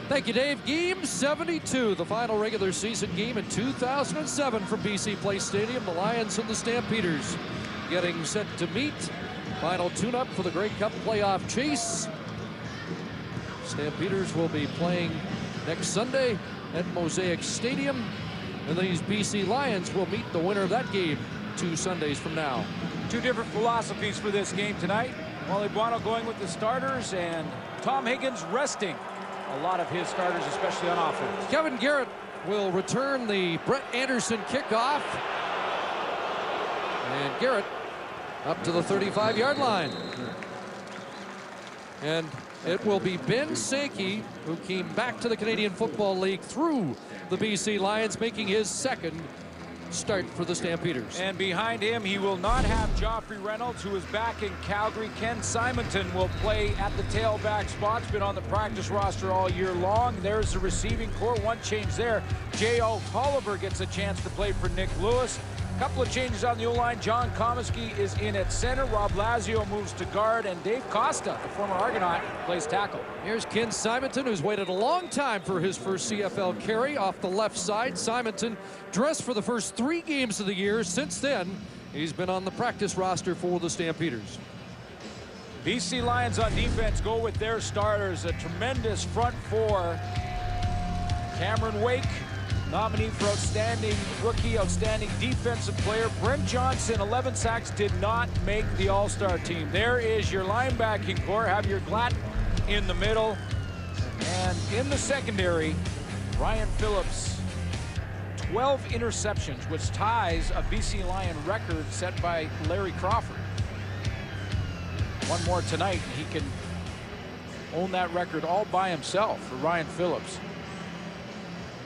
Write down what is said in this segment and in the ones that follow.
Thank you, Dave. Game 72, the final regular season game in 2007 from BC Place Stadium. The Lions and the Stampeders getting set to meet. Final tune-up for the Grey Cup playoff chase. Stampeders will be playing next Sunday at Mosaic Stadium. And these BC Lions will meet the winner of that game 2 Sundays from now. Two different philosophies for this game tonight. Wally Buono going with the starters and Tom Higgins resting a lot of his starters, especially on offense. Kevin Garrett will return the Brett Anderson kickoff. And Garrett up to the 35-yard line. And it will be Ben Sankey, who came back to the Canadian Football League through the BC Lions, making his second start for the Stampeders. And behind him, he will not have Joffrey Reynolds, who is back in Calgary. Ken Simonton will play at the tailback spot. He's been on the practice roster all year long. There's the receiving core. One change there. J.O. Tolliver gets a chance to play for Nick Lewis. A couple of changes on the O-line. John Comiskey is in at center. Rob Lazio moves to guard. And Dave Costa, the former Argonaut, plays tackle. Here's Ken Simonton, who's waited a long time for his first CFL carry off the left side. Simonton dressed for the first 3 games of the year. Since then, he's been on the practice roster for the Stampeders. BC Lions on defense go with their starters. A tremendous front four. Cameron Wake, nominee for outstanding rookie, outstanding defensive player. Brent Johnson, 11 sacks, did not make the all-star team. There is your linebacking core. Have your Glatt in the middle. And in the secondary, Ryan Phillips, 12 interceptions, which ties a BC Lion record set by Larry Crawford. One more tonight, and he can own that record all by himself for Ryan Phillips.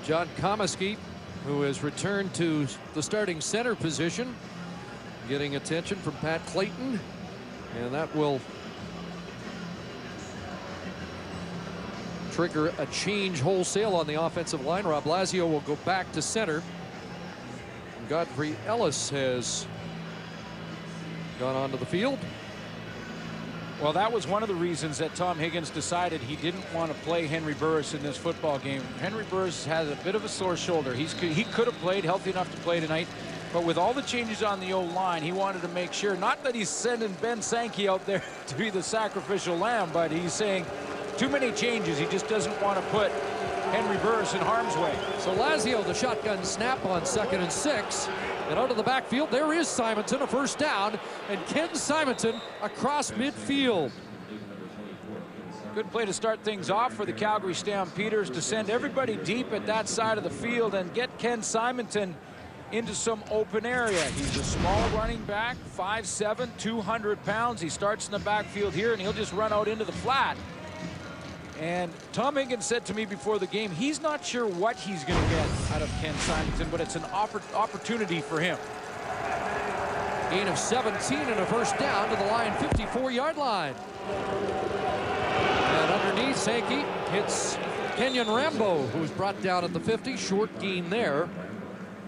John Comiskey, who has returned to the starting center position, getting attention from Pat Clayton, and that will trigger a change wholesale on the offensive line. Rob Lazio will go back to center. Godfrey Ellis has gone onto the field. Well, that was one of the reasons that Tom Higgins decided he didn't want to play Henry Burris in this football game. Henry Burris has a bit of a sore shoulder. He could have played, healthy enough to play tonight, but with all the changes on the O-line, he wanted to make sure, not that he's sending Ben Sankey out there to be the sacrificial lamb, but he's saying too many changes. He just doesn't want to put Henry Burris in harm's way. So Lazio, the shotgun snap on 2nd and 6. And out of the backfield, there is Simonton, a first down, and Ken Simonton across midfield. Good play to start things off for the Calgary Stampeders to send everybody deep at that side of the field and get Ken Simonton into some open area. He's a small running back, 5'7", 200 pounds. He starts in the backfield here, and he'll just run out into the flat. And Tom Higgins said to me before the game, he's not sure what he's going to get out of Ken Simonton, but it's an opportunity for him. Gain of 17 and a first down to the Lion 54-yard line. And underneath, Sankey hits Kenyon Rambo, who's brought down at the 50. Short gain there.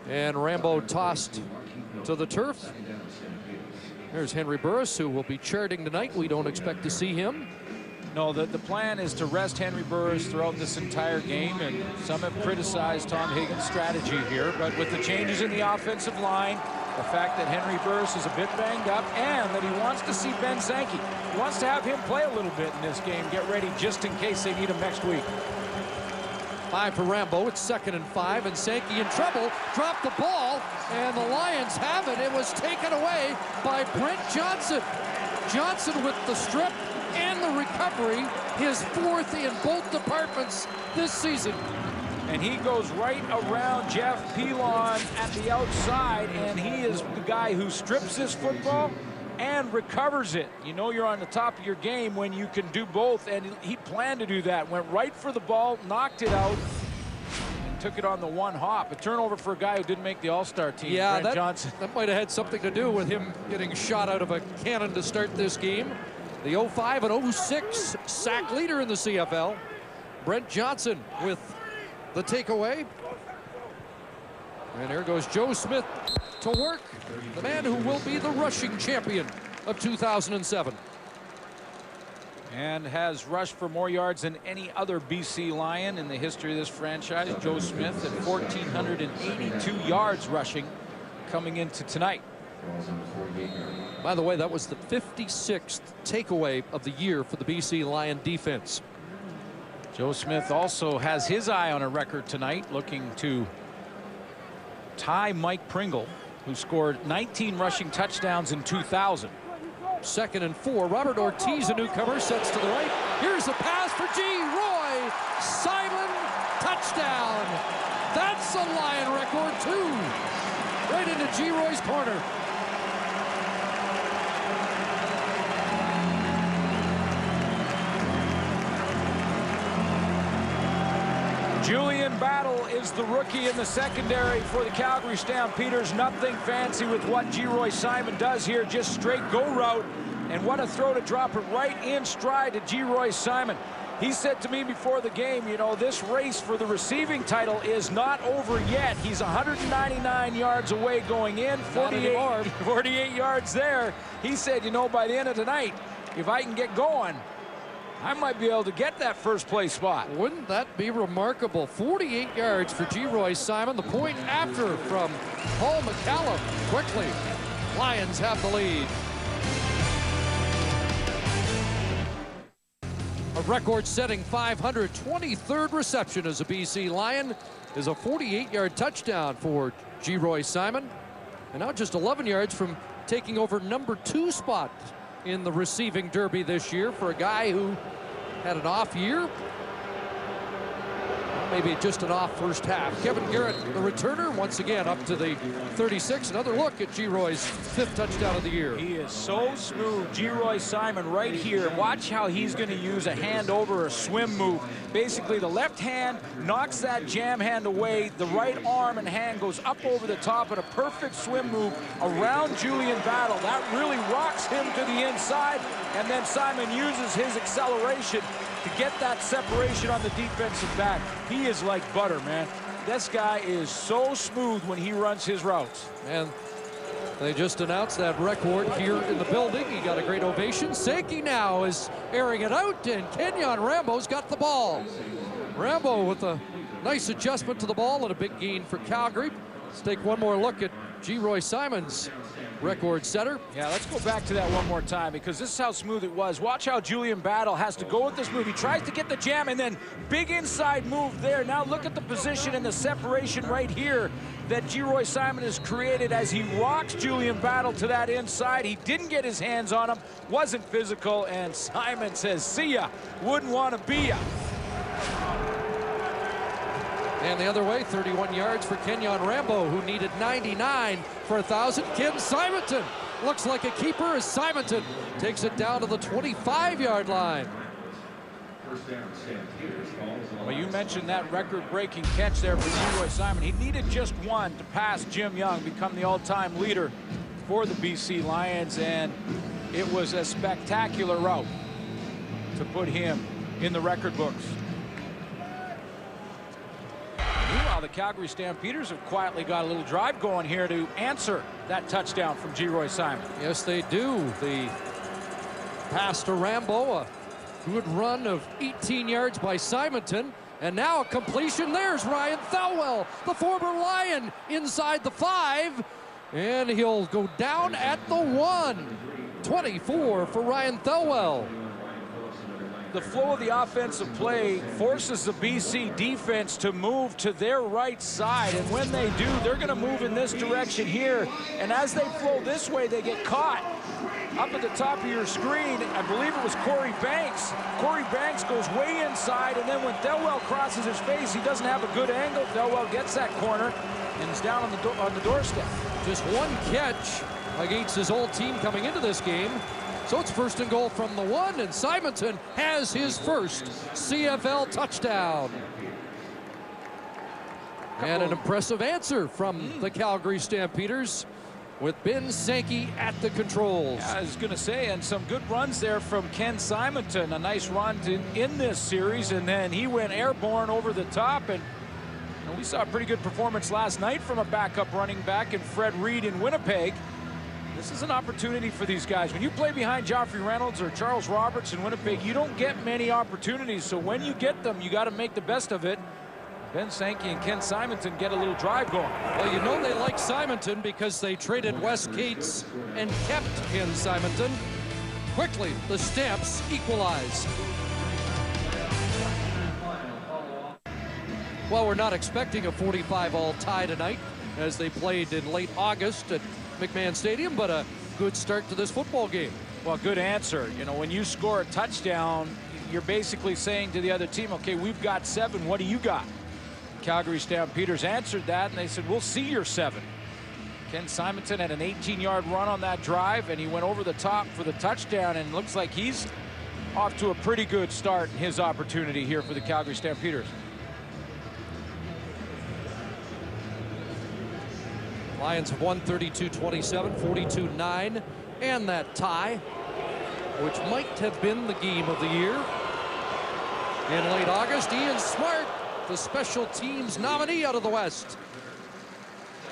And Rambo tossed to the turf. There's Henry Burris, who will be charting tonight. We don't expect to see him. No, the plan is to rest Henry Burris throughout this entire game, and some have criticized Tom Higgins' strategy here, but with the changes in the offensive line, the fact that Henry Burris is a bit banged up, and that he wants to see Ben Sankey. He wants to have him play a little bit in this game, get ready just in case they need him next week. 5 for Rambo. It's 2nd and 5, and Sankey in trouble. Dropped the ball, and the Lions have it. It was taken away by Brent Johnson. Johnson with the strip and the recovery, his 4th in both departments this season. And he goes right around Jeff Pilon at the outside, and he is the guy who strips his football and recovers it. You know you're on the top of your game when you can do both, and he planned to do that. Went right for the ball, knocked it out, and took it on the one hop. A turnover for a guy who didn't make the All-Star team, yeah, Brent Johnson. That might have had something to do with him getting shot out of a cannon to start this game. The 05 and 06 sack leader in the CFL, Brent Johnson with the takeaway. And there goes Joe Smith to work, the man who will be the rushing champion of 2007. And has rushed for more yards than any other BC Lion in the history of this franchise. Joe Smith at 1,482 yards rushing coming into tonight. By the way, that was the 56th takeaway of the year for the BC Lion defense. Joe Smith also has his eye on a record tonight, looking to tie Mike Pringle, who scored 19 rushing touchdowns in 2000. 2nd and 4. Robert Ortiz, a newcomer, sets to the right. Here's a pass for Roy Simon. Touchdown. That's a Lion record, too. Right into Roy's corner. Julian Battle is the rookie in the secondary for the Calgary Stampeders. Nothing fancy with what Roy Simon does here, just straight go route. And what a throw to drop it right in stride to Roy Simon. He said to me before the game, you know, this race for the receiving title is not over yet. He's 199 yards away going in, 48 yards there. He said, you know, by the end of tonight, if I can get going, I might be able to get that first place spot. Wouldn't that be remarkable? 48 yards for Roy Simon. The point after from Paul McCallum. Quickly, Lions have the lead. A record-setting 523rd reception as a BC Lion is a 48-yard touchdown for Roy Simon. And now just 11 yards from taking over number 2 spot in the receiving derby this year for a guy who had an off year. Maybe just an off first half. Kevin Garrett, the returner, once again up to the 36. Another look at Roy's 5th touchdown of the year. He is so smooth, Roy Simon right here. Watch how he's going to use a hand over a swim move. Basically, the left hand knocks that jam hand away. The right arm and hand goes up over the top at a perfect swim move around Julian Battle. That really rocks him to the inside, and then Simon uses his acceleration to get that separation on the defensive back. He is like butter, man. This guy is so smooth when he runs his routes. And they just announced that record here in the building. He got a great ovation. Sankey now is airing it out, and Kenyon Rambo's got the ball. Rambo with a nice adjustment to the ball and a big gain for Calgary. Let's take one more look at Roy Simon's record setter. Yeah, let's go back to that one more time, because this is how smooth it was. Watch how Julian Battle has to go with this move. He tries to get the jam, and then big inside move there. Now look at the position and the separation right here that Roy Simon has created as he rocks Julian Battle to that inside. He didn't get his hands on him, wasn't physical, and Simon says, see ya, wouldn't want to be ya. And the other way, 31 yards for Kenyon Rambo, who needed 99 for 1,000. Ken Simonton looks like a keeper as Simonton takes it down to the 25-yard line. Well, you mentioned that record-breaking catch there for Roy Simon. He needed just one to pass Jim Young, become the all-time leader for the BC Lions, and it was a spectacular route to put him in the record books. Meanwhile, the Calgary Stampeders have quietly got a little drive going here to answer that touchdown from Roy Simon. Yes, they do. The pass to Rambo, a good run of 18 yards by Simonton, and now a completion. There's Ryan Thelwell, the former Lion, inside the 5, and he'll go down at the 1. 24 for Ryan Thelwell. The flow of the offensive play forces the BC defense to move to their right side, and when they do, they're going to move in this direction here, and as they flow this way, they get caught. Up at the top of your screen, I believe it was Corey Banks. Corey Banks goes way inside, and then when Thelwell crosses his face, he doesn't have a good angle. Thelwell gets that corner, and is down on the doorstep. Just one catch against his old team coming into this game. So it's 1st and goal from the 1, and Simonton has his first CFL touchdown. And an impressive answer from the Calgary Stampeders with Ben Sankey at the controls. Yeah, I was going to say, and some good runs there from Ken Simonton. A nice run in this series, and then he went airborne over the top, and we saw a pretty good performance last night from a backup running back in Fred Reed in Winnipeg. This is an opportunity for these guys. When you play behind Joffrey Reynolds or Charles Roberts in Winnipeg, you don't get many opportunities. So when you get them, you got to make the best of it. Ben Sankey and Ken Simonton get a little drive going. Well, you know they like Simonton because they traded Wes Cates and kept Ken Simonton. Quickly, the Stamps equalize. Well, we're not expecting a 45-all tie tonight as they played in late August at McMahon Stadium, but a good start to this football game. Well, good answer. You know, when you score a touchdown, you're basically saying to the other team, okay, we've got 7. What do you got? Calgary Stampeders answered that, and they said, we'll see your 7. Ken Simonton had an 18-yard run on that drive, and he went over the top for the touchdown, and looks like he's off to a pretty good start in his opportunity here for the Calgary Stampeders. Lions have won 32-27, 42-9, and that tie, which might have been the game of the year. In late August, Ian Smart, the special teams nominee out of the West,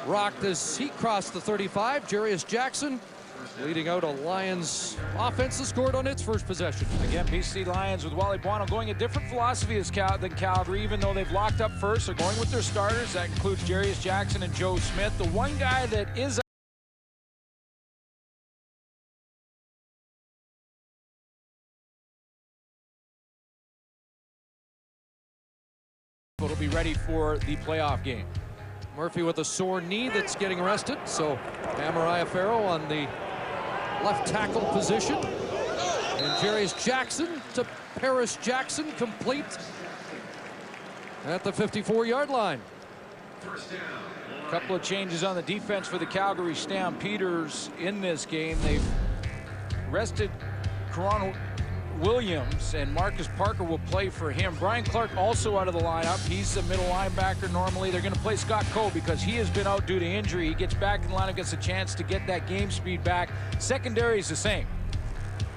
rocked as he crossed the 35. Jarius Jackson leading out a Lions offense that scored on its first possession. Again, BC Lions with Wally Buono going a different philosophy than Calgary, even though they've locked up first. They're going with their starters. That includes Jarius Jackson and Joe Smith. The one guy that is will be ready for the playoff game. Murphy with a sore knee that's getting rested, so Amariah Farrow on the left tackle position. And Jarius Jackson to Paris Jackson, complete at the 54-yard line. A couple of changes on the defense for the Calgary Stampeders in this game. They've rested Karan Williams, and Marcus Parker will play for him. Brian Clark also out of the lineup. He's a middle linebacker normally. They're going to play Scott Coe because he has been out due to injury. He gets back in the lineup, gets a chance to get that game speed back. Secondary is the same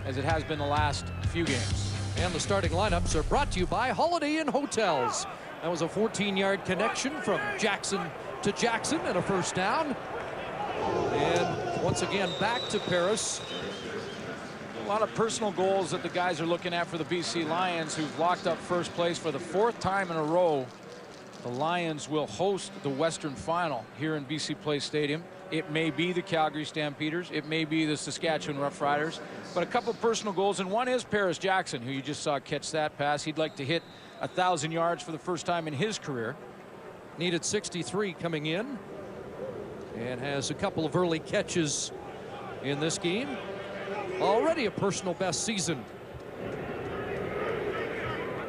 as it has been the last few games. And the starting lineups are brought to you by Holiday Inn Hotels. That was a 14-yard connection from Jackson to Jackson and a first down. And once again, back to Paris. A lot of personal goals that the guys are looking at for the BC Lions, who've locked up first place for the 4th time in a row. The Lions will host the Western Final here in BC Place Stadium. It may be the Calgary Stampeders. It may be the Saskatchewan Roughriders. But a couple of personal goals, and one is Paris Jackson, who you just saw catch that pass. He'd like to hit 1,000 yards for the first time in his career. Needed 63 coming in, and has a couple of early catches in this game. Already a personal best season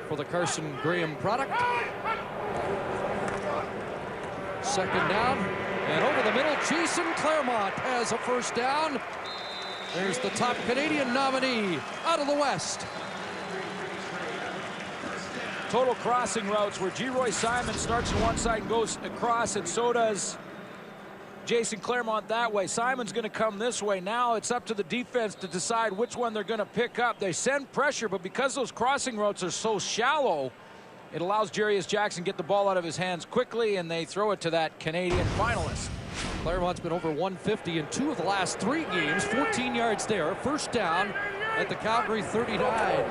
for the Carson Graham product. Second down, and over the middle, Jason Claremont has a first down. There's the top Canadian nominee out of the West. Total crossing routes where Geroy Simon starts on one side and goes across, and so does Jason Claremont that way. Simon's going to come this way. Now it's up to the defense to decide which one they're going to pick up. They send pressure, but because those crossing routes are so shallow, it allows Jarius Jackson to get the ball out of his hands quickly, and they throw it to that Canadian finalist. Claremont's been over 150 in 2 of the last 3 games. 14 yards there. First down at the Calgary 39.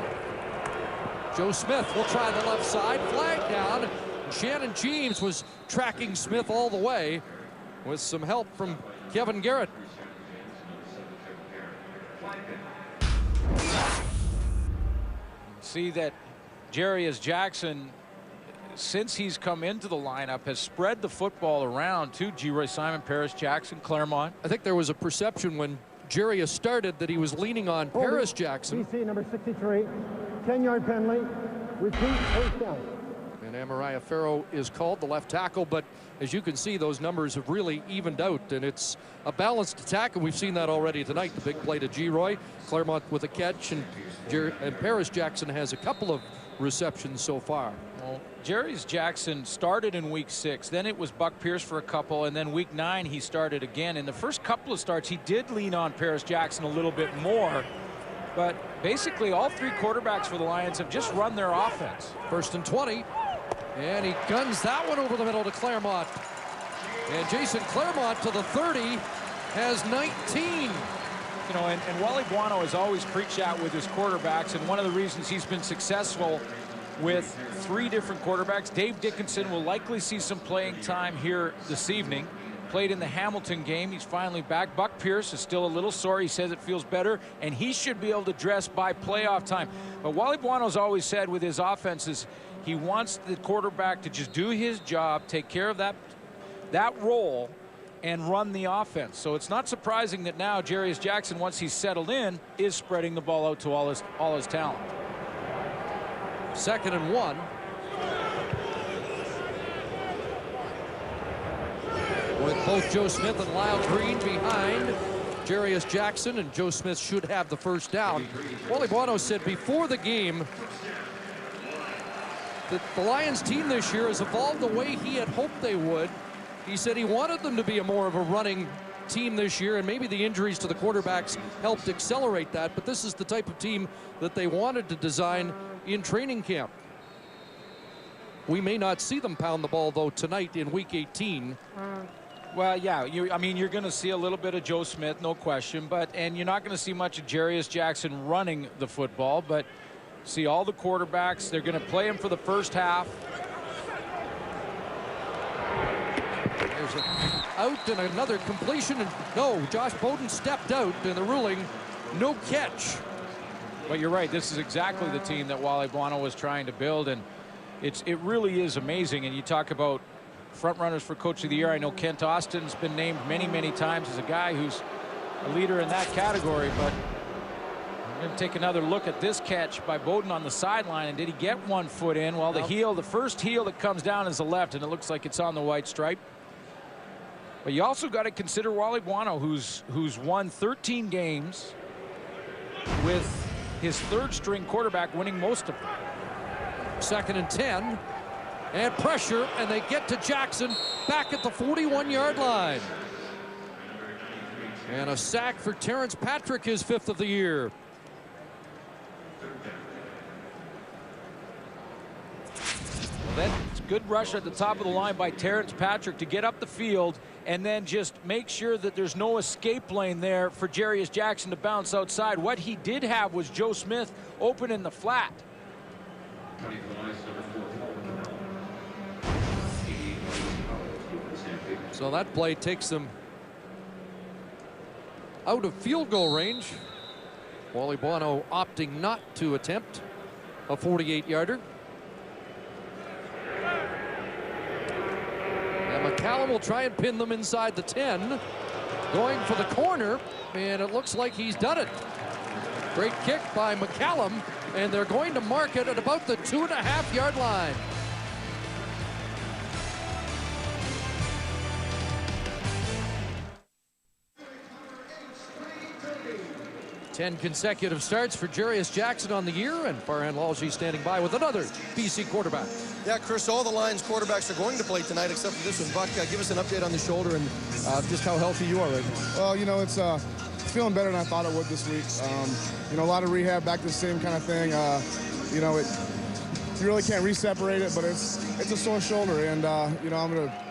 Joe Smith will try the left side. Flag down. Shannon James was tracking Smith all the way, with some help from Kevin Garrett. See that Jarius Jackson, since he's come into the lineup, has spread the football around to Geroy Simon, Paris Jackson, Claremont. I think there was a perception when Jarius started that he was leaning on Paris Jackson. BC number 63, 10-yard penalty, repeat, first down. And Amariah Farrow is called the left tackle, but as you can see, those numbers have really evened out, and it's a balanced attack, and we've seen that already tonight. The big play to Geroy, Claremont with a catch, and Paris Jackson has a couple of receptions so far. Well, Jarius Jackson started in week 6, then it was Buck Pierce for a couple, and then week 9 he started again. In the first couple of starts, he did lean on Paris Jackson a little bit more, but basically all 3 quarterbacks for the Lions have just run their offense. 1st and 20. And he guns that one over the middle to Claremont. And Jason Claremont to the 30. has 19. You know, and Wally Buono has always preached that with his quarterbacks, and one of the reasons he's been successful with 3 different quarterbacks. Dave Dickinson will likely see some playing time here this evening. Played in the Hamilton game. He's finally back. Buck Pierce is still a little sore. He says it feels better, and he should be able to dress by playoff time. But Wally Buono's always said with his offenses, he wants the quarterback to just do his job, take care of that role, and run the offense. So it's not surprising that now Jarius Jackson, once he's settled in, is spreading the ball out to all his talent. 2nd and 1. With both Joe Smith and Lyle Green behind Jarius Jackson, and Joe Smith should have the first down. Wally Buono said before the game that the Lions team this year has evolved the way he had hoped they would. He said he wanted them to be more of a running team this year, and maybe the injuries to the quarterbacks helped accelerate that, but this is the type of team that they wanted to design in training camp. We may not see them pound the ball, though, tonight in Week 18. Well, yeah, I mean, you're going to see a little bit of Joe Smith, no question, and you're not going to see much of Jarius Jackson running the football, but see all the quarterbacks. They're going to play him for the first half. There's an out and another completion, and no, Josh Bowden stepped out, and the ruling, no catch. But you're right, this is exactly the team that Wally Buono was trying to build, and it really is amazing. And you talk about front runners for Coach of the Year. I know Kent Austin's been named many, many times as a guy who's a leader in that category, but we're going to take another look at this catch by Bowden on the sideline. And did he get one foot in? Well, the first heel that comes down is the left, and it looks like it's on the white stripe. But you also got to consider Wally Buono, who's won 13 games with his 3rd string quarterback winning most of them. 2nd and 10, and pressure, and they get to Jackson back at the 41-yard line. And a sack for Terrence Patrick, his 5th of the year. Well, that's a good rush at the top of the line by Terrence Patrick to get up the field and then just make sure that there's no escape lane there for Jarius Jackson to bounce outside. What he did have was Joe Smith open in the flat. So that play takes them out of field goal range. Wally Buono opting not to attempt a 48-yarder. And McCallum will try and pin them inside the 10. Going for the corner, and it looks like he's done it. Great kick by McCallum, and they're going to mark it at about the 2.5-yard line. 10 consecutive starts for Jarius Jackson on the year, and Farhan Lalji standing by with another BC quarterback. Yeah, Chris, all the Lions quarterbacks are going to play tonight except for this one. Buck, give us an update on the shoulder and just how healthy you are right now. Well, you know, it's feeling better than I thought it would this week. You know, a lot of rehab, back to the same kind of thing. You know, you really can't re-separate it, but it's a sore shoulder, and you know, I'm going to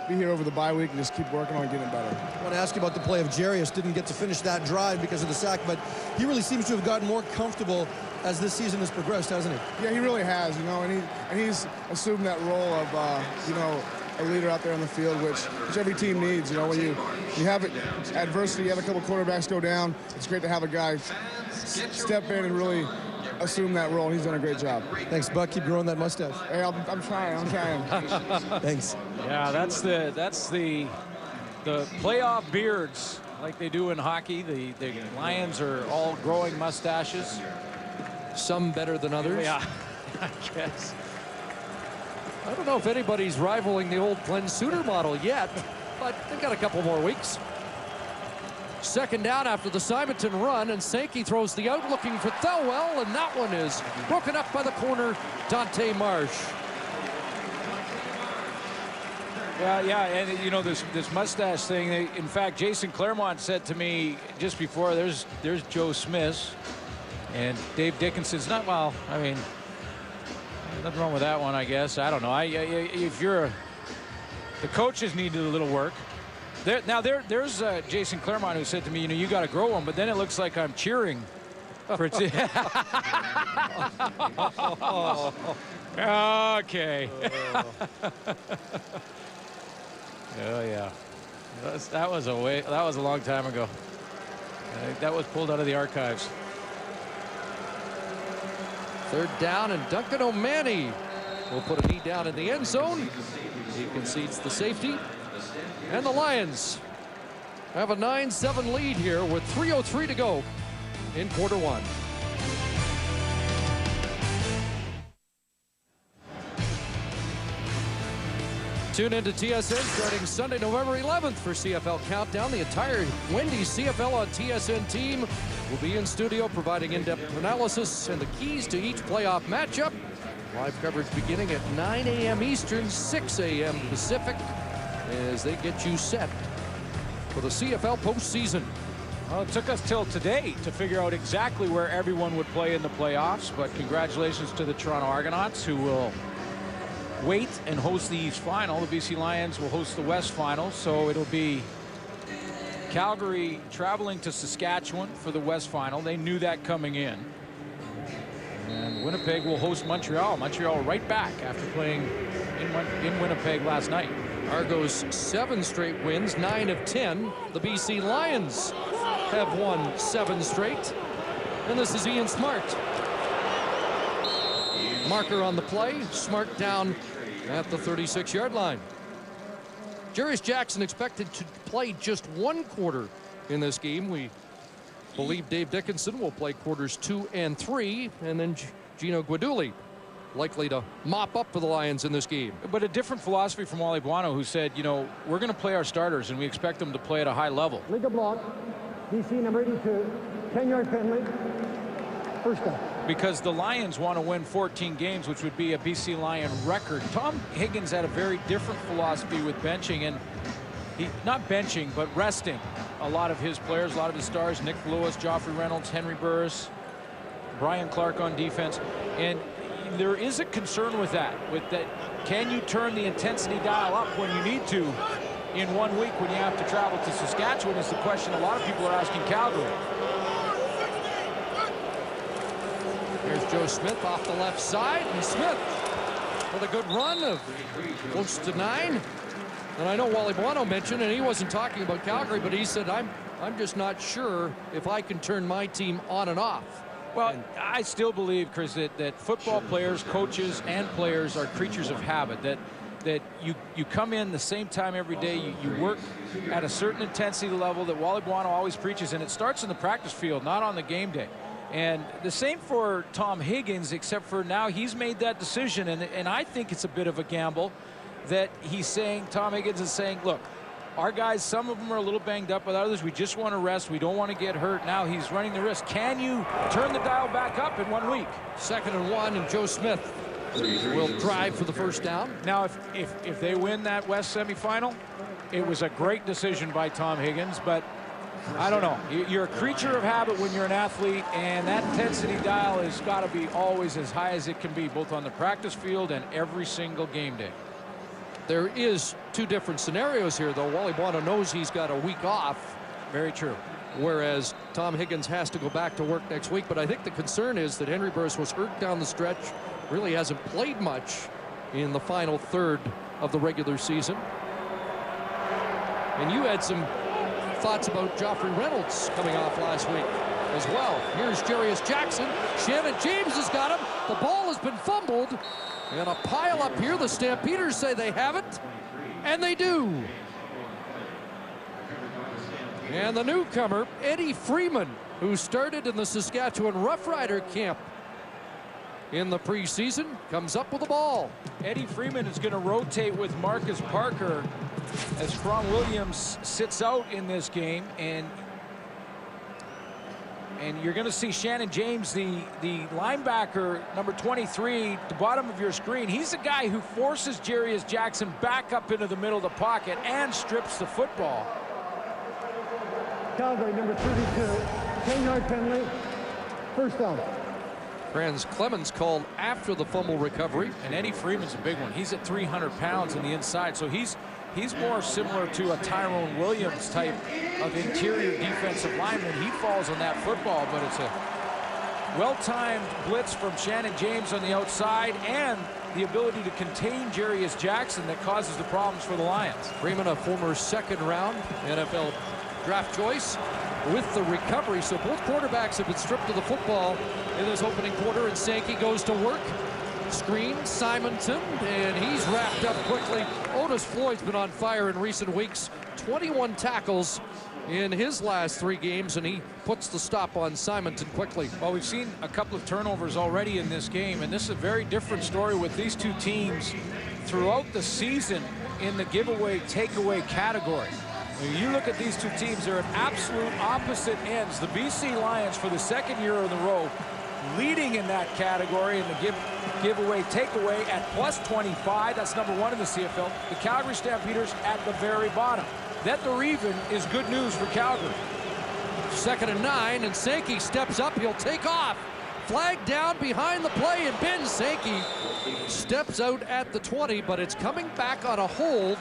be here over the bye week and just keep working on getting better. I want to ask you about the play of Jarius. Didn't get to finish that drive because of the sack, but he really seems to have gotten more comfortable as this season has progressed, hasn't he? Yeah, he really has, you know, and he's assumed that role of, you know, a leader out there on the field, which every team needs. You know, when you have adversity, you have a couple quarterbacks go down, it's great to have a guy step in and really assume that role. He's done a great job. Thanks, Buck. Keep growing that mustache. Hey, I'm trying. Thanks. Yeah, that's the playoff beards like they do in hockey. The Lions are all growing mustaches. Some better than others. Yeah, I guess. I don't know if anybody's rivaling the old Glenn Suter model yet, but they've got a couple more weeks. Second down after the Simonton run, and Sankey throws the out looking for Thelwell, and that one is broken up by the corner, Dante Marsh. Yeah, and you know, this mustache thing, in fact, Jason Claremont said to me just before, there's Joe Smith, and Dave Dickinson's not, well, I mean, nothing wrong with that one, I guess. I don't know. If you're the coaches need a little work. There's Jason Claremont who said to me, you know, you got to grow them, but then it looks like I'm cheering for it. Okay. Oh yeah, that was a long time ago. I think that was pulled out of the archives. Third down, and Duncan O'Mahony will put a knee down in the end zone. He concedes the safety, and the Lions have a 9-7 lead here with 3:03 to go in quarter one. Tune into TSN starting Sunday, November 11th for CFL Countdown. The entire Wendy's CFL on TSN team will be in studio providing in-depth analysis and the keys to each playoff matchup. Live coverage beginning at 9 a.m. Eastern, 6 a.m. Pacific, as they get you set for the CFL postseason. Well, it took us till today to figure out exactly where everyone would play in the playoffs, but congratulations to the Toronto Argonauts, who will wait and host the East Final. The BC Lions will host the West Final, so it'll be Calgary traveling to Saskatchewan for the West Final. They knew that coming in. And Winnipeg will host Montreal. Montreal right back after playing in Winnipeg last night. Argos 7 straight wins, 9 of 10. The BC Lions have won 7 straight. And this is Ian Smart. Marker on the play, Smart down at the 36-yard line. Jarius Jackson expected to play just 1 quarter in this game. We believe Dave Dickinson will play quarters 2 and 3, and then Gino Guidugli likely to mop up for the Lions in this game. But a different philosophy from Wally Buono, who said, you know, we're going to play our starters and we expect them to play at a high level. Legal block. DC number 82. 10-yard penalty. First down. Because the Lions want to win 14 games, which would be a BC Lion record. Tom Higgins had a very different philosophy with benching, and not benching, but resting a lot of his players, a lot of his stars. Nick Lewis, Joffrey Reynolds, Henry Burris, Brian Clark on defense. And there is a concern with that. Can you turn the intensity dial up when you need to in 1 week when you have to travel to Saskatchewan is the question a lot of people are asking Calgary. Here's Joe Smith off the left side, and Smith with a good run of close to 9. And I know Wally Buono mentioned, and he wasn't talking about Calgary, but he said, I'm just not sure if I can turn my team on and off. Well, I still believe, Chris, that football players, coaches, and players are creatures of habit. That you come in the same time every day, you work at a certain intensity level that Wally Buono always preaches, and it starts in the practice field, not on the game day. And the same for Tom Higgins, except for now he's made that decision, and I think it's a bit of a gamble that he's saying, Tom Higgins is saying, look, our guys, some of them are a little banged up, but others we just want to rest. We don't want to get hurt. Now he's running the risk. Can you turn the dial back up in 1 week? 2nd and 1, and Joe Smith will drive for the first down. Now, if they win that West semifinal, it was a great decision by Tom Higgins, but I don't know. You're a creature of habit when you're an athlete, and that intensity dial has got to be always as high as it can be, both on the practice field and every single game day. There is 2 different scenarios here, though. Wally Buono knows he's got a week off. Very true. Whereas Tom Higgins has to go back to work next week. But I think the concern is that Henry Burris was hurt down the stretch, really hasn't played much in the final third of the regular season. And you had some thoughts about Joffrey Reynolds coming off last week as well. Here's Jarius Jackson. Shannon James has got him. The ball has been fumbled. And a pile up here. The Stampeders say they have it, and they do. And the newcomer, Eddie Freeman, who started in the Saskatchewan Rough Rider camp in the preseason, comes up with the ball. Eddie Freeman is going to rotate with Marcus Parker as Fron Williams sits out in this game, and you're going to see Shannon James, the linebacker, number 23, the bottom of your screen. He's the guy who forces Jarius Jackson back up into the middle of the pocket and strips the football. Calgary number 32. 10-yard penalty. First down. Franz Clemens called after the fumble recovery. And Eddie Freeman's a big one. He's at 300 pounds on the inside, so he's He's more similar to a Tyrone Williams type of interior defensive lineman. He falls on that football, but it's a well-timed blitz from Shannon James on the outside, and the ability to contain Jarius Jackson that causes the problems for the Lions. Freeman, a former second-round NFL draft choice, with the recovery. So both quarterbacks have been stripped of the football in this opening quarter, and Sankey goes to work. Screen, Simonton, and he's wrapped up quickly. Otis Floyd's been on fire in recent weeks. 21 tackles in his last 3 games, and he puts the stop on Simonton quickly. Well, we've seen a couple of turnovers already in this game, and this is a very different story with these two teams throughout the season in the giveaway takeaway category. When you look at these two teams, they're at absolute opposite ends. The BC Lions, for the second year in a row, leading in that category in the giveaway takeaway at +25. That's number 1 in the CFL. The Calgary Stampeders at the very bottom. That they're even is good news for Calgary. 2nd and 9, and Sankey steps up. He'll take off. Flag down behind the play, and Ben Sankey steps out at the 20, but it's coming back on a hold.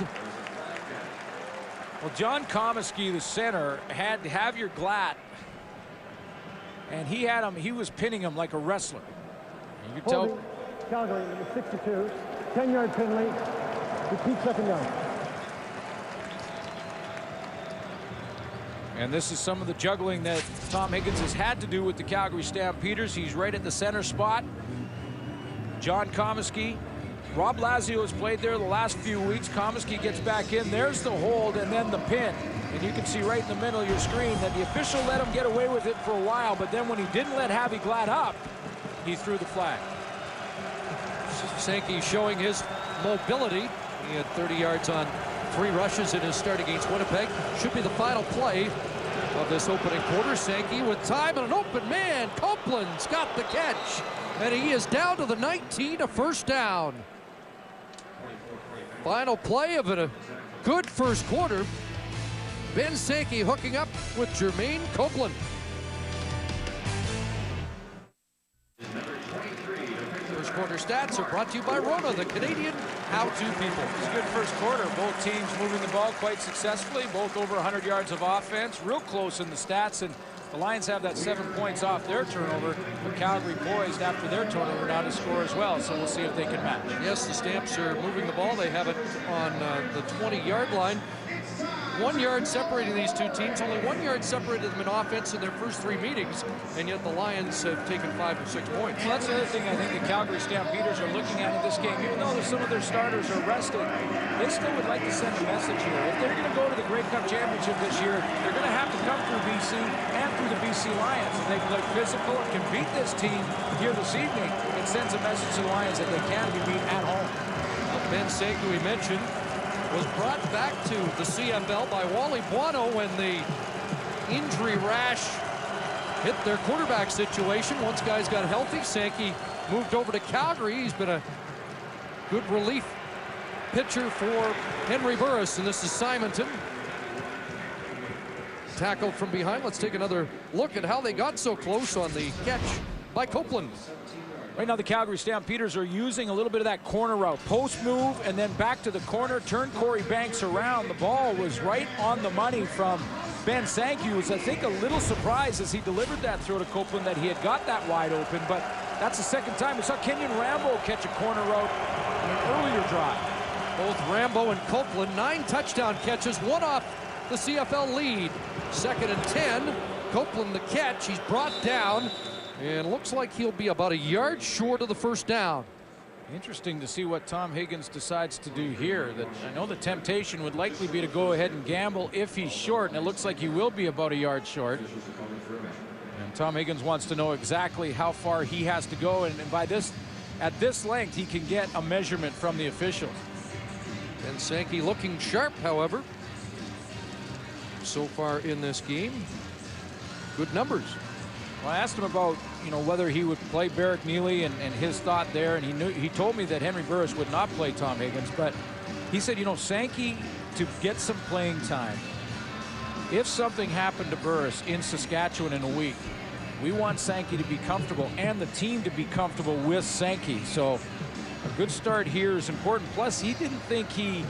Well, John Comiskey, the center, had Javier Glatt, and he had him. He was pinning him like a wrestler. You could tell. Calgary, number 62, 10-yard penalty. Repeat 2nd down. And this is some of the juggling that Tom Higgins has had to do with the Calgary Stampeders. He's right at the center spot. John Comiskey. Rob Lazio has played there the last few weeks. Comiskey gets back in. There's the hold and then the pin. And you can see right in the middle of your screen that the official let him get away with it for a while, but then when he didn't let Javi Glatt up, he threw the flag. Sankey showing his mobility. He had 30 yards on 3 rushes in his start against Winnipeg. Should be the final play of this opening quarter. Sankey with time and an open man. Copeland's got the catch, and he is down to the 19, a first down. Final play of a good first quarter. Ben Sankey hooking up with Jermaine Copeland. First quarter stats are brought to you by Rona, the Canadian how-to people. It's a good first quarter. Both teams moving the ball quite successfully. Both over 100 yards of offense. Real close in the stats, and the Lions have that 7 points off their turnover, but Calgary poised after their turnover now to score as well, so we'll see if they can match. Yes, the Stamps are moving the ball. They have it on the 20-yard line. 1 yard separating these two teams. Only 1 yard separated them in offense in their first 3 meetings, and yet the Lions have taken 5 or 6 points. Well, that's the other thing I think the Calgary Stampeders are looking at in this game. Even though some of their starters are rested, they still would like to send a message here. If they're going to go to the Grey Cup Championship this year, they're going to have to come through BC and through the BC Lions. If they play physical and can beat this team here this evening, it sends a message to the Lions that they can be beat at home. Ben Sankey, we mentioned, was brought back to the CFL by Wally Buono when the injury rash hit their quarterback situation. Once guys got healthy, Sankey moved over to Calgary. He's been a good relief pitcher for Henry Burris, and this is Simonton. Tackled from behind. Let's take another look at how they got so close on the catch by Copeland. Right now the Calgary Stampeders are using a little bit of that corner route. Post move and then back to the corner. Turn Corey Banks around. The ball was right on the money from Ben Sankey, who was, I think, a little surprised as he delivered that throw to Copeland that he had got that wide open. But that's the second time. We saw Kenyon Rambo catch a corner route in an earlier drive. Both Rambo and Copeland, 9 touchdown catches, 1 off the CFL lead. 2nd and 10. Copeland the catch. He's brought down. And looks like he'll be about a yard short of the first down. Interesting to see what Tom Higgins decides to do here. That I know the temptation would likely be to go ahead and gamble if he's short, and it looks like he will be about a yard short. And Tom Higgins wants to know exactly how far he has to go, and by this, at this length, he can get a measurement from the officials. And Sankey looking sharp, however, so far in this game. Good numbers. Well, I asked him about, whether he would play Barrick Neely and his thought there, and he told me that Henry Burris would not play Tom Higgins, but he said, Sankey, to get some playing time, if something happened to Burris in Saskatchewan in a week, we want Sankey to be comfortable and the team to be comfortable with Sankey. So a good start here is important. Plus, he didn't think he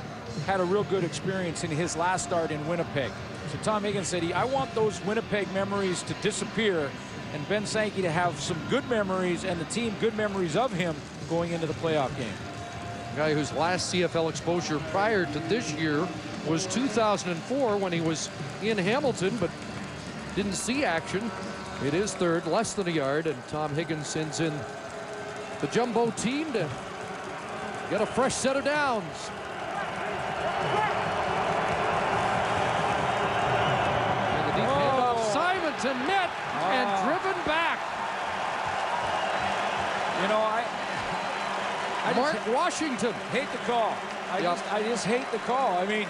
had a real good experience in his last start in Winnipeg. So Tom Higgins said, I want those Winnipeg memories to disappear and Ben Sankey to have some good memories and the team good memories of him going into the playoff game. A guy whose last CFL exposure prior to this year was 2004 when he was in Hamilton, but didn't see action. It is third, less than a yard, and Tom Higgins sends in the jumbo team to get a fresh set of downs. And the deep handoff, Simonton met and driven back. You know, Mark Washington. Hate the call. I just hate the call. I mean,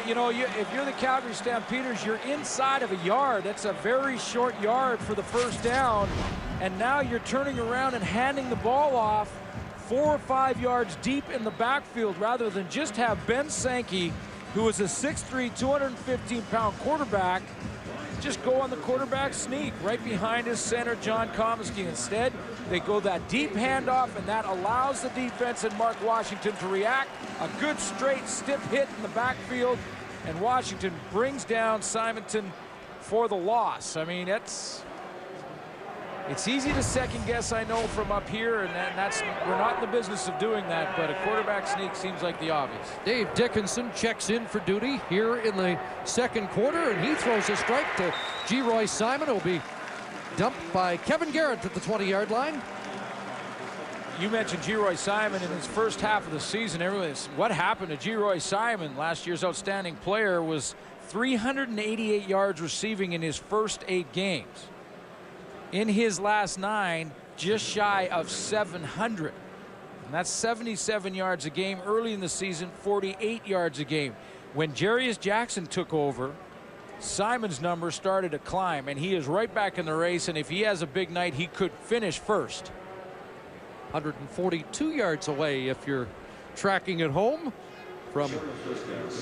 you know, if you're the Calgary Stampeders, you're inside of a yard. That's a very short yard for the first down. And now you're turning around and handing the ball off 4 or 5 yards deep in the backfield rather than just have Ben Sankey, who is a 6'3", 215-pound quarterback, just go on the quarterback sneak right behind his center, John Comiskey. Instead, they go that deep handoff, and that allows the defense and Mark Washington to react. A good straight stiff hit in the backfield, and Washington brings down Simonton for the loss. I mean, it's easy to second guess, I know, from up here, and we're not in the business of doing that, but a quarterback sneak seems like the obvious. Dave Dickinson checks in for duty here in the second quarter, and he throws a strike to G. Roy Simon, who will be dumped by Kevin Garrett at the 20-yard line. You mentioned G. Roy Simon in his first half of the season. Everyone's, what happened to G. Roy Simon? Last year's outstanding player was 388 yards receiving in his first 8 games. In his last 9, just shy of 700. And that's 77 yards a game. Early in the season, 48 yards a game. When Jarius Jackson took over, Simon's numbers started to climb, and he is right back in the race, and if he has a big night, he could finish first. 142 yards away if you're tracking at home from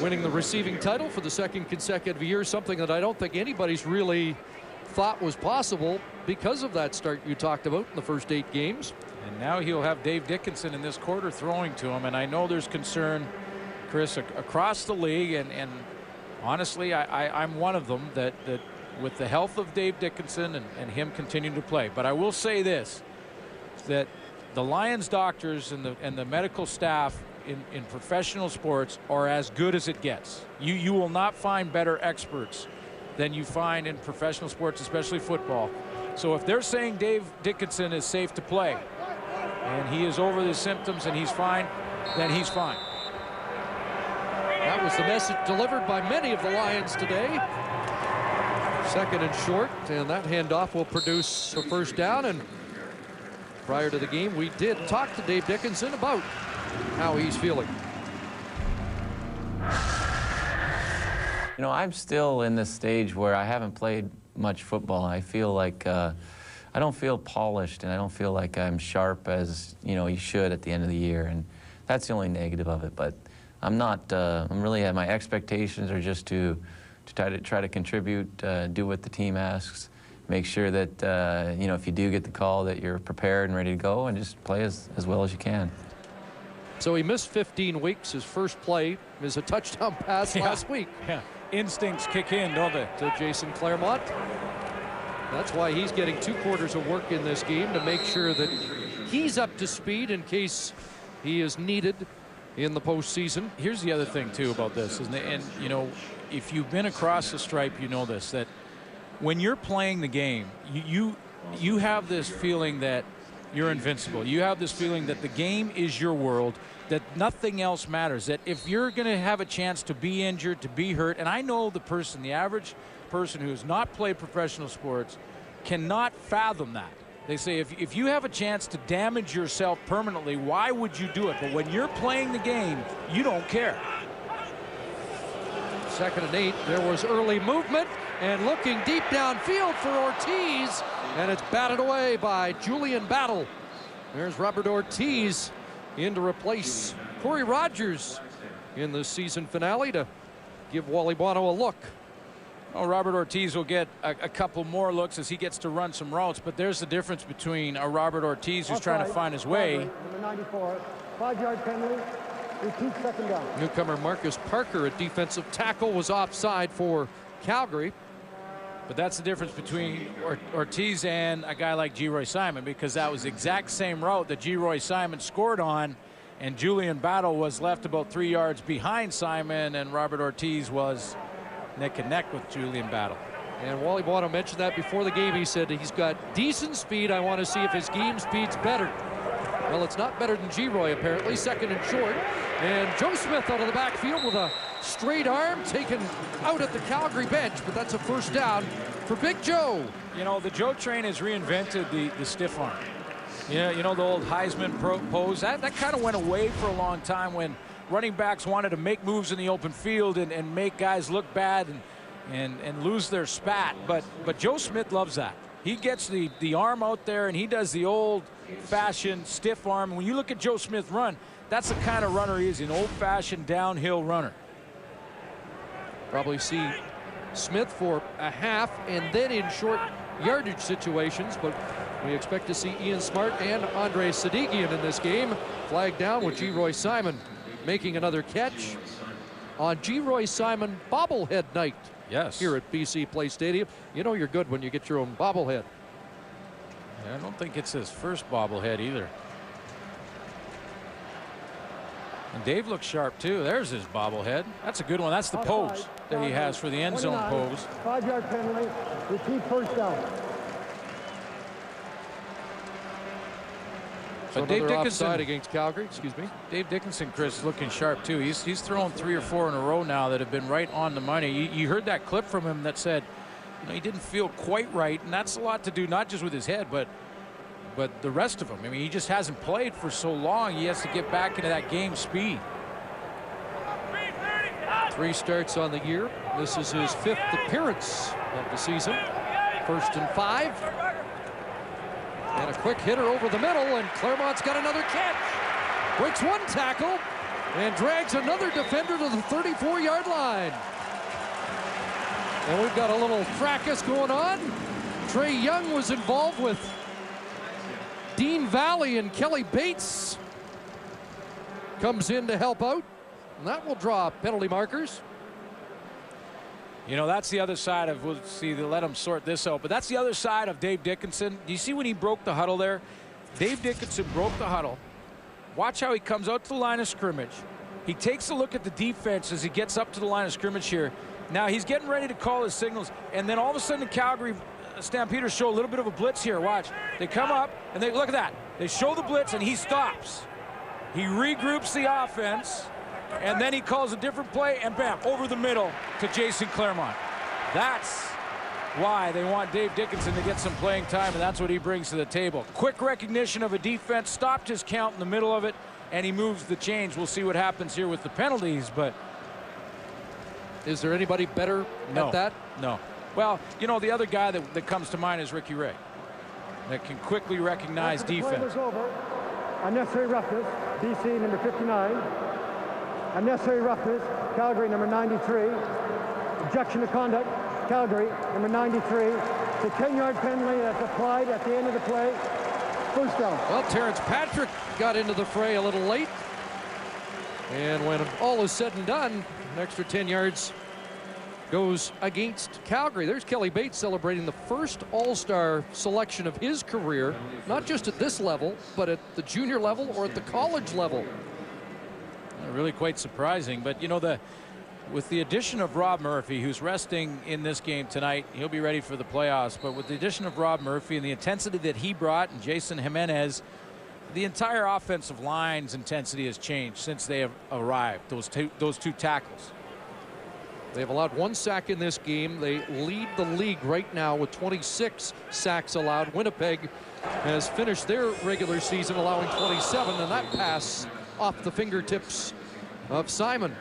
winning the receiving title for the second consecutive year, something that I don't think anybody's really thought was possible because of that start you talked about in the first 8 games. And now he'll have Dave Dickinson in this quarter throwing to him, and I know there's concern, Chris, across the league, and honestly, I'm one of them that with the health of Dave Dickinson and him continuing to play. But I will say this, that the Lions doctors and the medical staff in professional sports are as good as it gets. You will not find better experts than you find in professional sports, especially football. So if they're saying Dave Dickinson is safe to play and he is over the symptoms and he's fine, then he's fine. That was the message delivered by many of the Lions today. Second and short, and that handoff will produce a first down. And prior to the game, we did talk to Dave Dickinson about how he's feeling. You know, I'm still in this stage where I haven't played much football. I feel like I don't feel polished, and I don't feel like I'm sharp as, you know, you should at the end of the year. And that's the only negative of it. But I'm not, I'm really, my expectations are just to try to contribute, do what the team asks, make sure that, you know, if you do get the call that you're prepared and ready to go, and just play as well as you can. So he missed 15 weeks. His first play is a touchdown pass last week. Yeah. Instincts kick in, don't they? To Jason Claremont. That's why he's getting 2 quarters of work in this game, to make sure that he's up to speed in case he is needed in the postseason. Here's the other thing too about this, isn't it? And you know, if you've been across the stripe, you know this, that when you're playing the game, you have this feeling that you're invincible. You have this feeling that the game is your world, that nothing else matters, that if you're going to have a chance to be injured, to be hurt, and I know the average person who's not played professional sports cannot fathom that. They say if you have a chance to damage yourself permanently, why would you do it? But when you're playing the game, you don't care. 2nd and 8. There was early movement and looking deep downfield for Ortiz, and it's batted away by Julian Battle. There's Robert Ortiz in to replace Corey Rogers in the season finale to give Wally Bono a look. Well, Robert Ortiz will get a couple more looks as he gets to run some routes, but there's the difference between a Robert Ortiz who's trying to find his way. Number 94, 5-yard penalty. Repeat second down. Newcomer Marcus Parker at defensive tackle was offside for Calgary. But that's the difference between Ortiz and a guy like G-Roy Simon, because that was the exact same route that G-Roy Simon scored on, and Julian Battle was left about 3 yards behind Simon, and Robert Ortiz was neck and neck with Julian Battle. And Wally Buono mentioned that before the game. He said he's got decent speed. I want to see if his game speed's better. Well, it's not better than G-Roy, apparently. Second and short. And Joe Smith out of the backfield with a straight arm taken out at the Calgary bench, but that's a first down for Big Joe. You know, the Joe train has reinvented the stiff arm. Yeah, you know, the old Heisman pose. That kind of went away for a long time when running backs wanted to make moves in the open field and make guys look bad and lose their spat. But Joe Smith loves that. He gets the arm out there and he does the old-fashioned stiff arm. When you look at Joe Smith run, that's the kind of runner he is, an old-fashioned downhill runner. Probably see Smith for a half and then in short yardage situations, but we expect to see Ian Smart and Andre Sadigian in this game. Flag down with G-Roy Simon making another catch on G-Roy Simon bobblehead night. Yes. Here at BC Place Stadium. You know you're good when you get your own bobblehead. Yeah, I don't think it's his first bobblehead either. And Dave looks sharp too. There's his bobblehead. That's a good one. That's the pose that he has for the end zone pose. 5-yard penalty. Repeat first down. So Dave Dickinson against Calgary. Excuse me. Dave Dickinson, Chris, looking sharp too. He's thrown 3 or 4 in a row now that have been right on the money. You heard that clip from him that said, you know, he didn't feel quite right, and that's a lot to do not just with his head, but the rest of him. I mean, he just hasn't played for so long. He has to get back into that game speed. 3 starts on the year. This is his 5th appearance of the season. 1st and 5. And a quick hitter over the middle, and Claremont's got another catch. Breaks one tackle and drags another defender to the 34-yard line. And we've got a little fracas going on. Trey Young was involved with Dean Valley, and Kelly Bates comes in to help out. And that will draw penalty markers. You know, that's the other side of, we'll see, they let him sort this out, but that's the other side of Dave Dickinson. Do you see when he broke the huddle there? Dave Dickinson broke the huddle. Watch how he comes out to the line of scrimmage. He takes a look at the defense as he gets up to the line of scrimmage here. Now he's getting ready to call his signals, and then all of a sudden the Calgary Stampeders show a little bit of a blitz here. Watch. They come up, and they look at that. They show the blitz, and he stops. He regroups the offense. And then he calls a different play, and bam, over the middle to Jason Claremont. That's why they want Dave Dickinson to get some playing time, and that's what he brings to the table. Quick recognition of a defense, stopped his count in the middle of it, and he moves the chains. We'll see what happens here with the penalties, but... Is there anybody better at that? No. Well, you know, the other guy that comes to mind is Ricky Ray, that can quickly recognize defense. Unnecessary roughness, BC number 59. Unnecessary roughness, Calgary, number 93. Objection to conduct, Calgary, number 93. It's a 10-yard penalty that's applied at the end of the play. First down. Well, Terrence Patrick got into the fray a little late. And when all is said and done, an extra 10 yards goes against Calgary. There's Kelly Bates celebrating the first All-Star selection of his career, not just at this level, but at the junior level or at the college level. Really quite surprising, but you know, with the addition of Rob Murphy, who's resting in this game tonight, he'll be ready for the playoffs, but with the addition of Rob Murphy and the intensity that he brought, and Jason Jimenez, the entire offensive line's intensity has changed since they have arrived, those two tackles. They've allowed 1 sack in this game. They lead the league right now with 26 sacks allowed. Winnipeg has finished their regular season allowing 27, and that pass off the fingertips of Simon.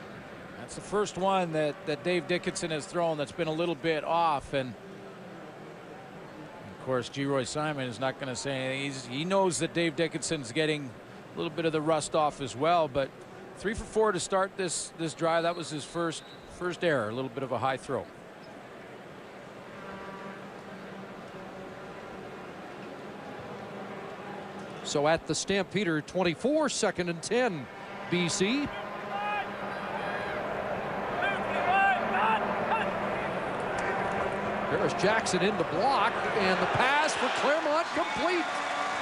That's the first one that Dave Dickinson has thrown that's been a little bit off, and of course G-Roy Simon is not going to say anything. He knows that Dave Dickinson's getting a little bit of the rust off as well, but 3 for 4 to start this drive. That was his first error, a little bit of a high throw. So at the Stampeder 24, 2nd and 10, BC. Harris Jackson in the block, and the pass for Claremont complete.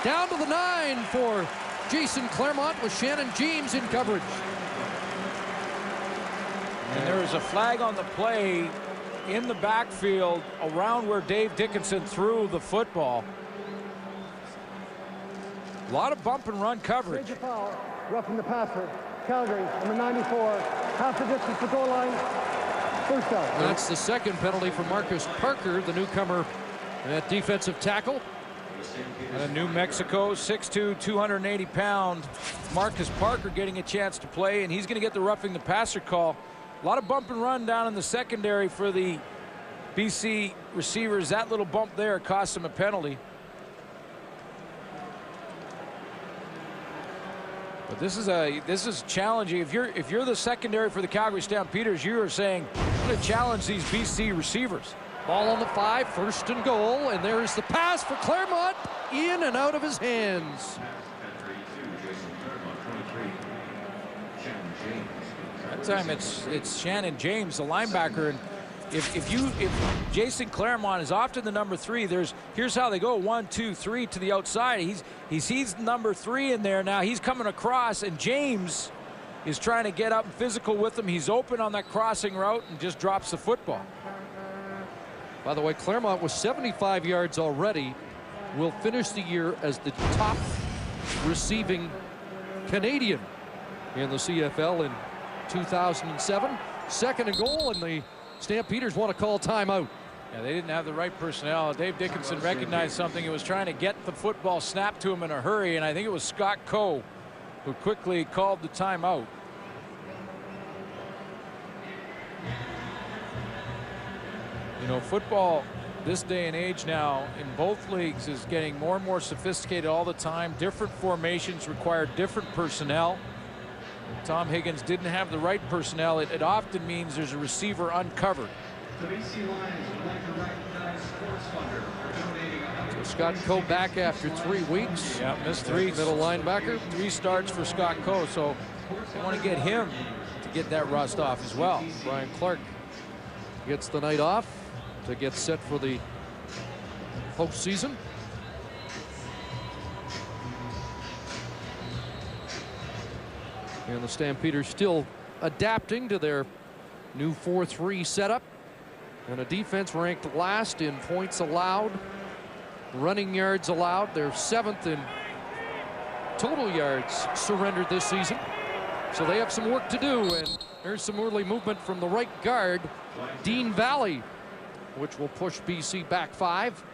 Down to the 9 for Jason Claremont with Shannon James in coverage. And there is a flag on the play in the backfield around where Dave Dickinson threw the football. A lot of bump and run coverage. Major foul, roughing the passer. Calgary, number 94, half the distance to goal line. First down. That's the second penalty for Marcus Parker, the newcomer at defensive tackle. And New Mexico, 6'2", 280-pound Marcus Parker getting a chance to play, and he's going to get the roughing the passer call. A lot of bump and run down in the secondary for the BC receivers. That little bump there cost them a penalty. But this is challenging. If you're the secondary for the Calgary Stampeders, you are saying, I'm going to challenge these BC receivers. Ball on the 5, first and goal, and there's the pass for Claremont, in and out of his hands. That time it's Shannon James, the linebacker, and if Jason Claremont is often the number 3, here's how they go: 1, 2, 3 to the outside. He sees number 3 in there. Now he's coming across, and James is trying to get up and physical with him. He's open on that crossing route and just drops the football. By the way, Claremont was 75 yards already. Will finish the year as the top receiving Canadian in the CFL in 2007. Second and goal, and the Stampeders want to call timeout. Yeah, they didn't have the right personnel. Dave Dickinson recognized something. He was trying to get the football snapped to him in a hurry, and I think it was Scott Coe who quickly called the timeout. You know, football this day and age now in both leagues is getting more and more sophisticated all the time. Different formations require different personnel. Tom Higgins didn't have the right personnel. It often means there's a receiver uncovered. The BC Lions would like to recognize Sports Funder for donating. So Scott Coe back after 3 weeks. Yeah, missed 3. Middle linebacker. 3 starts for Scott Coe, so they want to get him to get that rust off as well. Brian Clark gets the night off to get set for the postseason. And the Stampeders still adapting to their new 4-3 setup. And a defense ranked last in points allowed, running yards allowed. They're 7th in total yards surrendered this season. So they have some work to do. And there's some early movement from the right guard, Dean Valley, which will push BC back 5.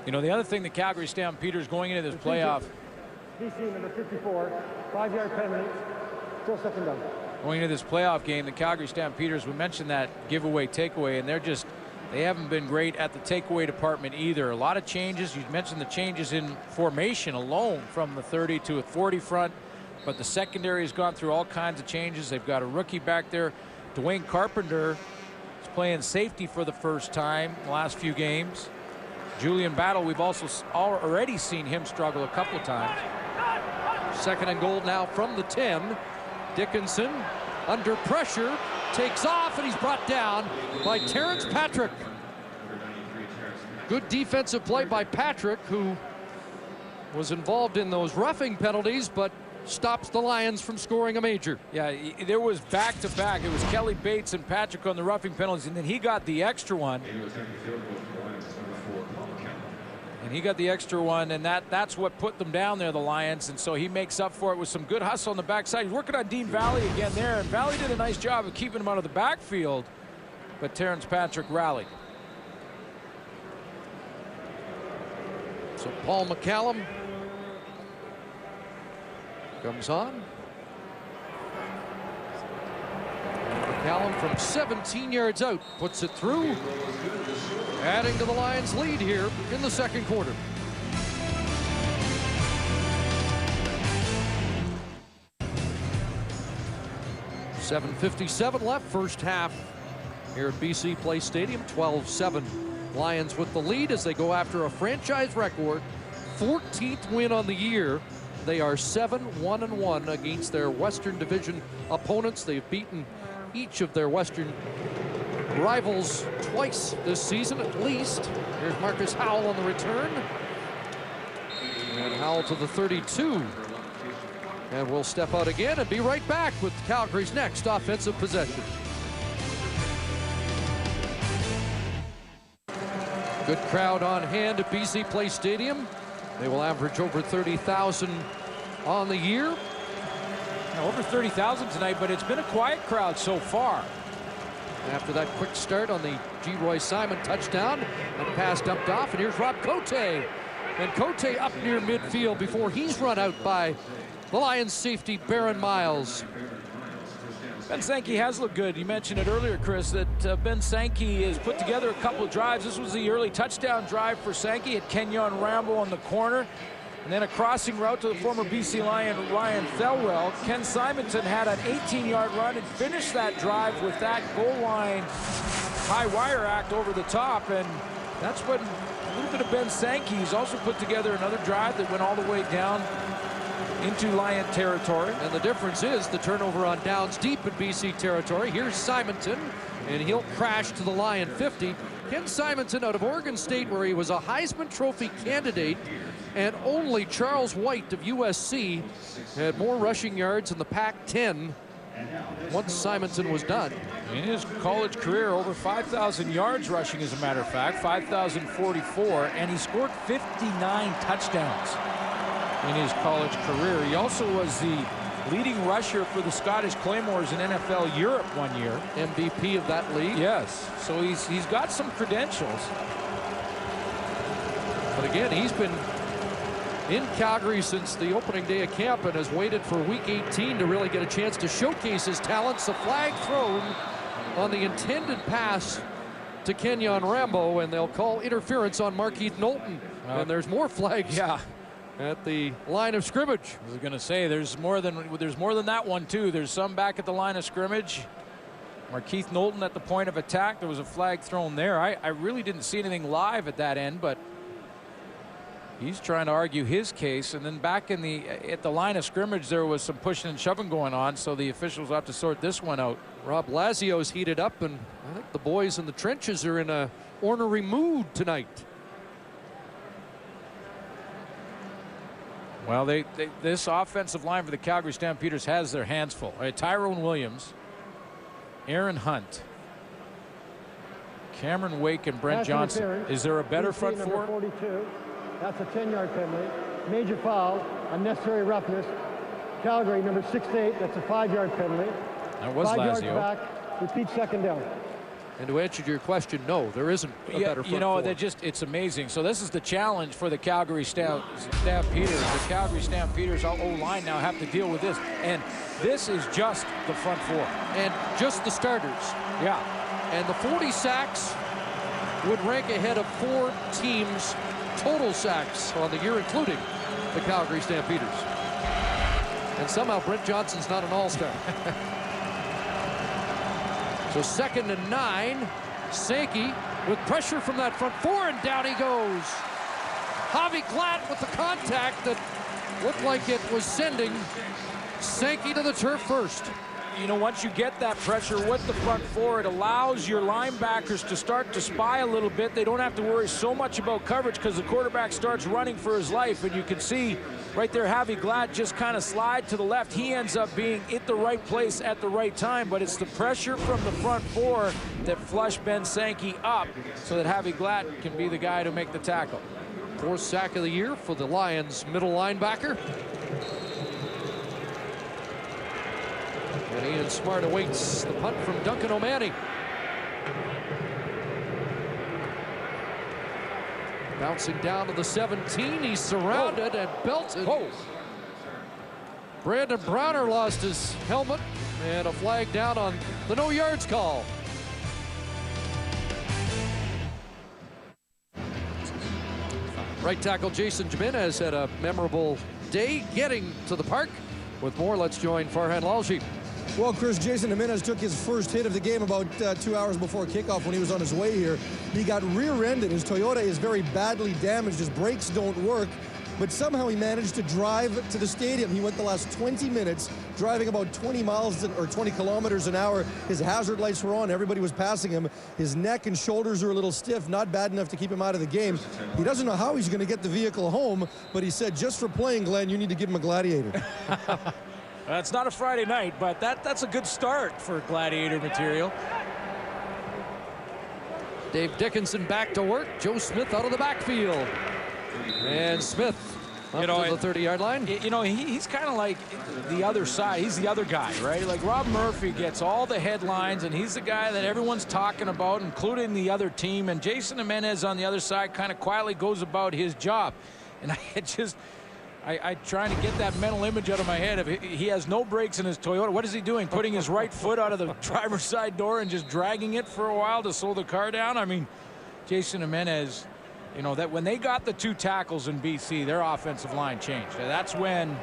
You know, the other thing the Calgary Stampeders going into this playoff. BC number 54, 5-yard penalty, still second down. Going into this playoff game, the Calgary Stampeders, we mentioned that giveaway takeaway, and they haven't been great at the takeaway department either. A lot of changes. You mentioned the changes in formation alone from the 30 to a 40 front, but the secondary has gone through all kinds of changes. They've got a rookie back there. Dwayne Carpenter is playing safety for the first time in the last few games. Julian Battle, we've also already seen him struggle a couple of times. Second and goal now from the 10. Dickinson under pressure takes off, and he's brought down by Terrence Patrick. Good defensive play by Patrick, who was involved in those roughing penalties but stops the Lions from scoring a major. Yeah, there was back-to-back. It was Kelly Bates and Patrick on the roughing penalties, and then he got the extra one. And he got the extra one, and that's what put them down there, the Lions. And so he makes up for it with some good hustle on the backside. He's working on Dean Valley again there, and Valley did a nice job of keeping him out of the backfield, but Terrence Patrick rallied. So Paul McCallum comes on. McCallum from 17 yards out puts it through, adding to the Lions' lead here in the second quarter. .57 left, first half here at BC Place Stadium. 12-7 Lions with the lead as they go after a franchise record 14th win on the year. They are 7-1-1 against their Western Division opponents. They've beaten each of their Western rivals twice this season at least. Here's Marcus Howell on the return. And Howell to the 32. And we'll step out again and be right back with Calgary's next offensive possession. Good crowd on hand at BC Place Stadium. They will average over 30,000 on the year. Now, over 30,000 tonight, but it's been a quiet crowd so far. After that quick start on the G. Roy Simon touchdown, and pass dumped off, and here's Rob Cote. And Cote up near midfield before he's run out by the Lions safety, Baron Miles. Ben Sankey has looked good. You mentioned it earlier, Chris, that Ben Sankey has put together a couple of drives. This was the early touchdown drive for Sankey at Kenyon Rambo on the corner. And then a crossing route to the former BC Lion, Ryan Thelwell. Ken Simonton had an 18-yard run and finished that drive with that goal line high wire act over the top. And that's when a little bit of Ben Sankey. He's also put together another drive that went all the way down into Lion territory. And the difference is the turnover on downs deep in BC territory. Here's Simonton, and he'll crash to the Lion 50. Ken Simonton out of Oregon State, where he was a Heisman Trophy candidate, and only Charles White of USC had more rushing yards in the Pac-10 once Simonton was done. In his college career, over 5,000 yards rushing, as a matter of fact, 5,044, and he scored 59 touchdowns in his college career. He also was the leading rusher for the Scottish Claymores in NFL Europe one year. MVP of that league. Yes, so he's got some credentials. But again, he's been in Calgary since the opening day of camp and has waited for week 18 to really get a chance to showcase his talents. A flag thrown on the intended pass to Kenyon Rambo, and they'll call interference on Markeith Knowlton. And there's more flags. Yeah. At the line of scrimmage. I was going to say there's more than that one too. There's some back at the line of scrimmage. Markeith Knowlton at the point of attack. There was a flag thrown there. I really didn't see anything live at that end, but he's trying to argue his case. And then back in at the line of scrimmage, there was some pushing and shoving going on, so the officials have to sort this one out. Rob Lazio's heated up, and I think the boys in the trenches are in a ornery mood tonight. Well, this offensive line for the Calgary Stampeders has their hands full. Right, Tyrone Williams, Aaron Hunt, Cameron Wake, and Brent Johnson. Is there a better front four? 42. That's a 10-yard penalty. Major foul, unnecessary roughness. Calgary, number 68. That's a 5-yard penalty. That was 5 yards Lazio. back. Repeat second down. And to answer your question, no, there isn't a better front four. It's amazing. So this is the challenge for the Calgary Stampeders. The Calgary Stampeders O-line now have to deal with this. And this is just the front four. And just the starters. Yeah. And the 40 sacks would rank ahead of 4 teams' total sacks on the year, including the Calgary Stampeders. And somehow Brent Johnson's not an all-star. So 2nd and 9. Sankey with pressure from that front four, and down he goes. Javi Glatt with the contact that looked like it was sending Sankey to the turf first. You know, once you get that pressure with the front four, it allows your linebackers to start to spy a little bit. They don't have to worry so much about coverage because the quarterback starts running for his life. And you can see right there, Javi Glatt just kind of slide to the left. He ends up being at the right place at the right time, but it's the pressure from the front four that flushed Ben Sankey up so that Javi Glatt can be the guy to make the tackle. 4th sack of the year for the Lions middle linebacker. And Ian Smart awaits the punt from Duncan O'Mahony. Bouncing down to the 17. He's surrounded and belted. Whoa. Brandon Browner lost his helmet, and a flag down on the no yards call. Right tackle Jason Jimenez had a memorable day getting to the park. With more, let's join Farhan Lalji. Well, Chris, Jason Jimenez took his first hit of the game about 2 hours before kickoff when he was on his way here. He got rear-ended. His Toyota is very badly damaged. His brakes don't work. but somehow he managed to drive to the stadium. He went the last 20 minutes driving about 20 miles or 20 kilometers an hour. His hazard lights were on. Everybody was passing him. His neck and shoulders are a little stiff, not bad enough to keep him out of the game. He doesn't know how he's going to get the vehicle home, but he said, just for playing, Glenn, you need to give him a Gladiator. It's not a Friday night, but that's a good start for Gladiator material. Dave Dickinson back to work. Joe Smith out of the backfield. And Smith up to the 30-yard line. He's kind of like the other side. He's the other guy, right? Like Rob Murphy gets all the headlines, and he's the guy that everyone's talking about, including the other team. And Jason Jimenez on the other side kind of quietly goes about his job. And I trying to get that mental image out of my head. If he has no brakes in his Toyota, what is he doing? Putting his right foot out of the driver's side door and just dragging it for a while to slow the car down? I mean, Jason Jimenez, that when they got the 2 tackles in BC, their offensive line changed. And that's when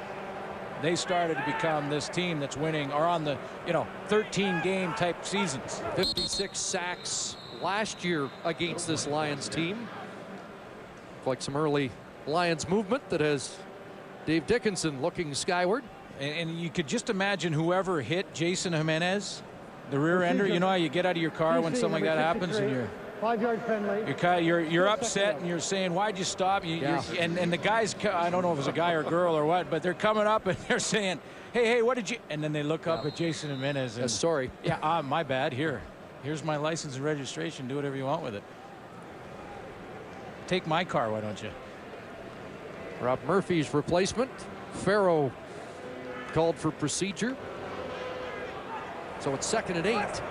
they started to become this team that's winning, or on the 13-game type seasons. 56 sacks last year against this Lions team. Like some early Lions movement that has Dave Dickinson looking skyward. And you could just imagine whoever hit Jason Jimenez, the rear ender. You know how you get out of your car when something like that happens and you're 5-yard penalty. You're upset and you're saying, why'd you stop? And the guys, I don't know if it's a guy or a girl or what, but they're coming up and they're saying, hey, what did you? And then they look up at Jason Jimenez. And, sorry. Yeah, my bad. Here's my license and registration. Do whatever you want with it. Take my car, why don't you? Rob Murphy's replacement. Farrow called for procedure. So it's 2nd and 8.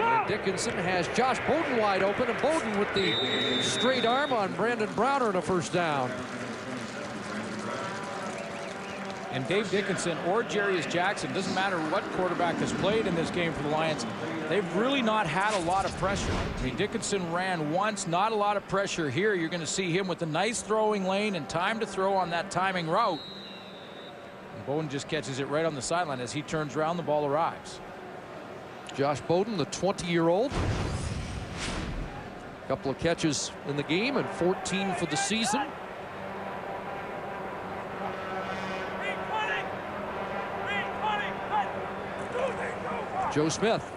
And Dickinson has Josh Bowden wide open, and Bowden with the straight arm on Brandon Browner and a first down. And Dave Dickinson or Jarius Jackson, doesn't matter what quarterback has played in this game for the Lions, they've really not had a lot of pressure. I mean, Dickinson ran once, not a lot of pressure here. You're going to see him with a nice throwing lane and time to throw on that timing route. And Bowden just catches it right on the sideline. As he turns around, the ball arrives. Josh Bowden, the 20-year-old. Couple of catches in the game and 14 for the season. Joe Smith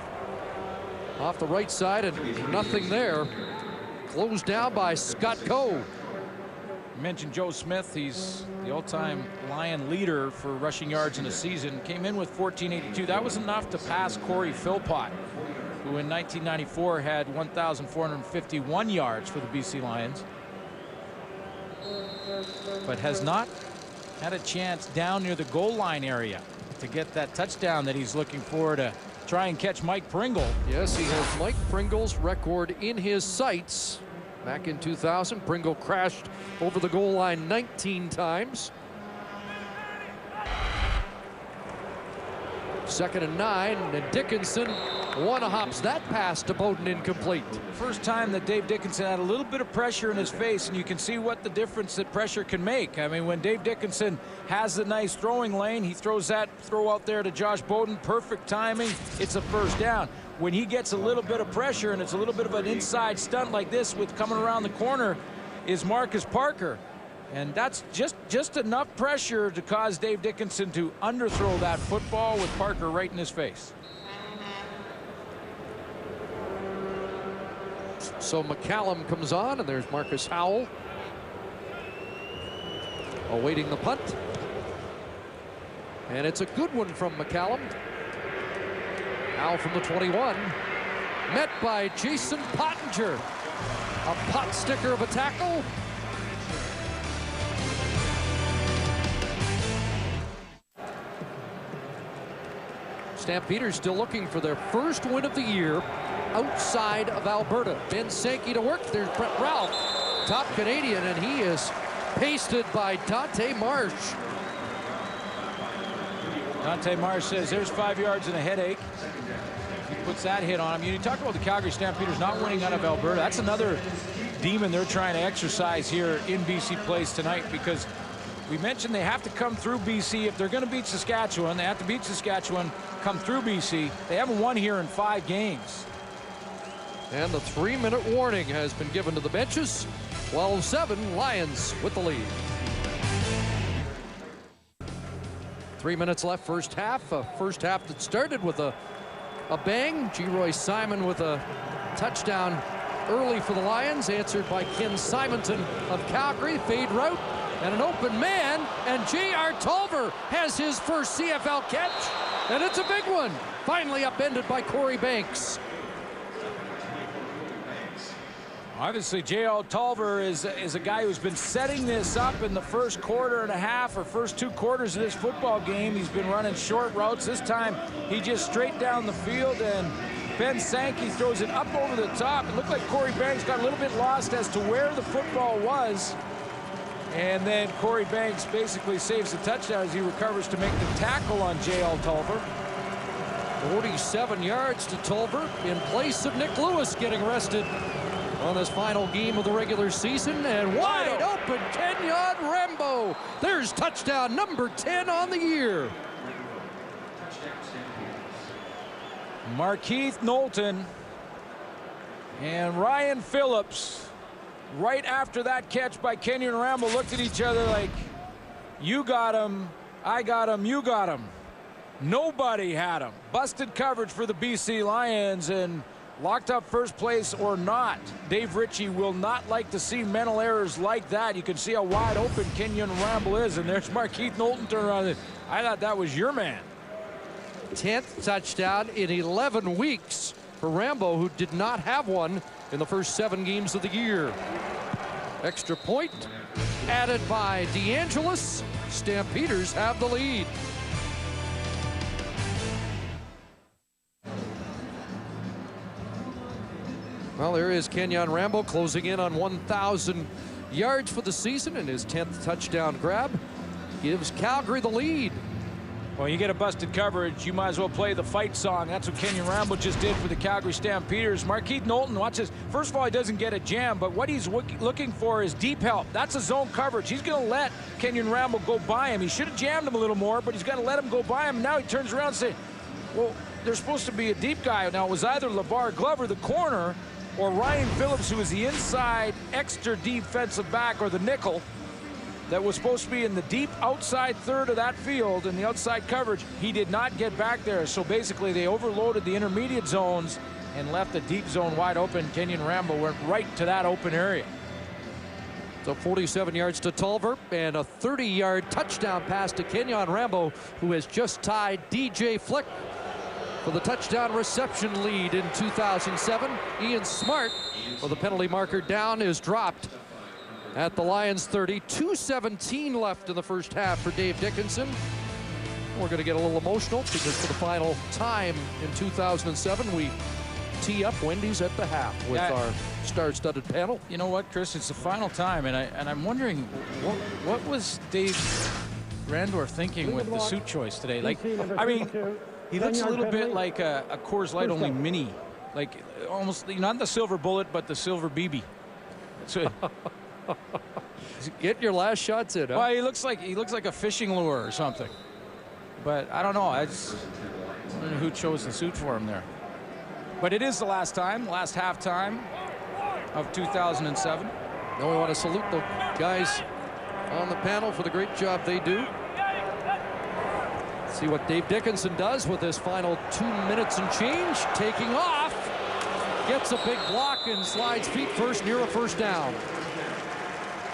off the right side, and nothing there. Closed down by Scott Coe. You mentioned Joe Smith. He's the all-time Lion leader for rushing yards in a season. Came in with 1482. That was enough to pass Corey Philpott, who in 1994 had 1,451 yards for the BC Lions, but has not had a chance down near the goal line area to get that touchdown that he's looking for to try and catch Mike Pringle. Yes, he has Mike Pringle's record in his sights. Back in 2000, Pringle crashed over the goal line 19 times. 2nd and 9, and Dickinson one-hops that pass to Bowden, incomplete. First time that Dave Dickinson had a little bit of pressure in his face, and you can see what the difference that pressure can make. I mean, when Dave Dickinson has the nice throwing lane, he throws that throw out there to Josh Bowden, perfect timing, it's a first down. When he gets a little bit of pressure and it's a little bit of an inside stunt like this with coming around the corner is Marcus Parker. And that's just enough pressure to cause Dave Dickinson to underthrow that football with Parker right in his face. So McCallum comes on, and there's Marcus Howell awaiting the punt. And it's a good one from McCallum. Howell from the 21. Met by Jason Pottinger. A pot sticker of a tackle. Stampeders still looking for their first win of the year outside of Alberta. Ben Sankey to work. There's Brett Ralph, top Canadian, and he is pasted by Dante Marsh. Dante Marsh says there's 5 yards and a headache. He puts that hit on him. You talk about the Calgary Stampeders not winning out of Alberta. That's another demon they're trying to exercise here in BC Place tonight, because we mentioned they have to come through BC. If they're going to beat Saskatchewan, they have to beat Saskatchewan, come through BC. They haven't won here in 5 games. And the 3-minute warning has been given to the benches. 12-7, Lions with the lead. 3 minutes left first half. First half that started with a bang. G. Simon with a touchdown early for the Lions, answered by Ken Simonton of Calgary. Fade route and an open man, and J.R. Tolver has his first CFL catch, and it's a big one. Finally upended by Corey Banks. Obviously, J.R. Tolver is a guy who's been setting this up in the first quarter and a half or first 2 quarters of this football game. He's been running short routes. This time, he just straight down the field, and Ben Sankey throws it up over the top. It looked like Corey Banks got a little bit lost as to where the football was. And then Corey Banks basically saves the touchdown as he recovers to make the tackle on J.L. Tolver. 47 yards to Tolver in place of Nick Lewis getting arrested on this final game of the regular season. And wide open, Kenyon Rambo. There's touchdown number 10 on the year. Markeith Knowlton and Ryan Phillips, right after that catch by Kenyon Rambo, looked at each other like, you got him, I got him, you got him. Nobody had him. Busted coverage for the BC Lions, and locked up first place or not, Dave Ritchie will not like to see mental errors like that. You can see how wide open Kenyon Rambo is, and there's Markeith Knowlton turning around. I thought that was your man. 10th touchdown in 11 weeks for Rambo, who did not have one in the first 7 games of the year. Extra point added by DeAngelis. Stampeders have the lead. Well, there is Kenyon Rambo closing in on 1,000 yards for the season, and his 10th touchdown grab gives Calgary the lead. Well, you get a busted coverage, you might as well play the fight song. That's what Kenyon Rambo just did for the Calgary Stampeders. Markeith Knowlton, watch this. First of all, he doesn't get a jam, but what he's looking for is deep help. That's a zone coverage. He's going to let Kenyon Rambo go by him. He should have jammed him a little more, but he's going to let him go by him. Now he turns around and says, well, there's supposed to be a deep guy. Now, it was either LeVar Glover, the corner, or Ryan Phillips, who is the inside extra defensive back, or the nickel, that was supposed to be in the deep outside third of that field in the outside coverage. He did not get back there, so basically they overloaded the intermediate zones and left the deep zone wide open. Kenyon Rambo went right to that open area. So 47 yards to Tolver, and a 30-yard touchdown pass to Kenyon Rambo, who has just tied DJ Flick for the touchdown reception lead in 2007. Ian Smart, with the penalty marker down, is dropped at the Lions 30. 2:17 left in the first half for Dave Dickinson. We're going to get a little emotional because for the final time in 2007, we tee up Wendy's at the half with our star-studded panel. You know what, Chris? It's the final time, and I'm wondering what was Dave Randorf thinking with the suit choice today? Like, I mean, he looks a little bit like a Coors Light only mini, like almost not the silver bullet, but the silver BB. So, get your last shots in. Huh? Well, he looks like a fishing lure or something. But I don't know. I don't know who chose the suit for him there. But it is the last time, last halftime of 2007. Now we want to salute the guys on the panel for the great job they do. See what Dave Dickinson does with this final 2 minutes and change. Taking off, gets a big block and slides feet first near a first down.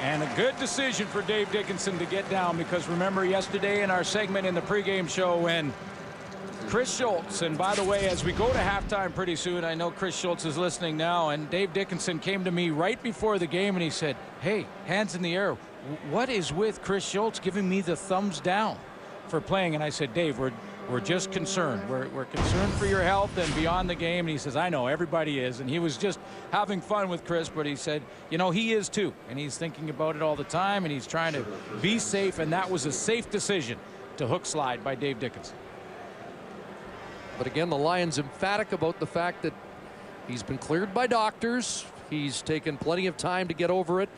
And a good decision for Dave Dickinson to get down, because remember yesterday in our segment in the pregame show when Chris Schultz, and by the way, as we go to halftime pretty soon, I know Chris Schultz is listening now, and Dave Dickinson came to me right before the game and he said, hey, hands in the air, what is with Chris Schultz giving me the thumbs down for playing? And I said, Dave, we're just concerned. We're concerned for your health and beyond the game. And he says, I know, everybody is. And he was just having fun with Chris, but he said, you know, he is too. And he's thinking about it all the time, and he's trying to be safe, and that was a safe decision to hook slide by Dave Dickinson. But again, the Lions emphatic about the fact that he's been cleared by doctors. He's taken plenty of time to get over it.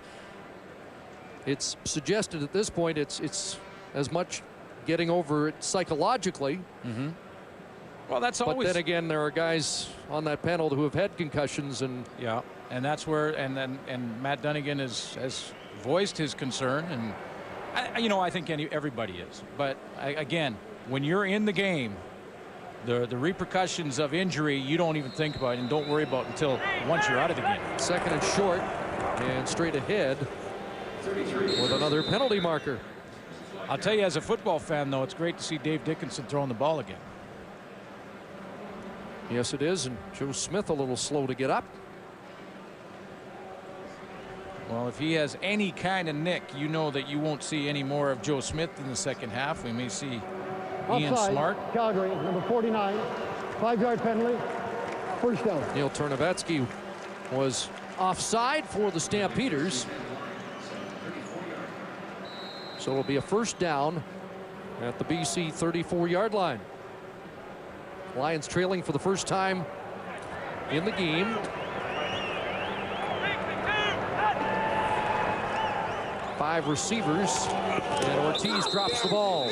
It's suggested at this point it's as much getting over it psychologically. Mm-hmm. Well, that's always. But then again, there are guys on that panel who have had concussions, and yeah, and that's where and Matt Dunnigan has voiced his concern, and I think everybody is. But again, when you're in the game, the repercussions of injury you don't even think about and don't worry about until once you're out of the game. Second and short, and straight ahead with another penalty marker. I'll tell you, as a football fan, though, it's great to see Dave Dickinson throwing the ball again. Yes, it is, and Joe Smith a little slow to get up. Well, if he has any kind of nick, you know that you won't see any more of Joe Smith in the second half. We may see Ian Offside, Smart. Calgary, number 49, 5-yard penalty, first down. Neil Turnavetsky was offside for the Stampeders. So it'll be a first down at the BC 34-yard line. Lions trailing for the first time in the game. Five receivers, and Ortiz drops the ball.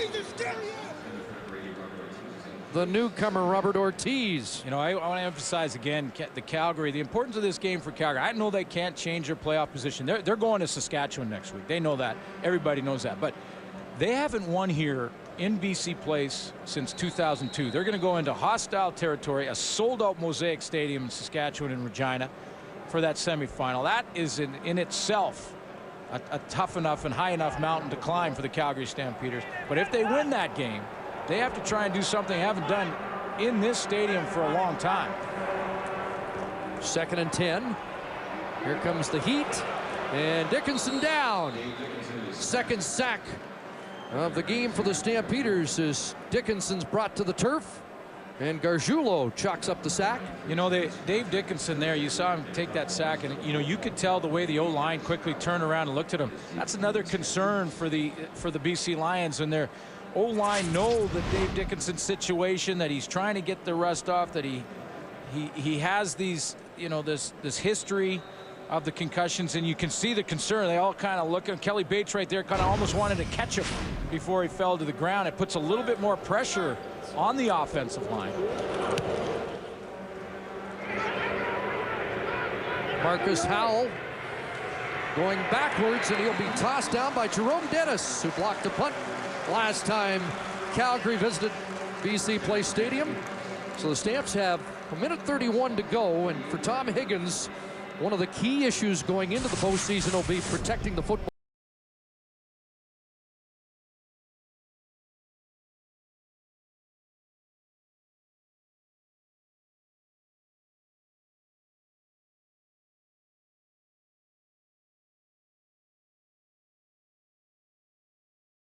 The newcomer, Robert Ortiz. You know, I want to emphasize again the Calgary, the importance of this game for Calgary. I know they can't change their playoff position. They're going to Saskatchewan next week. They know that. Everybody knows that. But they haven't won here in BC Place since 2002. They're going to go into hostile territory, a sold-out Mosaic Stadium in Saskatchewan and Regina for that semifinal. That is in itself a tough enough and high enough mountain to climb for the Calgary Stampeders. But if they win that game, they have to try and do something they haven't done in this stadium for a long time. Second and 10. Here comes the heat, and Dickinson down. Second sack of the game for the Stampeders as Dickinson's brought to the turf, and Gargiulo chalks up the sack. You know, Dave Dickinson there, you saw him take that sack, and you know, you could tell the way the O-line quickly turned around and looked at him. That's another concern for the BC Lions, and their O-line know the Dave Dickinson situation, that he's trying to get the rust off, that he has these, you know, this history of the concussions, and you can see the concern. They all kind of look at Kelly Bates right there, kind of almost wanted to catch him before he fell to the ground. It puts a little bit more pressure on the offensive line. Marcus Howell going backwards, and he'll be tossed down by Jerome Dennis, who blocked the punt last time Calgary visited BC Place Stadium. So the Stamps have 1:31 to go, and for Tom Higgins, one of the key issues going into the postseason will be protecting the football.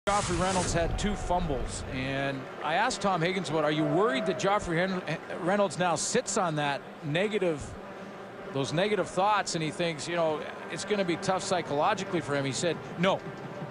Joffrey Reynolds had 2 fumbles, and I asked Tom Higgins about, are you worried that Joffrey Reynolds now sits on those negative thoughts, and he thinks, you know, it's going to be tough psychologically for him? He said no,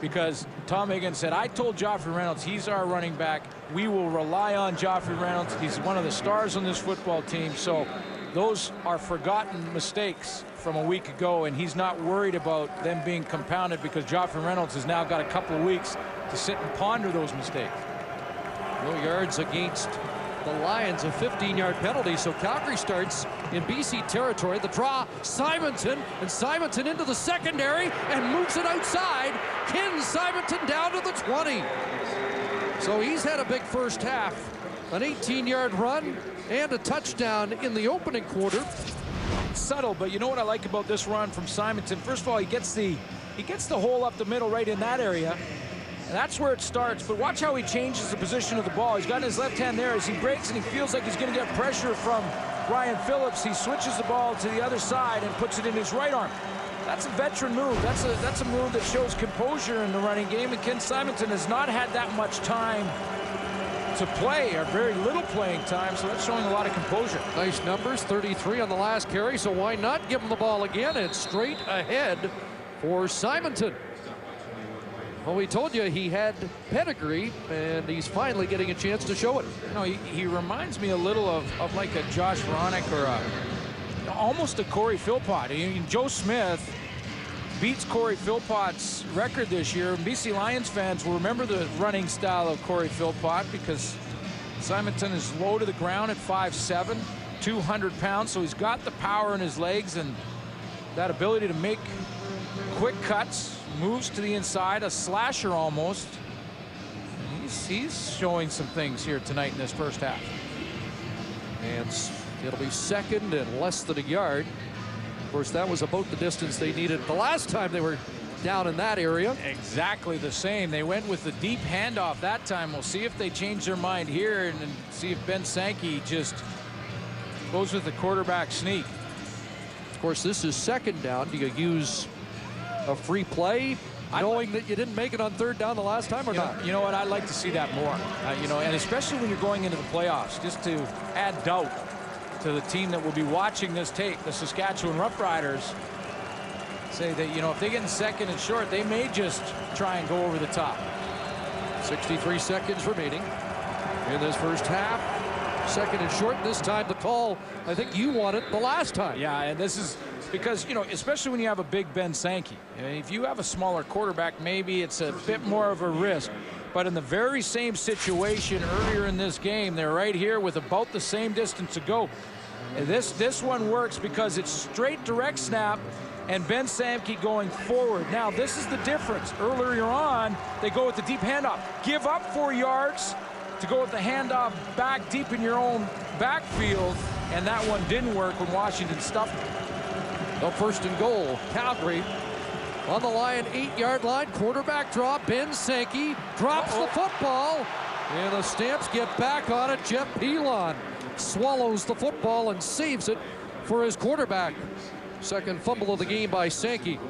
because Tom Higgins said, I told Joffrey Reynolds he's our running back. We will rely on Joffrey Reynolds. He's one of the stars on this football team. So those are forgotten mistakes from a week ago, and he's not worried about them being compounded because Joffrey Reynolds has now got a couple of weeks to sit and ponder those mistakes. No yards against the Lions, a 15-yard penalty. So Calgary starts in BC territory. The draw, Simonton, and Simonton into the secondary and moves it outside. Pins Simonton down to the 20. So he's had a big first half. An 18-yard run and a touchdown in the opening quarter. Subtle, but you know what I like about this run from Simonton? First of all, he gets the hole up the middle right in that area. And that's where it starts, but watch how he changes the position of the ball. He's got his left hand there as he breaks, and he feels like he's going to get pressure from Ryan Phillips. He switches the ball to the other side and puts it in his right arm. That's a veteran move. That's a move that shows composure in the running game, and Ken Simonton has not had that much time to play, or very little playing time, so that's showing a lot of composure. Nice numbers, 33 on the last carry, so why not give him the ball again? It's straight ahead for Simonton. Well, we told you he had pedigree, and he's finally getting a chance to show it. You know, he reminds me a little of like a Josh Ronick or almost a Corey Philpott. I mean, Joe Smith beats Corey Philpott's record this year. BC Lions fans will remember the running style of Corey Philpott because Simonton is low to the ground at 5'7", 200 pounds, so he's got the power in his legs and that ability to make quick cuts, moves to the inside, a slasher almost. He's showing some things here tonight in this first half. And it'll be second and less than a yard. Of course, that was about the distance they needed the last time they were down in that area. Exactly the same. They went with the deep handoff that time. We'll see if they change their mind here and see if Ben Sankey just goes with the quarterback sneak. Of course, this is second down. Do you use a free play knowing that you didn't make it on third down the last time or not? You know what? I'd like to see that more. And especially when you're going into the playoffs, just to add doubt to the team that will be watching this tape, the Saskatchewan Roughriders. Say that, if they get in second and short, they may just try and go over the top. 63 seconds remaining in this first half. Second and short. This time the call, I think you won it the last time. Yeah, and this is because, especially when you have a big Ben Sankey. If you have a smaller quarterback, maybe it's a bit more of a risk. But in the very same situation earlier in this game, they're right here with about the same distance to go. And this one works because it's straight direct snap and Ben Sankey going forward. Now, this is the difference. Earlier on, they go with the deep handoff. Give up 4 yards to go with the handoff back deep in your own backfield, and that one didn't work when Washington stuffed it. The first and goal, Calgary on the Lion 8-yard line. Quarterback draw. Ben Sankey drops the football, and the Stamps get back on it. Jeff Pilon swallows the football and saves it for his quarterback. Second fumble of the game by Sankey.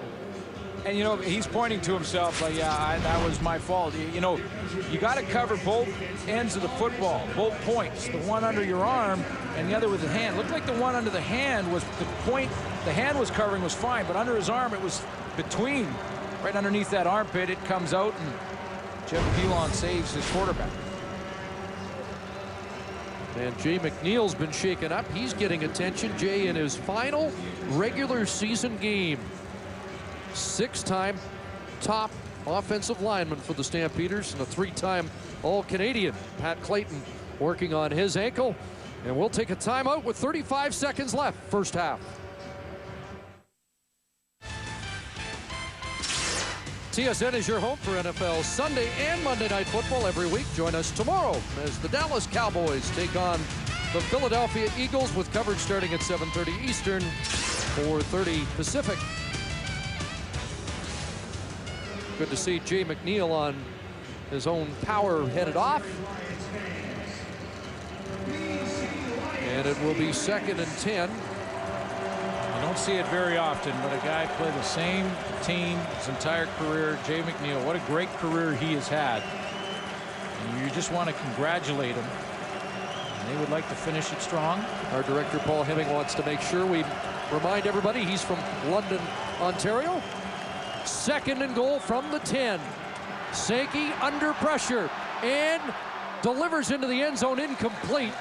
And he's pointing to himself like, yeah, that was my fault. You got to cover both ends of the football, both points, the one under your arm and the other with the hand. Looked like the one under the hand was the point the hand was covering was fine, but under his arm it was between, right underneath that armpit. It comes out, and Jeff Pilon saves his quarterback. And Jay McNeil's been shaken up. He's getting attention. Jay in his final regular season game. 6-time top offensive lineman for the Stampeders and a 3-time All-Canadian. Pat Clayton working on his ankle. And we'll take a timeout with 35 seconds left, first half. TSN is your home for NFL Sunday and Monday Night Football every week. Join us tomorrow as the Dallas Cowboys take on the Philadelphia Eagles with coverage starting at 7:30 Eastern, 4:30 Pacific. Good to see Jay McNeil on his own power headed off. And it will be second and 10. You don't see it very often, but a guy play the same team his entire career. Jay McNeil, what a great career he has had. And you just want to congratulate him. And they would like to finish it strong. Our director, Paul Hemming, wants to make sure we remind everybody he's from London, Ontario. Second and goal from the 10. Sankey under pressure and delivers into the end zone, incomplete.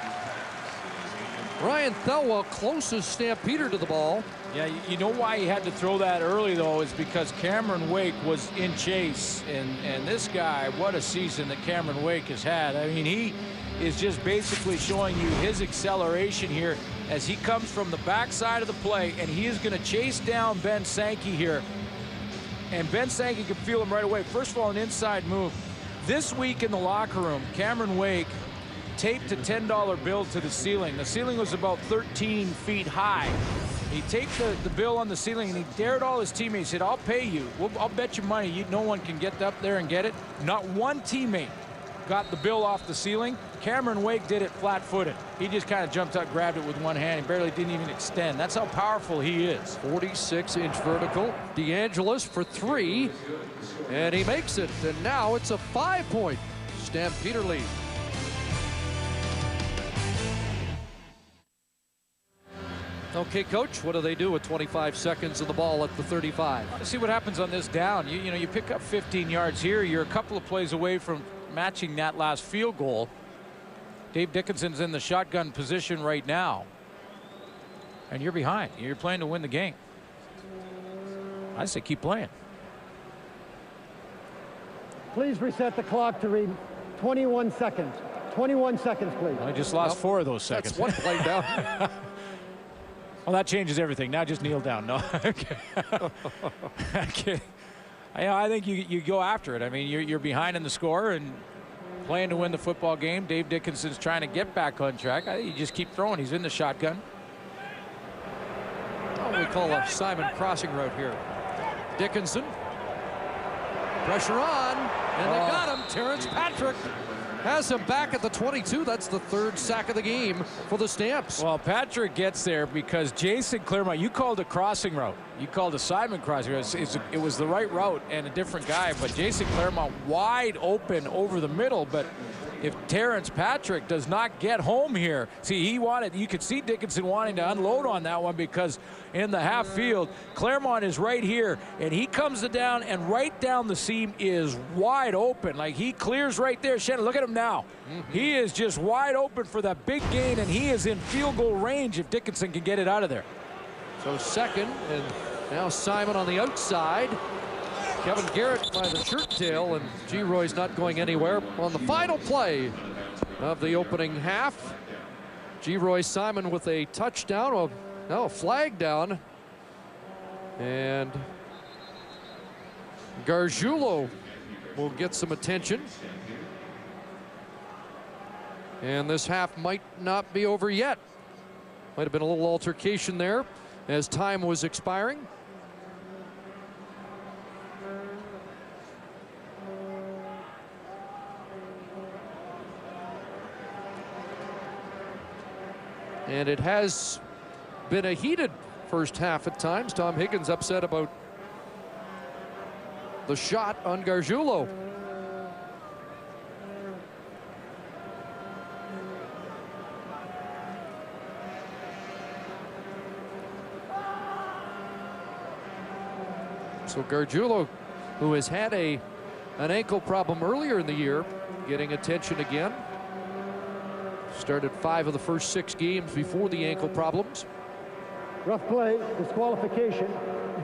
Ryan Thelwell, closest Stampeder to the ball. Yeah, you know why he had to throw that early, though, is because Cameron Wake was in chase. And this guy, what a season that Cameron Wake has had. I mean, he is just basically showing you his acceleration here as he comes from the backside of the play, and he is going to chase down Ben Sankey here. And Ben Sankey can feel him right away. First of all, an inside move. This week in the locker room, Cameron Wake taped a $10 bill to the ceiling. The ceiling was about 13 feet high. He taped the bill on the ceiling, and he dared all his teammates. He said, I'll pay you. I'll bet you money. No one can get up there and get it. Not one teammate got the bill off the ceiling. Cameron Wake did it flat-footed. He just kind of jumped up, grabbed it with one hand. He barely didn't even extend. That's how powerful he is. 46-inch vertical. DeAngelis for 3, and he makes it. And now it's a 5-point Stampeder lead. Okay, Coach, what do they do with 25 seconds of the ball at the 35? Let's see what happens on this down. You pick up 15 yards here. You're a couple of plays away from matching that last field goal. Dave Dickinson's in the shotgun position right now. And you're behind. You're playing to win the game. I say keep playing. Please reset the clock to read 21 seconds. 21 seconds, please. I just lost 4 of those seconds. That's one play down. Well, that changes everything. Now just kneel down. No. Okay. Okay. I think you go after it. I mean, you're behind in the score and playing to win the football game. Dave Dickinson's trying to get back on track. I think you just keep throwing. He's in the shotgun. What we call a Simon crossing route here. Dickinson. Pressure on, and they got him. Terrence Patrick has him back at the 22. That's the 3rd sack of the game for the Stamps. Well, Patrick gets there because Jason Claremont, you called a crossing route. You called a Simon crossing route. It was the right route and a different guy, but Jason Claremont wide open over the middle. But if Terrence Patrick does not get home here, see, you could see Dickinson wanting to unload on that one because in the half field, Claremont is right here, and he comes down, and right down the seam is wide open. Like, he clears right there. Shannon, look at him now. He is just wide open for that big gain, and he is in field goal range if Dickinson can get it out of there. So 2nd, and now Simon on the outside. Kevin Garrett by the shirt tail, and G. Roy's not going anywhere on the final play of the opening half. G. Roy Simon with a touchdown, a flag down, and Gargiulo will get some attention. And this half might not be over yet. Might have been a little altercation there as time was expiring. And it has been a heated first half at times. Tom Higgins upset about the shot on Gargiulo. So Gargiulo, who has had an ankle problem earlier in the year, getting attention again. Started 5 of the first 6 games before the ankle problems. Rough play, disqualification,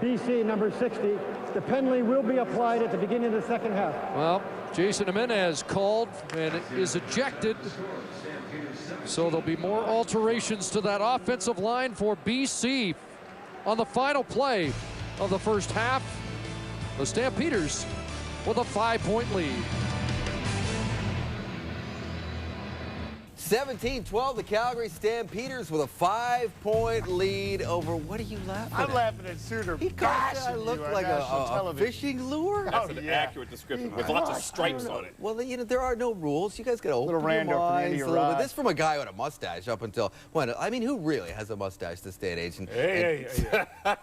BC number 60. The penalty will be applied at the beginning of the second half. Well, Jason Jimenez called and is ejected. So there'll be more alterations to that offensive line for BC on the final play of the first half. The Stampeders with a 5-point lead. 17-12, the Calgary Stampeders with a 5-point lead over, what are you laughing at? I'm laughing at Suter. He I look like a fishing lure? That's an accurate description with lots of stripes on it. Well, you know, there are no rules. You guys got to open Little your rando minds a from little bit. This from a guy with a mustache up until, when, I mean, who really has a mustache this day and age? And,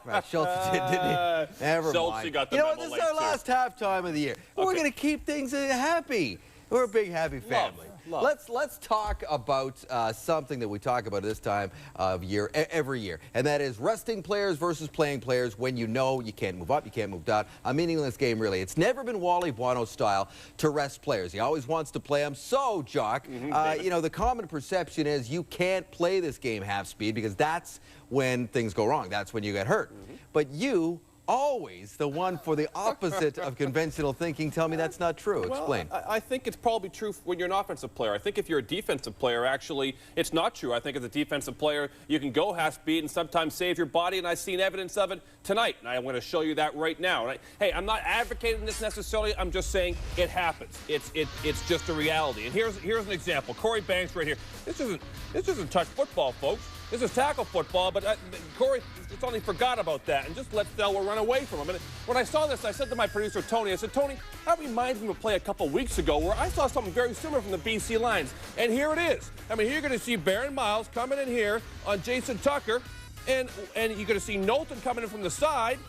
right, Schultz did, didn't he? Never mind. Got the you know what, this is our last halftime of the year. Okay. We're going to keep things happy. We're a big, happy family. Let's talk about something that we talk about this time of year, every year, and that is resting players versus playing players when you know you can't move up, you can't move down. A meaningless game, really. It's never been Wally Buono style to rest players. He always wants to play them. So, Jock, you know, the common perception is you can't play this game half speed because that's when things go wrong. That's when you get hurt. But you always the one for the opposite of conventional thinking. Tell me that's not true. Explain. Well, I think it's probably true when you're an offensive player. I think if you're a defensive player, actually, it's not true. I think as a defensive player, you can go half speed and sometimes save your body, and I've seen evidence of it tonight, and I'm going to show you that right now. Hey, I'm not advocating this necessarily. I'm just saying it happens. It's just a reality. And here's an example. Corey Banks right here. This isn't touch football, folks. This is tackle football, but Corey just only forgot about that and just let Thelwa run away from him. And when I saw this, I said to my producer, Tony, I said, Tony, that reminds me of a play a couple weeks ago where I saw something very similar from the BC Lions. And here it is. I mean, here you're going to see Baron Miles coming in here on Jason Tucker, and you're going to see Knowlton coming in from the side,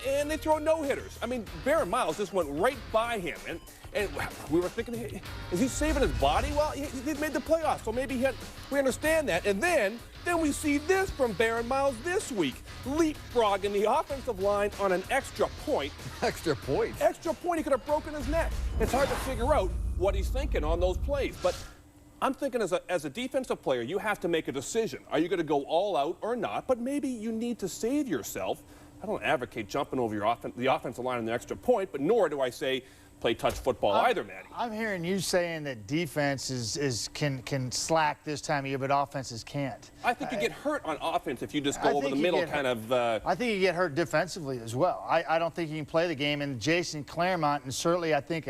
and they throw no-hitters. I mean, Baron Miles just went right by him. And we were thinking, is he saving his body? Well, he made the playoffs, so maybe we understand that. And then we see this from Baron Miles this week, leapfrogging the offensive line on an extra point. Extra point? Extra point. He could have broken his neck. It's hard to figure out what he's thinking on those plays. But I'm thinking as a defensive player, you have to make a decision. Are you going to go all out or not? But maybe you need to save yourself. I don't advocate jumping over the offensive line on the extra point, but nor do I say play touch football either, Matty. I'm hearing you saying that defense can slack this time of year, but offenses can't. I think you get hurt on offense if you just go over the middle kind of... I think you get hurt defensively as well. I don't think you can play the game. And Jason Claremont, and certainly I think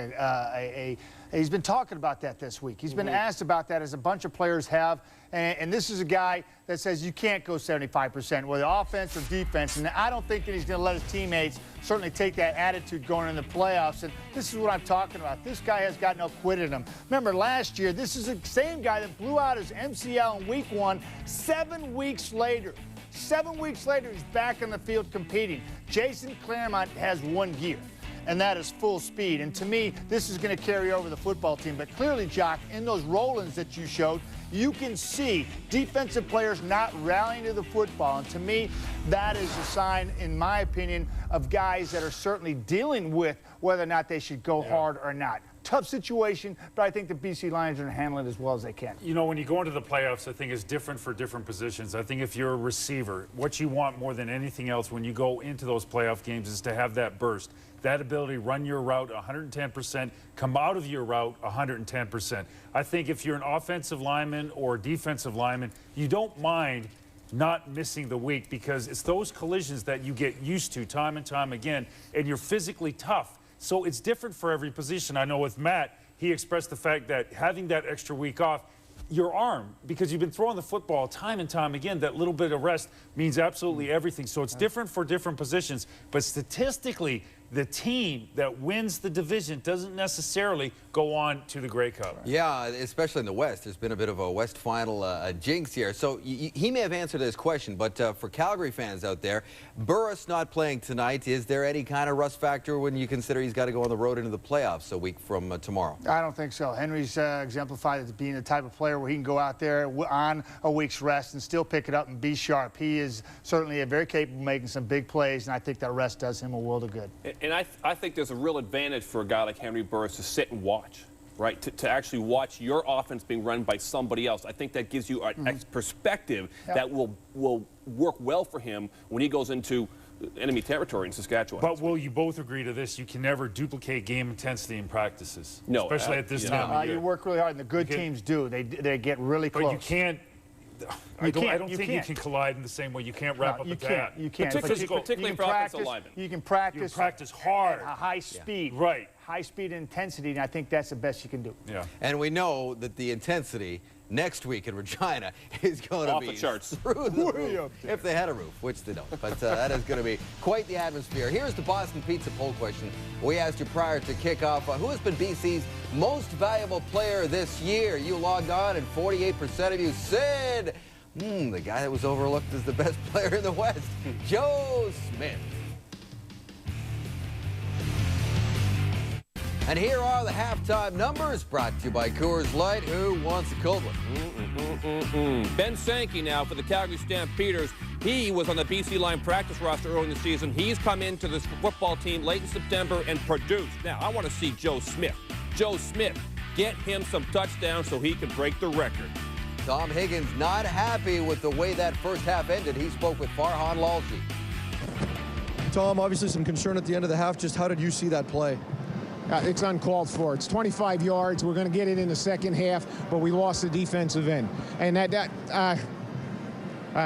he's been talking about that this week. He's been asked about that, as a bunch of players have. And this is a guy that says you can't go 75%, whether offense or defense. And I don't think that he's going to let his teammates certainly take that attitude going into the playoffs. And this is what I'm talking about. This guy has got no quit in him. Remember last year, this is the same guy that blew out his MCL in week 1. 7 weeks later, he's back on the field competing. Jason Claremont has one gear, and that is full speed. And to me, this is going to carry over the football team. But clearly, Jock, in those roll-ins that you showed, you can see defensive players not rallying to the football. And to me, that is a sign, in my opinion, of guys that are certainly dealing with whether or not they should go hard or not. Tough situation, but I think the BC Lions are going to handle it as well as they can. You know, when you go into the playoffs, I think it's different for different positions. I think if you're a receiver, what you want more than anything else when you go into those playoff games is to have that burst, that ability to run your route 110%, come out of your route 110%. I think if you're an offensive lineman or defensive lineman, you don't mind not missing the week, because it's those collisions that you get used to time and time again, and you're physically tough. So it's different for every position. I know with Matt, he expressed the fact that having that extra week off, your arm, because you've been throwing the football time and time again, that little bit of rest means absolutely everything. So it's different for different positions. But statistically, the team that wins the division doesn't necessarily go on to the Grey Cup. Yeah, especially in the West. There's been a bit of a West final jinx here. So he may have answered this question, but for Calgary fans out there, Burris not playing tonight, is there any kind of rust factor when you consider he's got to go on the road into the playoffs a week from tomorrow? I don't think so. Henry's exemplified as being the type of player where he can go out there on a week's rest and still pick it up and be sharp. He is certainly very capable of making some big plays, and I think that rest does him a world of good. And I think there's a real advantage for a guy like Henry Burris to sit and watch, right? To actually watch your offense being run by somebody else. I think that gives you a perspective that will work well for him when he goes into enemy territory in Saskatchewan. But will you both agree to this? You can never duplicate game intensity in practices. No. Especially at this time of year. You work really hard, and the good teams do. They get really close. But you can't. I don't think you can collide in the same way. You can't wrap up a bat. You can't. Particularly for offensive linemen. You can practice. You practice hard. At a high speed. Yeah. Right. High speed and intensity, and I think that's the best you can do. Yeah. And we know that the intensity next week in Regina is going to be off the charts. Through the roof, if they had a roof, which they don't. But that is going to be quite the atmosphere. Here's the Boston Pizza poll question. We asked you prior to kickoff, who has been BC's most valuable player this year? You logged on, and 48% of you said the guy that was overlooked as the best player in the West, Joe Smith. And here are the halftime numbers brought to you by Coors Light. Who wants a cold one? Ben Sankey now for the Calgary Stampeders. He was on the BC Line practice roster early in the season. He's come into this football team late in September and produced. Now, I want to see Joe Smith. Joe Smith, get him some touchdowns so he can break the record. Tom Higgins not happy with the way that first half ended. He spoke with Farhan Lalji. Tom, obviously some concern at the end of the half. Just how did you see that play? It's uncalled for. It's 25 yards. We're going to get it in the second half, but we lost the defensive end. And I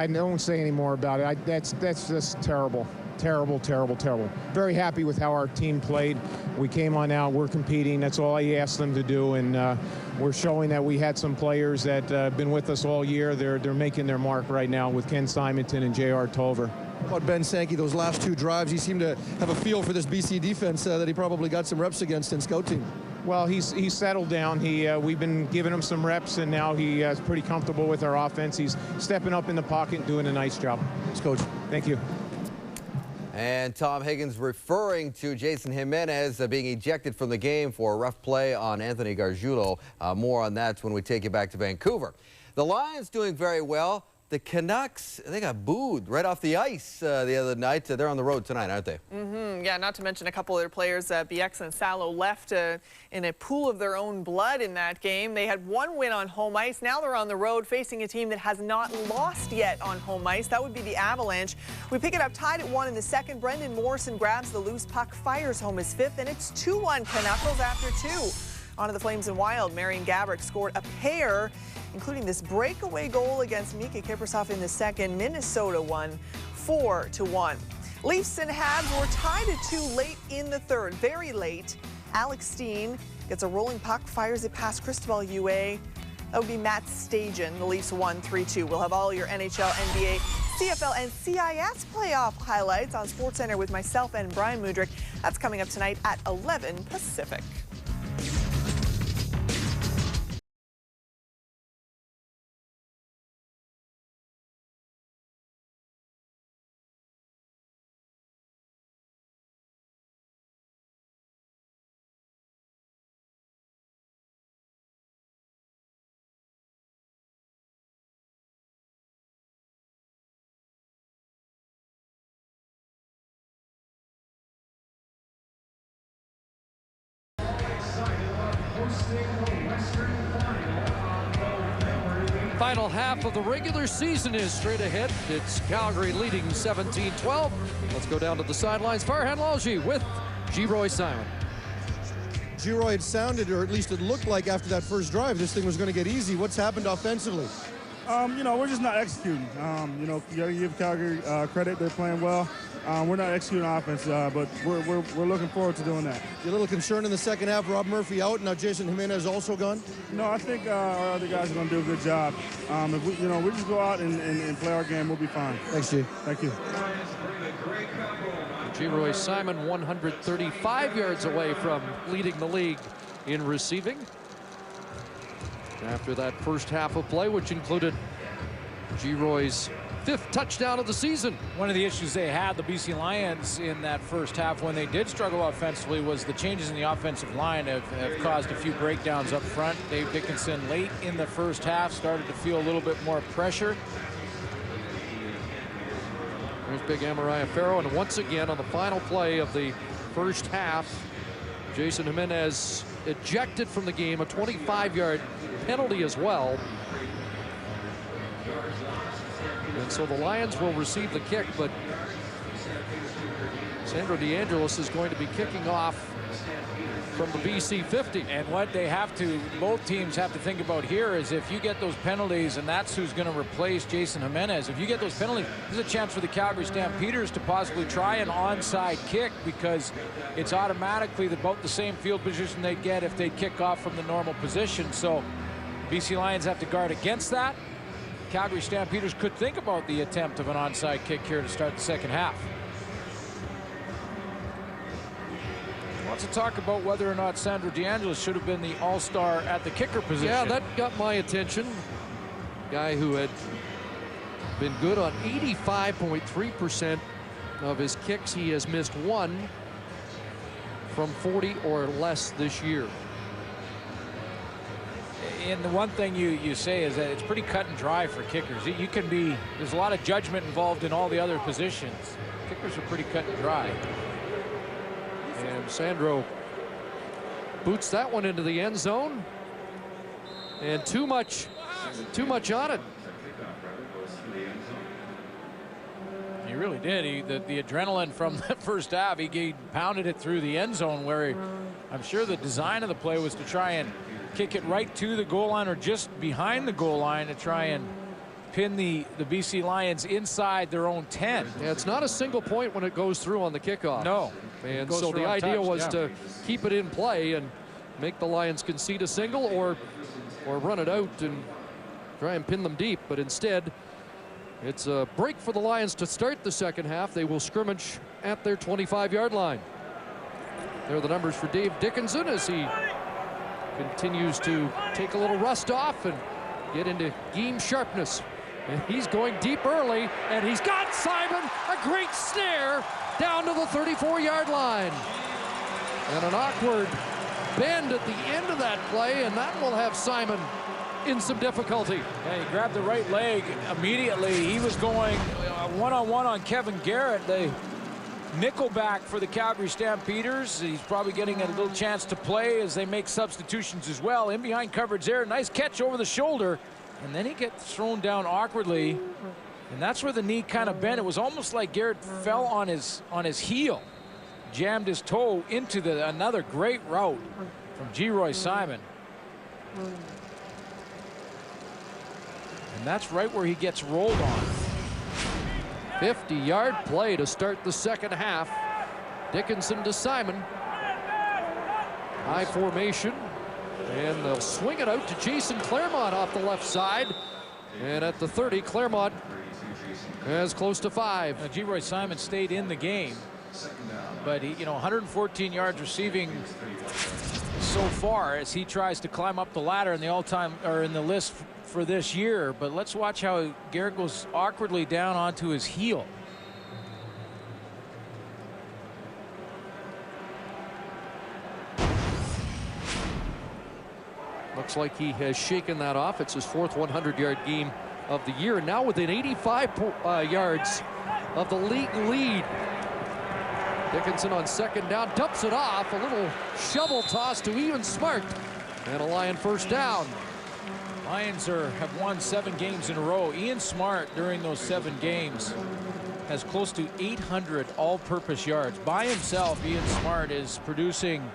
don't say any more about it. That's just terrible. Terrible, terrible, terrible. Very happy with how our team played. We came on out. We're competing. That's all I asked them to do. And we're showing that we had some players that have been with us all year. They're making their mark right now with Ken Simonton and J.R. Tolver. How about Ben Sankey, those last two drives? He seemed to have a feel for this BC defense that he probably got some reps against in scout team. Well, he's settled down. We've been giving him some reps, and now he is pretty comfortable with our offense. He's stepping up in the pocket and doing a nice job. Thanks, Coach. Thank you. And Tom Higgins referring to Jason Jimenez being ejected from the game for a rough play on Anthony Gargiulo. More on that when we take you back to Vancouver. The Lions doing very well. The Canucks, they got booed right off the ice the other night. They're on the road tonight, aren't they? Yeah, not to mention a couple of their players, BX and Salo, left in a pool of their own blood in that game. They had one win on home ice. Now they're on the road facing a team that has not lost yet on home ice. That would be the Avalanche. We pick it up tied at 1 in the second. Brendan Morrison grabs the loose puck, fires home his 5th, and it's 2-1 Canuckles after 2. On to the Flames and Wild. Marian Gaborik scored a pair, including this breakaway goal against Mika Kiprusoff in the second. Minnesota won 4-1. Leafs and Habs were tied at 2 late in the third, very late. Alex Steen gets a rolling puck, fires it past Cristobal Huet. That would be Matt Stajan. The Leafs won 3-2. We'll have all your NHL, NBA, CFL, and CIS playoff highlights on SportsCenter with myself and Brian Mudrick. That's coming up tonight at 11 Pacific. Final half of the regular season is straight ahead. It's Calgary leading 17-12. Let's go down to the sidelines. Farhan Lalji with G-Roy Simon. G-Roy, it sounded, or at least it looked like after that first drive, this thing was going to get easy. What's happened offensively? You know, we're just not executing. You know, you got to give Calgary credit. They're playing well. We're not executing offense, but we're looking forward to doing that. You're a little concerned in the second half. Rob Murphy out, now Jason Jimenez also gone? No, I think our other guys are going to do a good job. If we, we just go out and play our game, we'll be fine. Thanks, G. Thank you. G-Roy Simon 135 yards away from leading the league in receiving. After that first half of play, which included G-Roy's 5th touchdown of the season. One of the issues they had, the BC Lions, in that first half when they did struggle offensively was the changes in the offensive line have caused a few breakdowns up front. Dave Dickinson late in the first half started to feel a little bit more pressure. There's big Amariah Farrow, and once again on the final play of the first half, Jason Jimenez ejected from the game, a 25-yard penalty as well. And so the Lions will receive the kick, but Sandro DeAngelis is going to be kicking off from the BC 50. And what they have to, both teams have to think about here is if you get those penalties, and that's who's going to replace Jason Jimenez, if you get those penalties, there's a chance for the Calgary Stampeders to possibly try an onside kick, because it's automatically about the same field position they get if they kick off from the normal position. So BC Lions have to guard against that. Calgary Stampeders could think about the attempt of an onside kick here to start the second half. Lots of talk about whether or not Sandro DeAngelis should have been the all-star at the kicker position. Yeah, that got my attention. Guy who had been good on 85.3% of his kicks. He has missed 1 from 40 or less this year. And the one thing you say is that it's pretty cut and dry for kickers. You can be, there's a lot of judgment involved in all the other positions. Kickers are pretty cut and dry. And Sandro boots that one into the end zone. And too much on it. He really did. The adrenaline from the first half, he pounded it through the end zone where I'm sure the design of the play was to try and kick it right to the goal line or just behind the goal line to try and pin the BC Lions inside their own 10. Yeah, it's not a single point when it goes through on the kickoff. No. And so the idea was to keep it in play and make the Lions concede a single or run it out and try and pin them deep. But instead, it's a break for the Lions to start the second half. They will scrimmage at their 25-yard line. There are the numbers for Dave Dickinson as he continues to take a little rust off and get into game sharpness. And he's going deep early, and he's got Simon, a great snare down to the 34-yard line. And an awkward bend at the end of that play, and that will have Simon in some difficulty. Yeah, he grabbed the right leg immediately. He was going one-on-one on Kevin Garrett, the nickelback for the Calgary Stampeders. He's probably getting a little chance to play as they make substitutions as well. In behind coverage there. Nice catch over the shoulder. And then he gets thrown down awkwardly. And that's where the knee kind of bent. It was almost like Garrett fell on his heel. Jammed his toe into another great route from Geroy Simon. And that's right where he gets rolled on. 50-yard play to start the second half. Dickinson to Simon. High formation. And they'll swing it out to Jason Claremont off the left side. And at the 30, Claremont has close to 5. Now, Geroy Simon stayed in the game. But he, 114 yards receiving so far as he tries to climb up the ladder in the all-time or in the list for this year. But let's watch how Garrett goes awkwardly down onto his heel. Looks like he has shaken that off. It's his 4th 100-yard game of the year. And now within 85 yards of the league lead. Dickinson on second down, dumps it off. A little shovel toss to Ian Smart. And a Lion first down. Lions have won 7 games in a row. Ian Smart, during those 7 games, has close to 800 all-purpose yards. By himself, Ian Smart is producing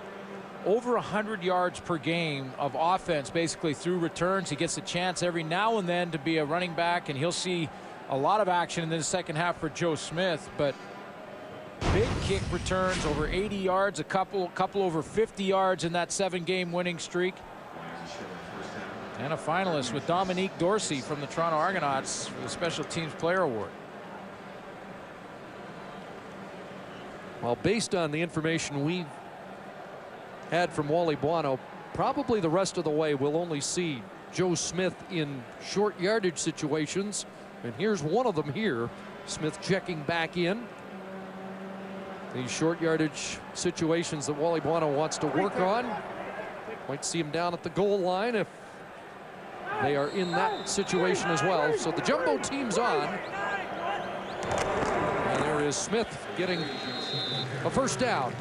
over 100 yards per game of offense, basically through returns. He gets a chance every now and then to be a running back, and he'll see a lot of action in the second half for Joe Smith. But big kick returns, over 80 yards, a couple over 50 yards in that 7-game winning streak. And a finalist with Dominique Dorsey from the Toronto Argonauts for the Special Teams Player Award. Well, based on the information we've had from Wally Buono, probably the rest of the way we'll only see Joe Smith in short yardage situations. And here's one of them here. Smith checking back in. These short yardage situations that Wally Buono wants to work on. Might see him down at the goal line if they are in that situation as well. So the jumbo team's on. And there is Smith getting a first down.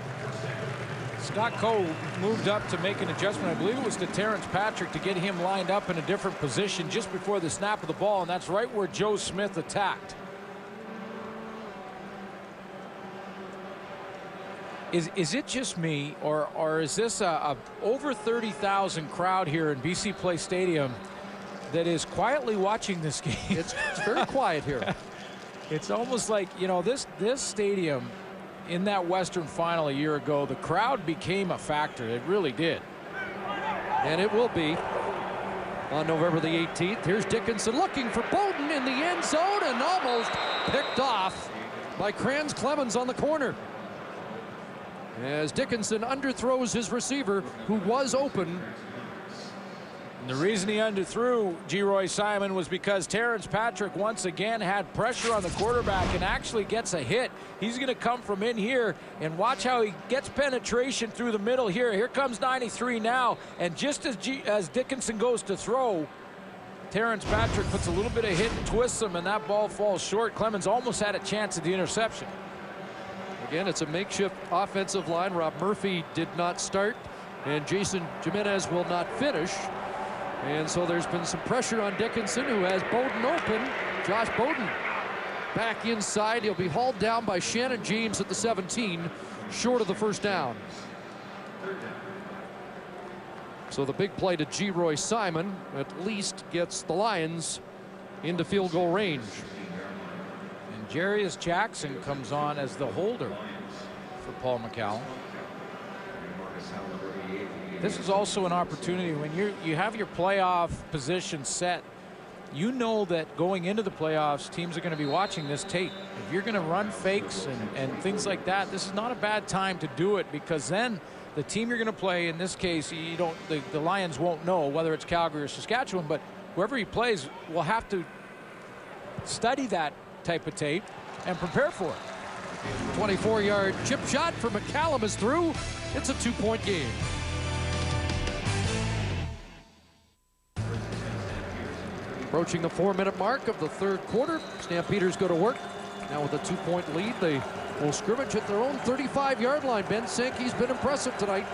Scott Coe moved up to make an adjustment. I believe it was to Terrence Patrick to get him lined up in a different position just before the snap of the ball, and that's right where Joe Smith attacked. Is it just me, or is this a over 30,000 crowd here in BC Place Stadium that is quietly watching this game? It's very quiet here. It's almost like, this stadium in that Western Final a year ago, the crowd became a factor. It really did. And it will be on November the 18th. Here's Dickinson looking for Bowden in the end zone and almost picked off by Kranz Clemens on the corner. As Dickinson underthrows his receiver, who was open. And the reason he underthrew Geroy Simon was because Terrence Patrick once again had pressure on the quarterback and actually gets a hit. He's going to come from in here, and watch how he gets penetration through the middle here. Here comes 93 now, and just as Dickinson goes to throw, Terrence Patrick puts a little bit of hit and twists him, and that ball falls short. Clemens almost had a chance at the interception. Again, it's a makeshift offensive line. Rob Murphy did not start, and Jason Jimenez will not finish. And so there's been some pressure on Dickinson, who has Bowden open. Josh Bowden back inside. He'll be hauled down by Shannon James at the 17, short of the first down. So the big play to Geroy Simon at least gets the Lions into field goal range. And Jarius Jackson comes on as the holder for Paul McCallum. This is also an opportunity when you have your playoff position set. You know that going into the playoffs, teams are going to be watching this tape. If you're going to run fakes and things like that, this is not a bad time to do it, because then the team you're going to play, in this case, the Lions won't know whether it's Calgary or Saskatchewan, but whoever he plays will have to study that type of tape and prepare for it. 24-yard chip shot for McCallum is through. It's a 2-point game. Approaching the 4-minute mark of the third quarter. Stampeders go to work. Now with a 2-point lead, they will scrimmage at their own 35-yard line. Ben Sankey's been impressive tonight.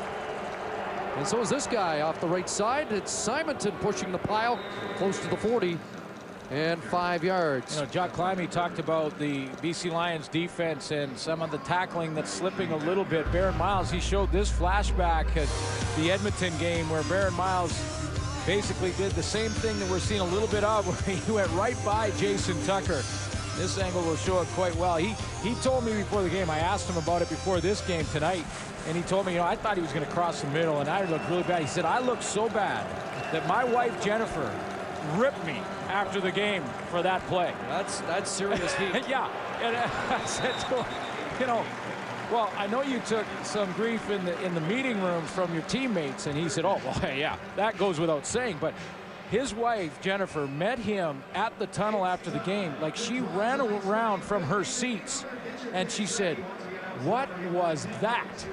And so is this guy off the right side. It's Simonton pushing the pile close to the 40 and 5 yards. You know, Jock Climby talked about the BC Lions defense and some of the tackling that's slipping a little bit. Baron Miles, he showed this flashback at the Edmonton game where Baron Miles basically did the same thing that we're seeing a little bit of, where he went right by Jason Tucker. This angle will show it quite well. He told me before the game, I asked him about it before this game tonight, and he told me, you know, I thought he was going to cross the middle, and I looked really bad. He said, I looked so bad that my wife, Jennifer, ripped me after the game for that play. That's serious heat. Yeah, and I said to him, you know, well, I know you took some grief in the meeting room from your teammates, and he said, oh, well, yeah, that goes without saying, but his wife, Jennifer, met him at the tunnel after the game. Like, she ran around from her seats, and she said, what was that?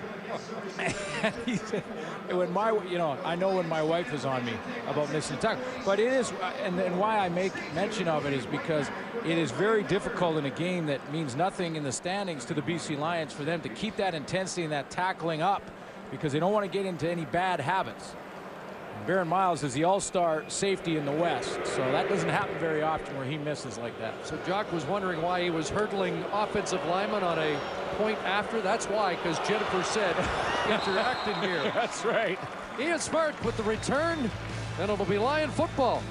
And he said, when I know when my wife is on me about missing a tackle, but it is, and why I make mention of it is because it is very difficult in a game that means nothing in the standings to the BC Lions for them to keep that intensity and that tackling up, because they don't want to get into any bad habits. Baron Miles is the all-star safety in the West, so that doesn't happen very often where he misses like that. So Jock was wondering why he was hurdling offensive linemen on a point after. That's why, because Jennifer said, interact in here. That's right. Ian Smart with the return, and it'll be Lion football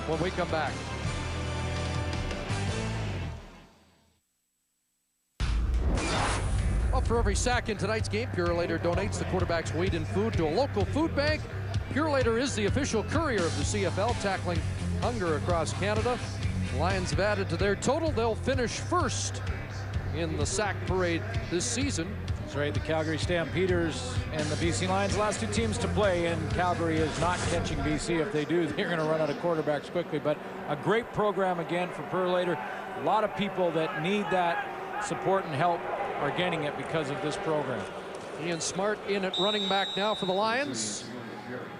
when we come back. Well, for every sack in tonight's game, Purolator donates the quarterback's weight in food to a local food bank. Purolator is the official courier of the CFL, tackling hunger across Canada. The Lions have added to their total. They'll finish first in the sack parade this season. That's right, the Calgary Stampeders and the BC Lions, last two teams to play, and Calgary is not catching BC. If they do, they're going to run out of quarterbacks quickly. But a great program again for Purolator. A lot of people that need that support and help are getting it because of this program. Ian Smart in at running back now for the Lions.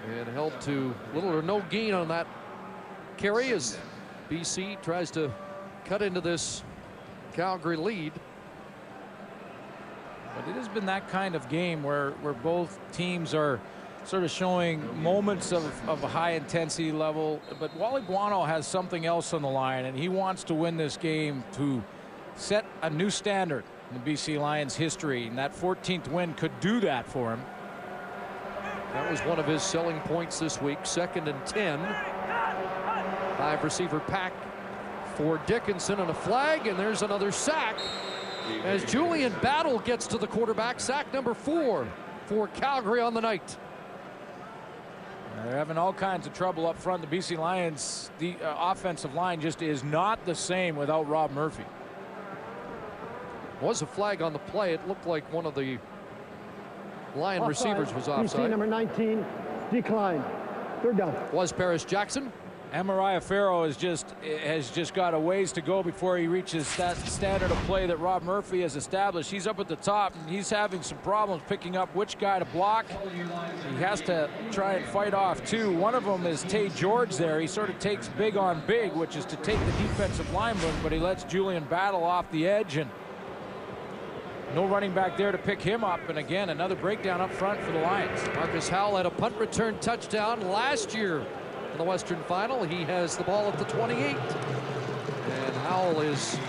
And held to little or no gain on that carry as BC tries to cut into this Calgary lead. But it has been that kind of game where both teams are sort of showing moments of a high intensity level. But Wally Buono has something else on the line, and he wants to win this game to set a new standard in the BC Lions history, and that 14th win could do that for him. That was one of his selling points this week. 2nd and 10. 5-receiver pack for Dickinson, and a flag, and there's another sack as Julian Battle gets to the quarterback. Sack number 4 for Calgary on the night. They're having all kinds of trouble up front. The BC Lions, the offensive line just is not the same without Rob Murphy. Was a flag on the play. It looked like one of the Lion receivers was offside. BC number 19 declined. 3rd down. Was Paris Jackson. And Mariah Farrow has just got a ways to go before he reaches that standard of play that Rob Murphy has established. He's up at the top, and he's having some problems picking up which guy to block. He has to try and fight off two. One of them is Tay George there. He sort of takes big on big, which is to take the defensive lineman, but he lets Julian Battle off the edge, and no running back there to pick him up. And again, another breakdown up front for the Lions. Marcus Howell had a punt return touchdown last year in the Western Final. He has the ball at the 28. And Howell is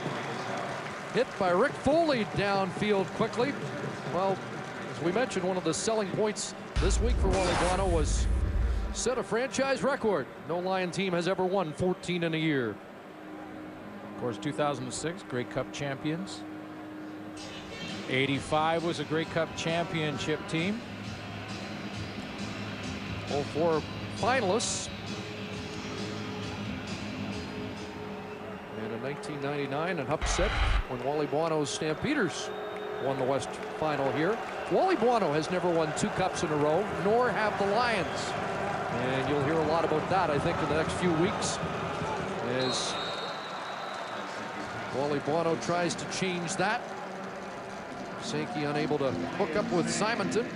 hit by Rick Foley downfield quickly. Well, as we mentioned, one of the selling points this week for Wally Buono was set a franchise record. No Lion team has ever won 14 in a year. Of course, 2006, Grey Cup champions. 85 was a Grey Cup championship team. All 4 finalists. And in 1999, an upset when Wally Buono's Stampeders won the West Final here. Wally Buono has never won 2 cups in a row, nor have the Lions. And you'll hear a lot about that, I think, in the next few weeks, as Wally Buono tries to change that. Sankey unable to hook up with Simonton.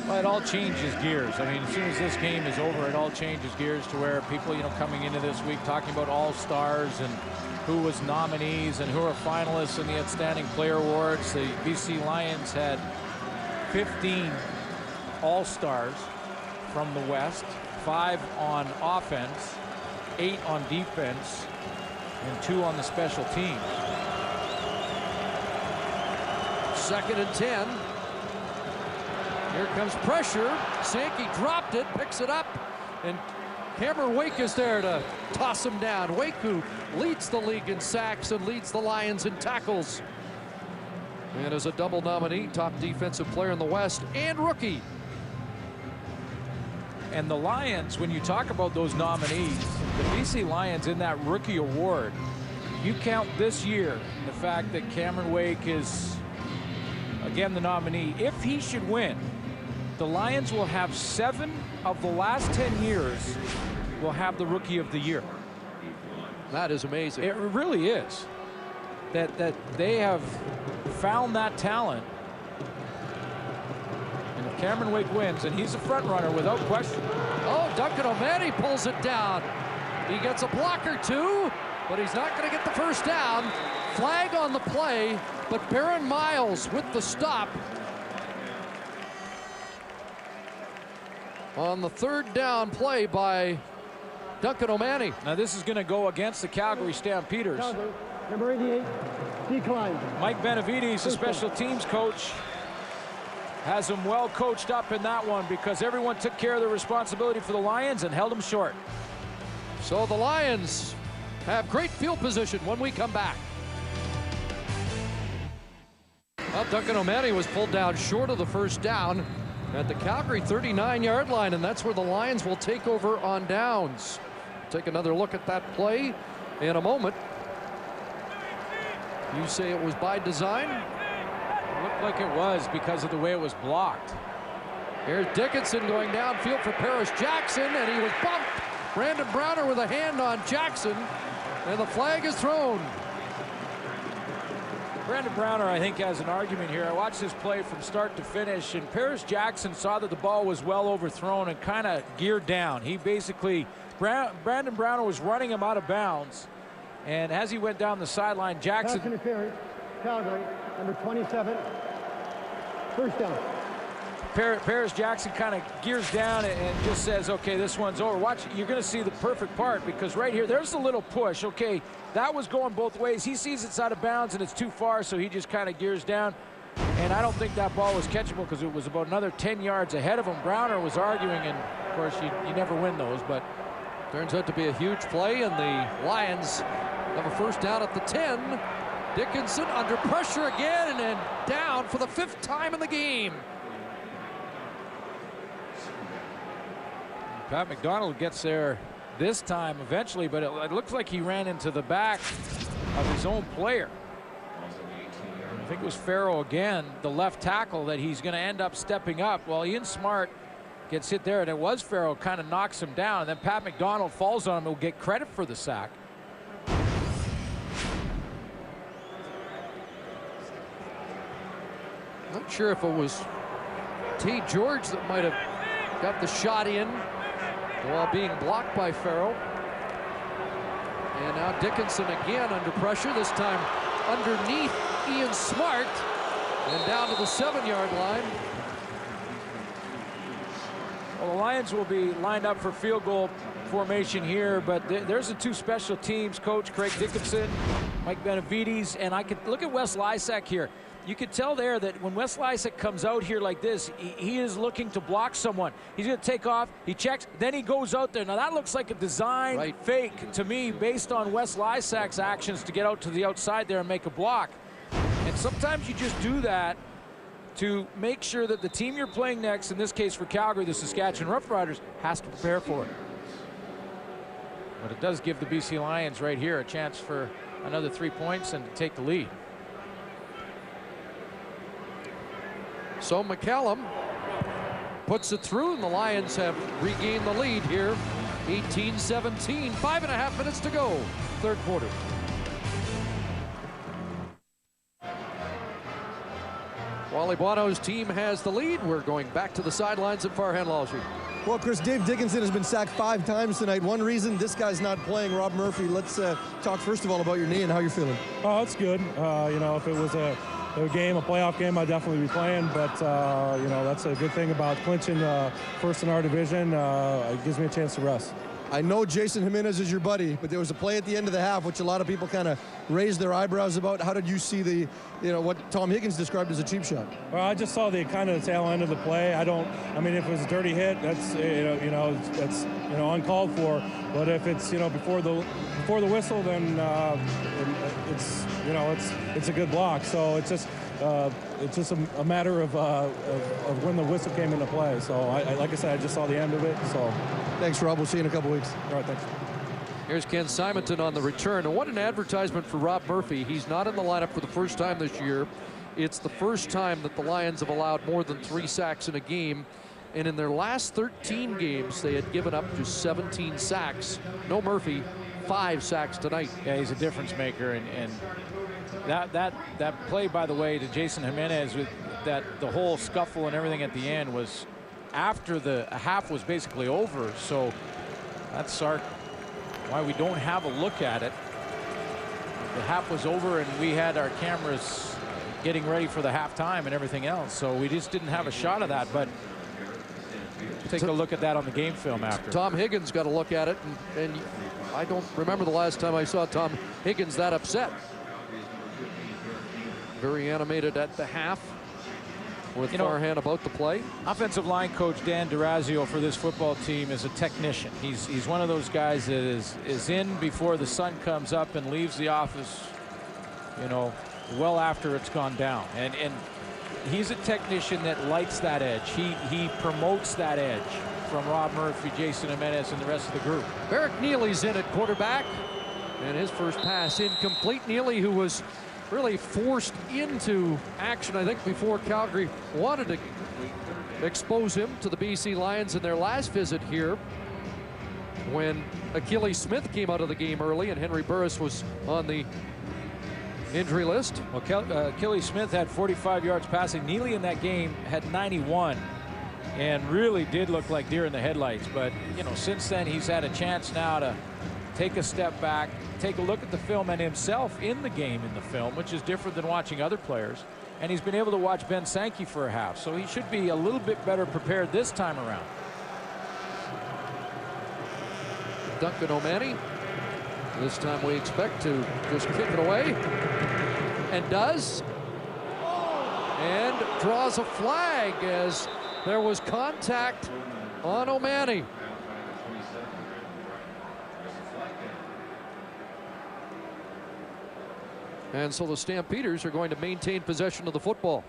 Well, it all changes gears. I mean, as soon as this game is over, it all changes gears to where people, you know, coming into this week talking about all-stars and who was nominees and who are finalists in the Outstanding Player Awards. The BC Lions had 15 all-stars from the West, 5 on offense, 8 on defense, and 2 on the special teams. 2nd and 10. Here comes pressure. Sankey dropped it, picks it up, and Cameron Wake is there to toss him down. Wake, who leads the league in sacks and leads the Lions in tackles. And as a double nominee, top defensive player in the West and rookie. And the Lions, when you talk about those nominees, the BC Lions in that rookie award, you count this year the fact that Cameron Wake is, again, the nominee. If he should win, the Lions will have 7 of the last 10 years will have the Rookie of the Year. That is amazing. It really is. That they have found that talent. And if Cameron Wake wins, and he's a front runner without question. Oh, Duncan O'Mahony pulls it down. He gets a block or two, but he's not going to get the first down. Flag on the play, but Baron Miles with the stop. On the 3rd down play by Duncan O'Mahony. Now this is going to go against the Calgary Stampeders. Calgary, number 88, decline. Mike Benavides, the special teams coach, has him well coached up in that one because everyone took care of their responsibility for the Lions and held them short. So the Lions have great field position when we come back. Well, Duncan O'Mahony was pulled down short of the first down at the Calgary 39-yard line, and that's where the Lions will take over on downs. Take another look at that play in a moment. You say it was by design? It looked like it was because of the way it was blocked. Here's Dickinson going downfield for Paris Jackson, and he was bumped. Brandon Browner with a hand on Jackson, and the flag is thrown. Brandon Browner, I think, has an argument here. I watched this play from start to finish, and Paris Jackson saw that the ball was well overthrown and kind of geared down. He basically, Brandon Browner was running him out of bounds, and as he went down the sideline, Jackson. Pass interference, Calgary, number 27, first down. Paris Jackson kind of gears down and just says, okay, this one's over. Watch, you're going to see the perfect part because right here, there's a little push. Okay, that was going both ways. He sees it's out of bounds and it's too far, so he just kind of gears down. And I don't think that ball was catchable because it was about another 10 yards ahead of him. Browner was arguing, and of course, you never win those, but turns out to be a huge play, and the Lions have a first down at the 10. Dickinson under pressure again, and then down for the 5th time in the game. Pat McDonald gets there this time eventually, but it looks like he ran into the back of his own player. I think it was Farrell again, the left tackle, that he's going to end up stepping up. Well, Ian Smart gets hit there, and it was Farrell kind of knocks him down, and then Pat McDonald falls on him and will get credit for the sack. Not sure if it was T. George that might have got the shot in while being blocked by Farrell. And now Dickinson again under pressure, this time underneath Ian Smart, and down to the 7-yard line. Well, the Lions will be lined up for field goal formation here, but there's the 2 special teams coach, Craig Dickinson, Mike Benavides, and I could look at Wes Lysak here. You could tell there that when Wes Lysak comes out here like this, he is looking to block someone. He's going to take off, he checks, then he goes out there. Now that looks like a design fake to me based on Wes Lysak's actions to get out to the outside there and make a block. And sometimes you just do that to make sure that the team you're playing next, in this case for Calgary, the Saskatchewan Roughriders, has to prepare for it. But it does give the BC Lions right here a chance for another 3 points and to take the lead. So McCallum puts it through, and the Lions have regained the lead here. 18-17, 5.5 minutes to go, 3rd quarter. Wally Buono's team has the lead. We're going back to the sidelines at Farhan Lalji. Well, Chris, Dave Dickinson has been sacked 5 times tonight. One reason, this guy's not playing. Rob Murphy, let's talk first of all about your knee and how you're feeling. Oh, it's good. You know, if it was a playoff game, I'd definitely be playing. But, you know, that's a good thing about clinching first in our division. It gives me a chance to rest. I know Jason Jimenez is your buddy, but there was a play at the end of the half which a lot of people kind of raised their eyebrows about. How did you see the, you know, what Tom Higgins described as a cheap shot? Well, I just saw the kind of the tail end of the play. I mean, if it was a dirty hit, that's that's uncalled for. But if it's before the whistle, then it's a good block. So it's just a matter of when the whistle came into play. So like I said, I just saw the end of it. So thanks, Rob. We'll see you in a couple weeks. All right, thanks. Here's Ken Simonton on the return. And what an advertisement for Rob Murphy. He's not in the lineup for the first time this year. It's the first time that the Lions have allowed more than 3 sacks in a game. And in their last 13 games, they had given up just 17 sacks. No Murphy, 5 sacks tonight. Yeah, he's a difference maker. And that play, by the way, to Jason Jimenez, with the whole scuffle and everything at the end was after the half was basically over. So that's why we don't have a look at it. The half was over and we had our cameras getting ready for the halftime and everything else. So we just didn't have a shot of that. But take a look at that on the game film after. Tom Higgins got a look at it, and I don't remember the last time I saw Tom Higgins that upset. Very animated at the half with Farhan about the play. Offensive line coach Dan Durazio for this football team is a technician. He's one of those guys that is in before the sun comes up and leaves the office, well after it's gone down. And he's a technician that lights that edge. He promotes that edge from Rob Murphy, Jason Jimenez, and the rest of the group. Barrick Neely's in at quarterback, and his first pass incomplete. Neely, who was really forced into action, I think, before Calgary wanted to expose him to the BC Lions in their last visit here, when Achilles Smith came out of the game early and Henry Burris was on the injury list. Well, Achilles Smith had 45 yards passing. Neely in that game had 91 and really did look like deer in the headlights. But, since then he's had a chance now to take a step back, take a look at the film and himself in the game in the film, which is different than watching other players. And he's been able to watch Ben Sankey for a half. So he should be a little bit better prepared this time around. Duncan O'Mahony. This time we expect to just kick it away. And does. And draws a flag as there was contact on O'Mahony. And so the Stampeders are going to maintain possession of the football.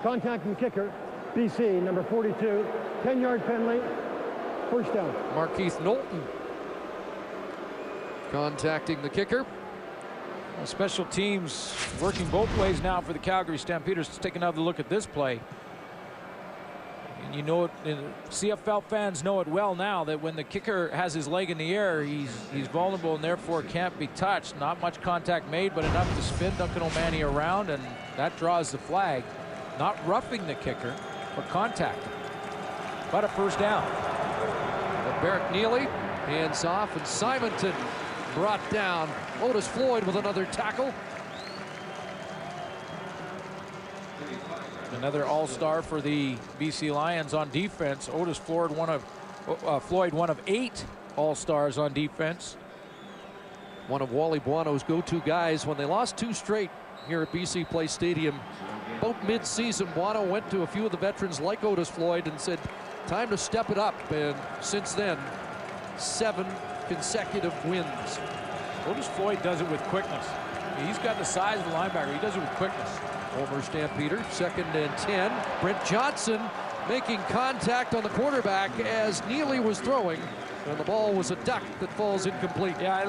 Contacting the kicker, BC, number 42, 10-yard penalty, first down. Markeith Knowlton contacting the kicker. Special teams working both ways now for the Calgary Stampeders. Let's take another look at this play. And CFL fans know it well now that when the kicker has his leg in the air, he's vulnerable and therefore can't be touched. Not much contact made, but enough to spin Duncan O'Mahony around, and that draws the flag. Not roughing the kicker, but contacting. But a first down. But Barrick Neely hands off, and Simonton brought down. Otis Floyd with another tackle. Another all-star for the BC Lions on defense. Otis Floyd, Floyd, one of 8 all-stars on defense. One of Wally Buono's go-to guys when they lost 2 straight here at BC Place Stadium. About mid-season, Buono went to a few of the veterans like Otis Floyd and said, time to step it up. And since then, 7 consecutive wins. Otis Floyd does it with quickness. He's got the size of the linebacker. He does it with quickness. Former Stampeder, 2nd and 10. Brent Johnson making contact on the quarterback as Neely was throwing. And the ball was a duck that falls incomplete. Yeah,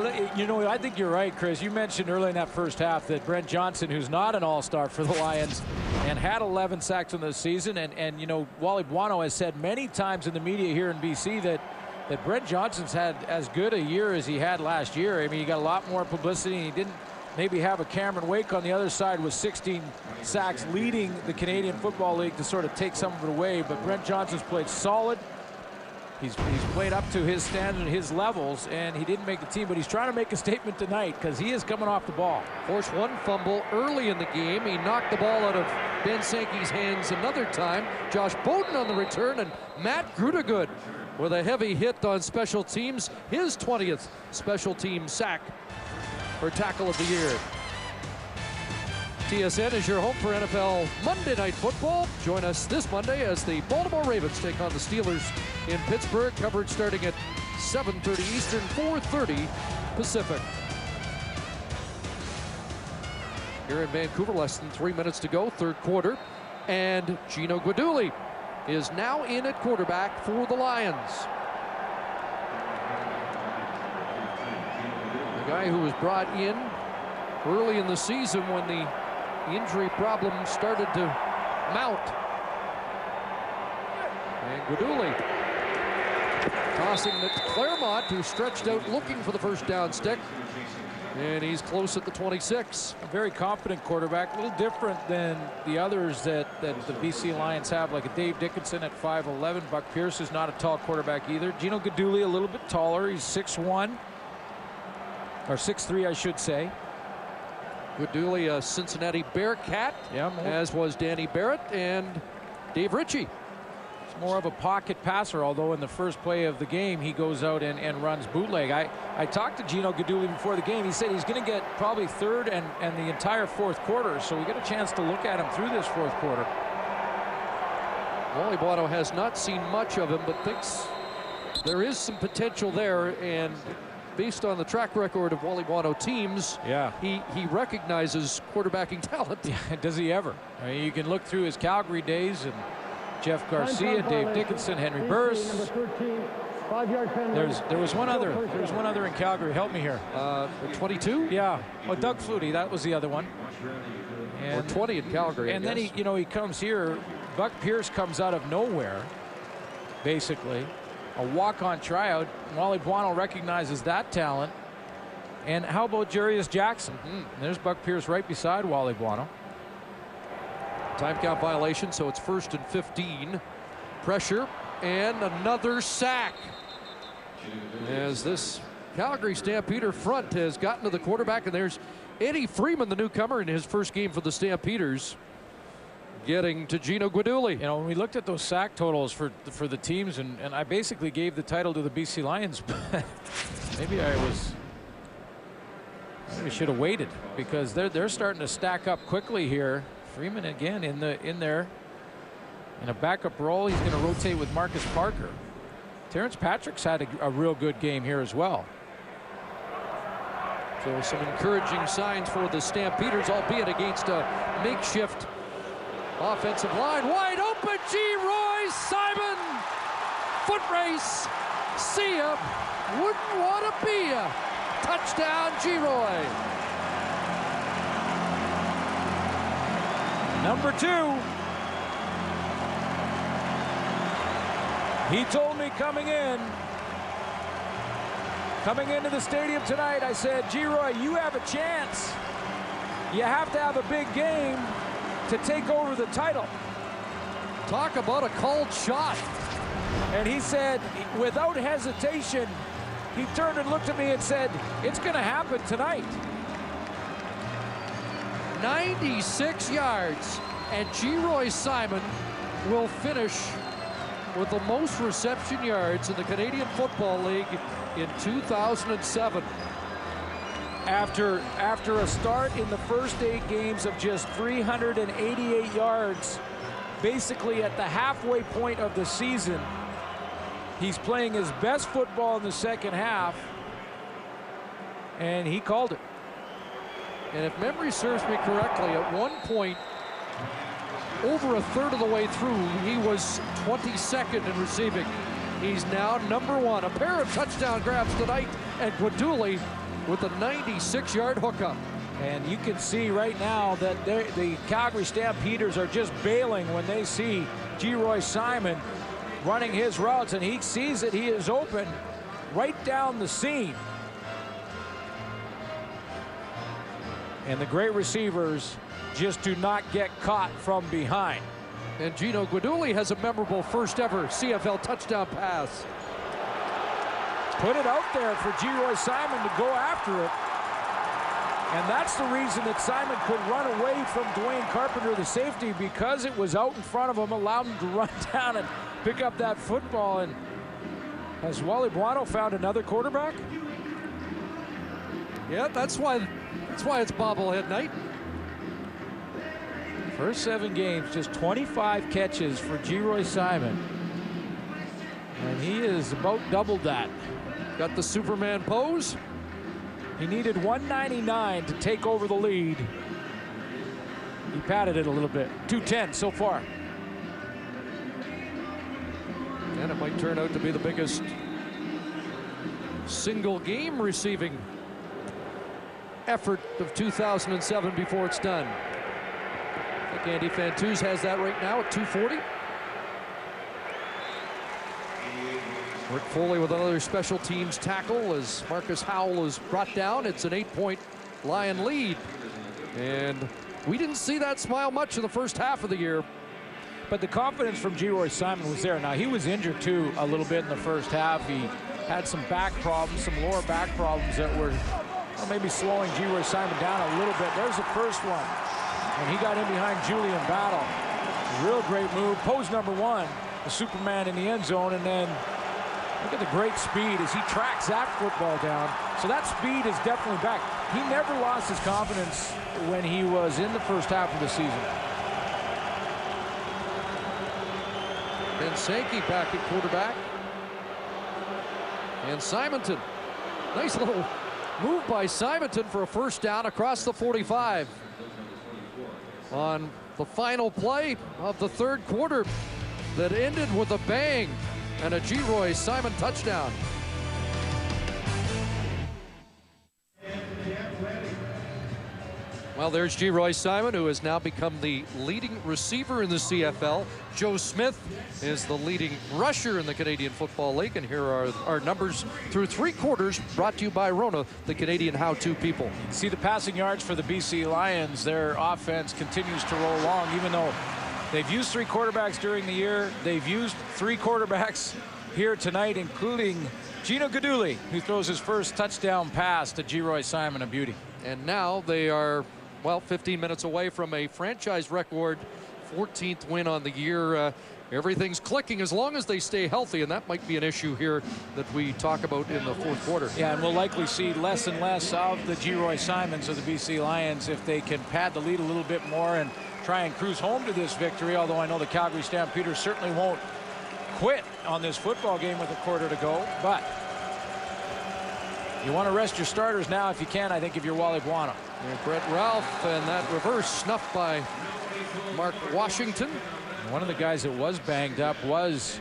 I think you're right, Chris. You mentioned early in that first half that Brent Johnson, who's not an all-star for the Lions, and had 11 sacks in the season, and Wally Buono has said many times in the media here in BC that that Brent Johnson's had as good a year as he had last year. I mean, he got a lot more publicity, and he didn't maybe have a Cameron Wake on the other side with 16 sacks leading the Canadian Football League to sort of take some of it away. But Brent Johnson's played solid. He's played up to his standard, his levels, and he didn't make the team, but he's trying to make a statement tonight because he is coming off the ball. Forced one fumble early in the game. He knocked the ball out of Ben Sankey's hands another time. Josh Bowden on the return, and Matt Grudegood with a heavy hit on special teams. His 20th special team sack for tackle of the year. TSN is your home for NFL Monday Night Football. Join us this Monday as the Baltimore Ravens take on the Steelers in Pittsburgh. Coverage starting at 7:30 Eastern, 4:30 Pacific. Here in Vancouver, less than 3 minutes to go, third quarter. And Gino Guidugli is now in at quarterback for the Lions. The guy who was brought in early in the season when the injury problem started to mount. And Guidugli tossing it to Claremont, who stretched out looking for the first down stick. And he's close at the 26. A very confident quarterback, a little different than the others that the BC Lions have, like a Dave Dickinson at 5'11". Buck Pierce is not a tall quarterback either. Gino Guidugli a little bit taller. He's 6'1", or 6'3", I should say. Guidugli, a Cincinnati Bearcat, as was Danny Barrett and Dave Ritchie. He's more of a pocket passer, although in the first play of the game, he goes out and runs bootleg. I talked to Gino Guidugli before the game. He said he's going to get probably third and the entire fourth quarter, so we get a chance to look at him through this fourth quarter. Wally Buono has not seen much of him, but thinks there is some potential there, and based on the track record of Wally Buono teams, he recognizes quarterbacking talent. Yeah, does he ever? I mean, you can look through his Calgary days and Jeff Garcia, Dave Dickinson, Henry Burris. There was one other. There was one other in Calgary. Help me here. 22? Yeah. Oh, Doug Flutie. That was the other one. And 20 in Calgary. And then he comes here. Buck Pierce comes out of nowhere, basically. A walk-on tryout. Wally Buono recognizes that talent. And how about Jarius Jackson? There's Buck Pierce right beside Wally Buono. Time count violation, so it's 1st and 15. Pressure and another sack. As this Calgary Stampeder front has gotten to the quarterback, and there's Eddie Freeman, the newcomer in his first game for the Stampeders, getting to Gino Guidugli. You know, when we looked at those sack totals for the teams, and I basically gave the title to the BC Lions, maybe we should have waited, because they're starting to stack up quickly here. Freeman again in there in a backup role. He's going to rotate with Marcus Parker. Terrence Patrick's had a real good game here as well. So some encouraging signs for the Stampeders, albeit against a makeshift offensive line. Wide open, G-Roy Simon. Foot race. See ya. Wouldn't want to be ya. Touchdown, G-Roy. Number 2. He told me coming into the stadium tonight, I said, G-Roy, you have a chance. You have to have a big game to take over the title. Talk about a called shot. And he said, without hesitation, he turned and looked at me and said, it's going to happen tonight. 96 yards, and G-Roy Simon will finish with the most reception yards in the Canadian Football League in 2007. After a start in the first 8 games of just 388 yards, basically at the halfway point of the season, he's playing his best football in the second half, and he called it. And if memory serves me correctly, at one point, over a third of the way through, he was 22nd in receiving. He's now number 1. A pair of touchdown grabs tonight, and Guidugli with a 96-yard hookup. And you can see right now that the Calgary Stampeders are just bailing when they see G-Roy Simon running his routes, and he sees it. He is open right down the seam. And the great receivers just do not get caught from behind. And Gino Guidugli has a memorable first ever CFL touchdown pass. Put it out there for Geroy Simon to go after it. And that's the reason that Simon could run away from Dwayne Carpenter, the safety, because it was out in front of him, allowed him to run down and pick up that football. And has Wally Buono found another quarterback? Yeah, that's why it's bobblehead night. First 7 games, just 25 catches for Geroy Simon. And he is about doubled that. Got the Superman pose. He needed 199 to take over the lead. He padded it a little bit. 210 so far. And it might turn out to be the biggest single game receiving effort of 2007 before it's done. I think Andy Fantuz has that right now at 240. Rick Foley with another special teams tackle as Marcus Howell is brought down. It's an 8-point Lion lead. And we didn't see that smile much in the first half of the year. But the confidence from Geroy Simon was there. Now, he was injured, too, a little bit in the first half. He had some back problems, some lower back problems that were maybe slowing Geroy Simon down a little bit. There's the first one. And he got in behind Julian Battle. Real great move. Pose number 1, the Superman in the end zone. And then look at the great speed as he tracks that football down. So that speed is definitely back. He never lost his confidence when he was in the first half of the season. And Sankey back at quarterback. And Simonton. Nice little move by Simonton for a first down across the 45. On the final play of the third quarter that ended with a bang and a Geroy Simon touchdown. Well, there's Geroy Simon, who has now become the leading receiver in the CFL. Joe Smith is the leading rusher in the Canadian Football League. And here are our numbers through 3 quarters, brought to you by Rona, the Canadian how-to people. See the passing yards for the BC Lions. Their offense continues to roll along, even though they've used 3 quarterbacks during the year. They've used 3 quarterbacks here tonight, including Gino Guidugli, who throws his first touchdown pass to Geroy Simon, a beauty. And now they are, well, 15 minutes away from a franchise record 14th win on the year. Everything's clicking as long as they stay healthy, and that might be an issue here that we talk about in the fourth quarter. Yeah, and we'll likely see less and less of the Geroy Simons of the BC Lions if they can pad the lead a little bit more and try and cruise home to this victory, although I know the Calgary Stampeders certainly won't quit on this football game with a quarter to go. But you want to rest your starters now if you can, I think, if you're Wally Buono. And Brett Ralph, and that reverse snuffed by Mark Washington. One of the guys that was banged up was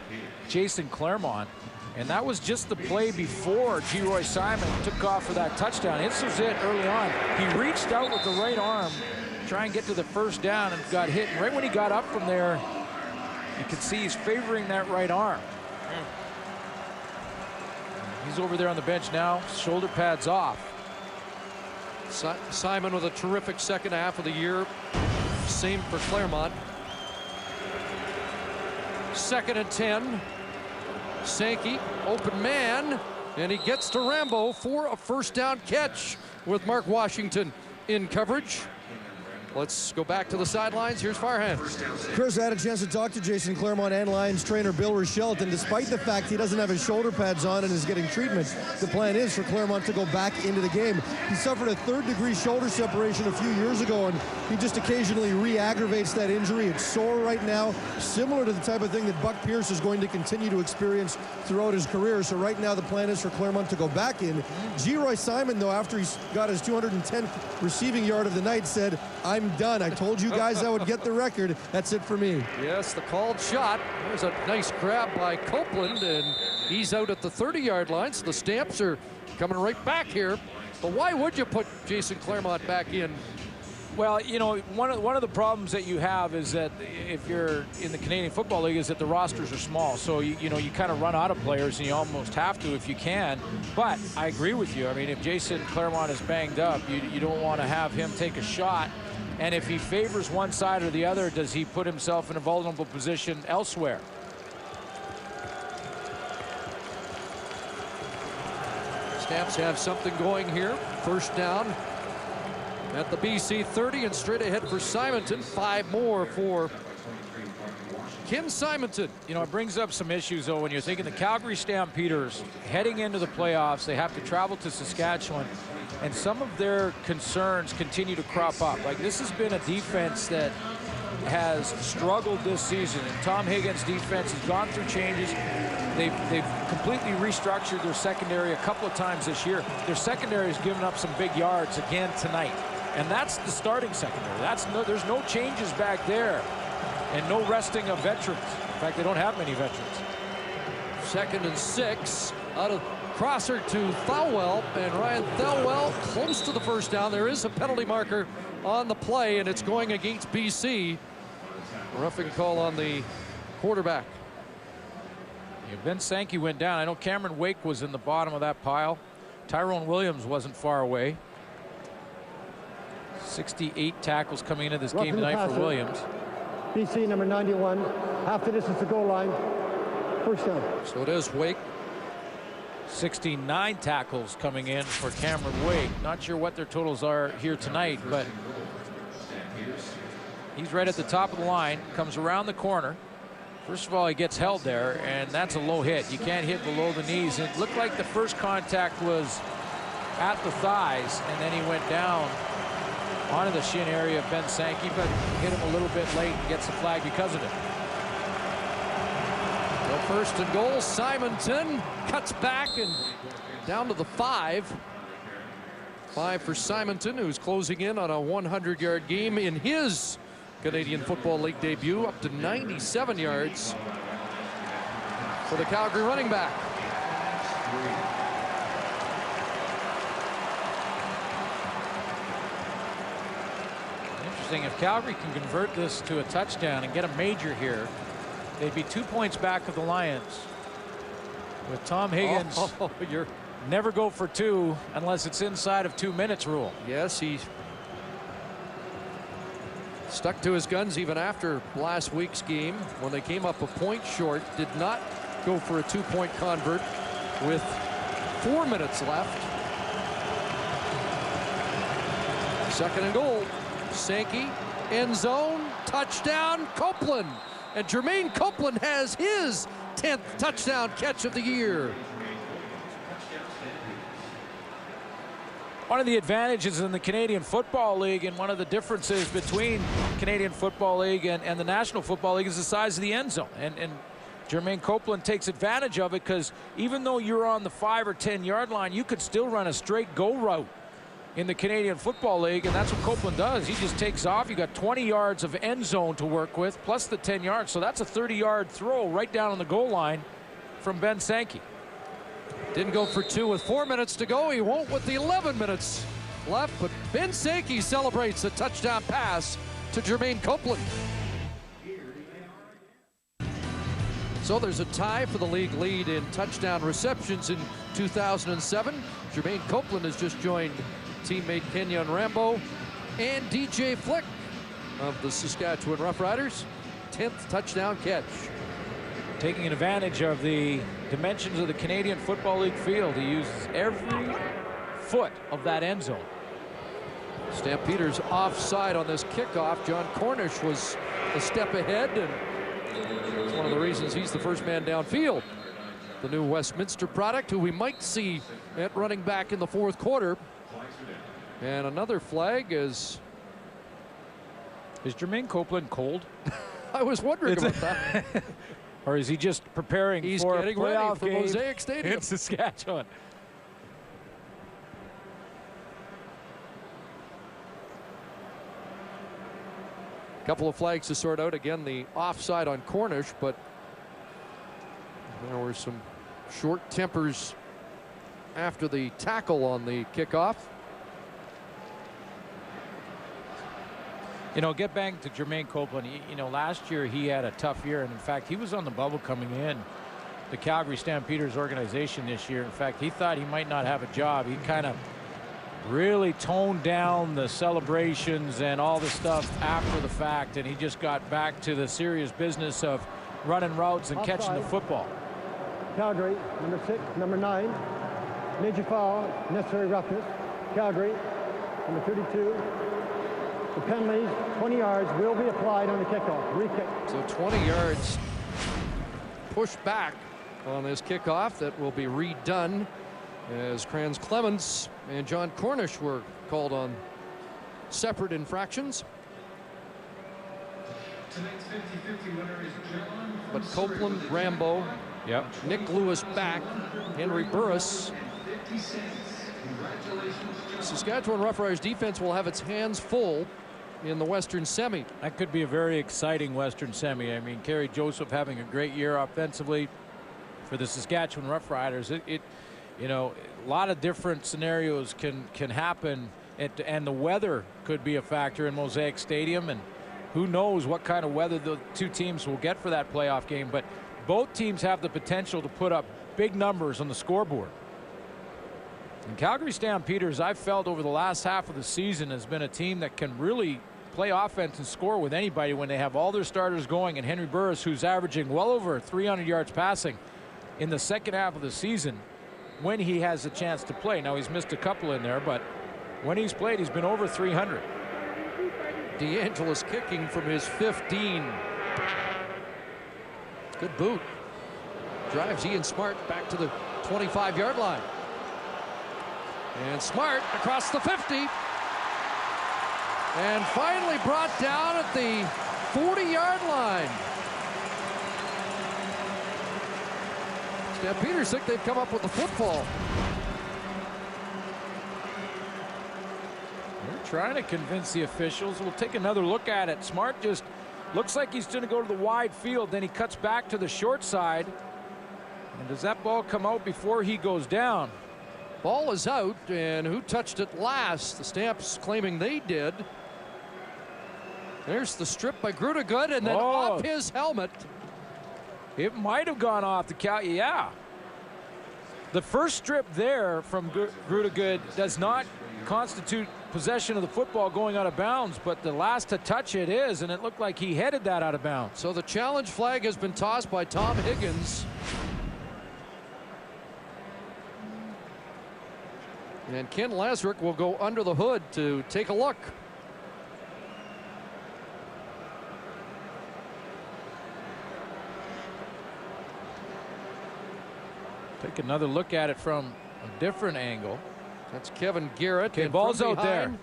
Jason Claremont, and that was just the play before Geroy Simon took off for that touchdown. This was it early on. He reached out with the right arm, try and get to the first down, and got hit. And right when he got up from there, you could see he's favoring that right arm. He's over there on the bench now, shoulder pads off. Simon with a terrific second half of the year. Same for Claremont. 2nd and 10. Sankey, open man, and he gets to Rambo for a first down catch with Mark Washington in coverage. Let's go back to the sidelines. Here's Farhan. Chris, I had a chance to talk to Jason Claremont and Lions trainer Bill Rochelt, and despite the fact he doesn't have his shoulder pads on and is getting treatment, the plan is for Claremont to go back into the game. He suffered a 3rd-degree shoulder separation a few years ago, and he just occasionally re-aggravates that injury. It's sore right now, similar to the type of thing that Buck Pierce is going to continue to experience throughout his career. So right now the plan is for Claremont to go back in. Geroy Simon, though, after he got his 210th receiving yard of the night, said, "I'm done. I told you guys I would get the record. That's it for me." Yes, the called shot. There's a nice grab by Copeland, and he's out at the 30-yard line, so the Stamps are coming right back here. But why would you put Jason Claremont back in Well, you know, one of the problems that you have is that if you're in the Canadian Football League is that the rosters are small. So, you know, you kind of run out of players, and you almost have to if you can. But I agree with you. I mean, if Jason Claremont is banged up, you don't want to have him take a shot. And if he favors one side or the other, does he put himself in a vulnerable position elsewhere? Stamps have something going here. First down at the BC 30 and straight ahead for Simonton. 5 more for Ken Simonton. You know, it brings up some issues, though, when you're thinking the Calgary Stampeders heading into the playoffs. They have to travel to Saskatchewan, and some of their concerns continue to crop up. Like, this has been a defense that has struggled this season, and Tom Higgins' defense has gone through changes. They've completely restructured their secondary a couple of times this year. Their secondary has given up some big yards again tonight, and that's the starting secondary. There's no changes back there, and no resting of veterans. In fact, they don't have many veterans. 2nd and 6 out of crosser to Thelwell, and Ryan Thelwell close to the first down. There is a penalty marker on the play, and it's going against BC. Roughing call on the quarterback. Yeah, Ben Sankey went down. I know Cameron Wake was in the bottom of that pile. Tyrone Williams wasn't far away. 68 tackles coming into this game tonight for Williams. BC number 91, half the distance to goal line. First down. So it is Wake. 69 tackles coming in for Cameron Wake. Not sure what their totals are here tonight, but he's right at the top of the line, comes around the corner. First of all, he gets held there, and that's a low hit. You can't hit below the knees. It looked like the first contact was at the thighs, and then he went down onto the shin area of Ben Sankey, but hit him a little bit late and gets the flag because of it. So 1st and goal, Simonton cuts back and down to the 5. 5 for Simonton, who's closing in on a 100-yard game in his Canadian Football League debut, up to 97 yards for the Calgary running back. Interesting, if Calgary can convert this to a touchdown and get a major here, they'd be 2 points back of the Lions. With Tom Higgins, you're never go for 2 unless it's inside of 2 minutes rule. Yes, he stuck to his guns even after last week's game when they came up a point short. Did not go for a 2-point convert with 4 minutes left. 2nd and goal. Sankey, end zone, touchdown, Copeland. And Jermaine Copeland has his 10th touchdown catch of the year. One of the advantages in the Canadian Football League, and one of the differences between Canadian Football League and the National Football League, is the size of the end zone. And Jermaine Copeland takes advantage of it, because even though you're on the 5 or 10 yard line, you could still run a straight go route in the Canadian Football League, and that's what Copeland does. He just takes off. You got 20 yards of end zone to work with, plus the 10 yards. So that's a 30-yard throw right down on the goal line from Ben Sankey. Didn't go for 2 with 4 minutes to go. He won't with the 11 minutes left, but Ben Sankey celebrates a touchdown pass to Jermaine Copeland. So there's a tie for the league lead in touchdown receptions in 2007. Jermaine Copeland has just joined teammate Kenyon Rambo and DJ Flick of the Saskatchewan Roughriders. 10th touchdown catch. Taking advantage of the dimensions of the Canadian Football League field, he uses every foot of that end zone. Stampeders offside on this kickoff. John Cornish was a step ahead, and it's one of the reasons he's the first man downfield. The new Westminster product, who we might see at running back in the 4th quarter. And another flag is Jermaine Copeland cold? I was wondering about that. Or is he just preparing for a playoff for game Mosaic Stadium in Saskatchewan? Couple of flags to sort out. Again, the offside on Cornish, but there were some short tempers after the tackle on the kickoff. You know, get back to Jermaine Copeland. You know, last year he had a tough year, and in fact, he was on the bubble coming in the Calgary Stampeders organization this year. In fact, he thought he might not have a job. He kind of really toned down the celebrations and all the stuff after the fact, and he just got back to the serious business of running routes and catching the football. Calgary, number 6, number 9. Major foul, necessary roughness. Calgary, number 32. The penalties, 20 yards, will be applied on the kickoff. Re-kick. So 20 yards pushed back on this kickoff that will be redone as Kranz Clemens and John Cornish were called on separate infractions. Tonight's 50-50 winner is John. But Copeland, Rambo, Nick Lewis back, Henry Burris. Saskatchewan Roughriders defense will have its hands full in the Western Semi. That could be a very exciting Western Semi. I mean, Kerry Joseph having a great year offensively for the Saskatchewan Roughriders. You know, a lot of different scenarios can happen, and the weather could be a factor in Mosaic Stadium, and who knows what kind of weather the two teams will get for that playoff game. But both teams have the potential to put up big numbers on the scoreboard. And Calgary Stampeders, I've felt over the last half of the season, has been a team that can really play offense and score with anybody when they have all their starters going. And Henry Burris, who's averaging well over 300 yards passing in the second half of the season when he has a chance to play. Now, he's missed a couple in there, but when he's played, he's been over 300. DeAngelis kicking from his 15. Good boot. Drives Ian Smart back to the 25-yard line. And Smart across the 50. And finally brought down at the 40-yard line. Stampeders think they've come up with the football. They're trying to convince the officials. We'll take another look at it. Smart just looks like he's going to go to the wide field. Then he cuts back to the short side. And does that ball come out before he goes down? Ball is out, and who touched it last? The Stamps claiming they did. There's the strip by Grudegood, and then off his helmet. It might have gone off the count. Yeah. The first strip there from Grudegood does not constitute possession of the football going out of bounds, but the last to touch it is, and it looked like he headed that out of bounds. So the challenge flag has been tossed by Tom Higgins. And Ken Lazarick will go under the hood to take a look. Take another look at it from a different angle. That's Kevin Garrett. Okay, ball's out there.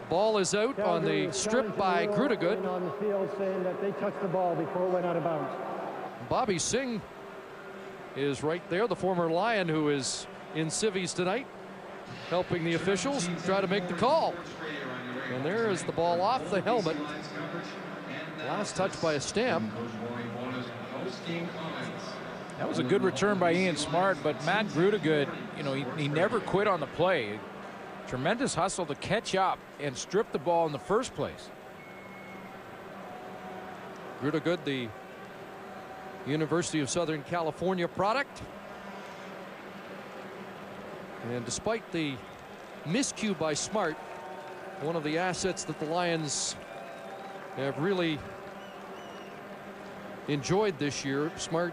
Ball is out on the strip by Grudegood. On the field saying that they touched the ball before it went out of bounds. Bobby Singh is right there, the former Lion who is in civvies tonight, helping the officials try to make the call. And there is the ball off the helmet. Last touch by a Stamp. That was a good return by Ian Smart, but Matt Grudegood, you know, he never quit on the play. Tremendous hustle to catch up and strip the ball in the first place. Grudegood, the University of Southern California product. And despite the miscue by Smart, one of the assets that the Lions have really enjoyed this year, Smart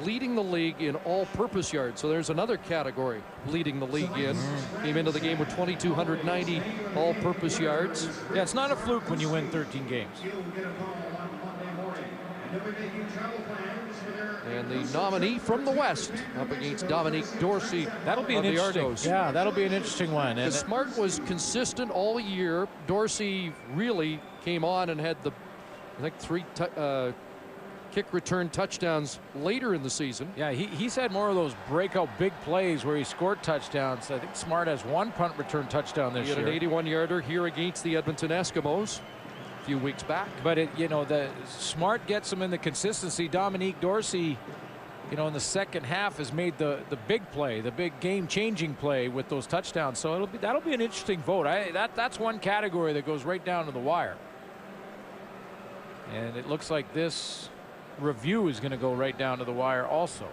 leading the league in all-purpose yards. So there's another category leading the league in. Came into the game with 2,290 all-purpose yards. Yeah, it's not a fluke when you win 13 games. And the nominee from the West up against Dominique Dorsey. That'll be an interesting. Yeah, that'll be an interesting one. And Smart was consistent all year. Dorsey really came on and had the, I think, 3 kick return touchdowns later in the season. Yeah, he's had more of those breakout big plays where he scored touchdowns. I think Smart has 1 punt return touchdown this year. He had an 81-yarder here against the Edmonton Eskimos a few weeks back. But you know, the Smart gets him in the consistency. Dominique Dorsey, you know, in the second half has made the big play, the big game-changing play with those touchdowns. So that'll be an interesting vote. That's one category that goes right down to the wire. And it looks like this review is going to go right down to the wire also.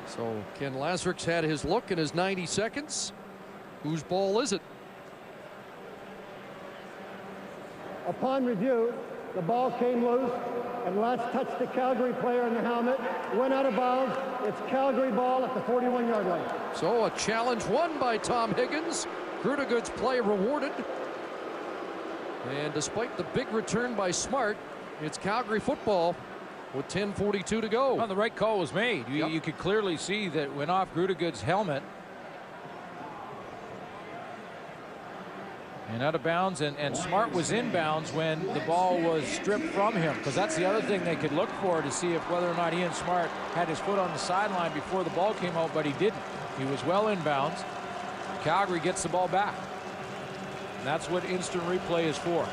So Ken Lazaruk's had his look in his 90 seconds. Whose ball is it? Upon review, the ball came loose and Lance touched the Calgary player in the helmet, went out of bounds. It's Calgary ball at the 41-yard line. So a challenge won by Tom Higgins. Grudegood's play rewarded. And despite the big return by Smart, it's Calgary football with 10:42 to go. Well, the right call was made. You could clearly see that it went off Grudegood's helmet. And out of bounds, and Smart was in bounds when the ball was stripped from him, because that's the other thing they could look for to see if whether or not Ian Smart had his foot on the sideline before the ball came out, but he didn't. He was well in bounds. Calgary gets the ball back. And that's what instant replay is for.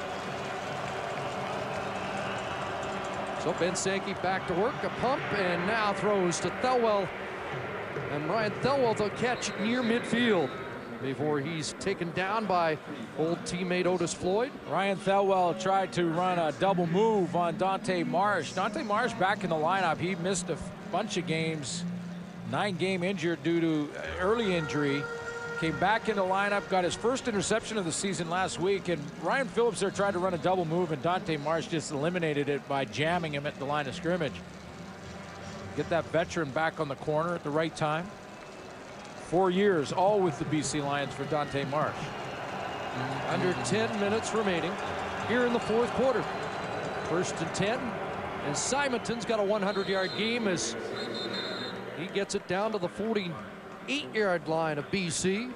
So Ben Sankey back to work, a pump, and now throws to Thelwell. And Ryan Thelwell to catch near midfield before he's taken down by old teammate Otis Floyd. Ryan Thelwell tried to run a double move on Dante Marsh. Dante Marsh back in the lineup. He missed a bunch of games, 9-game injured due to early injury. Came back into lineup, got his first interception of the season last week, and Ryan Phillips there tried to run a double move, and Dante Marsh just eliminated it by jamming him at the line of scrimmage. Get that veteran back on the corner at the right time. 4 years, all with the BC Lions for Dante Marsh. Under 10 minutes remaining here in the fourth quarter. 1st and 10, and Simonton's got a 100-yard game as he gets it down to the 48-yard line of BC.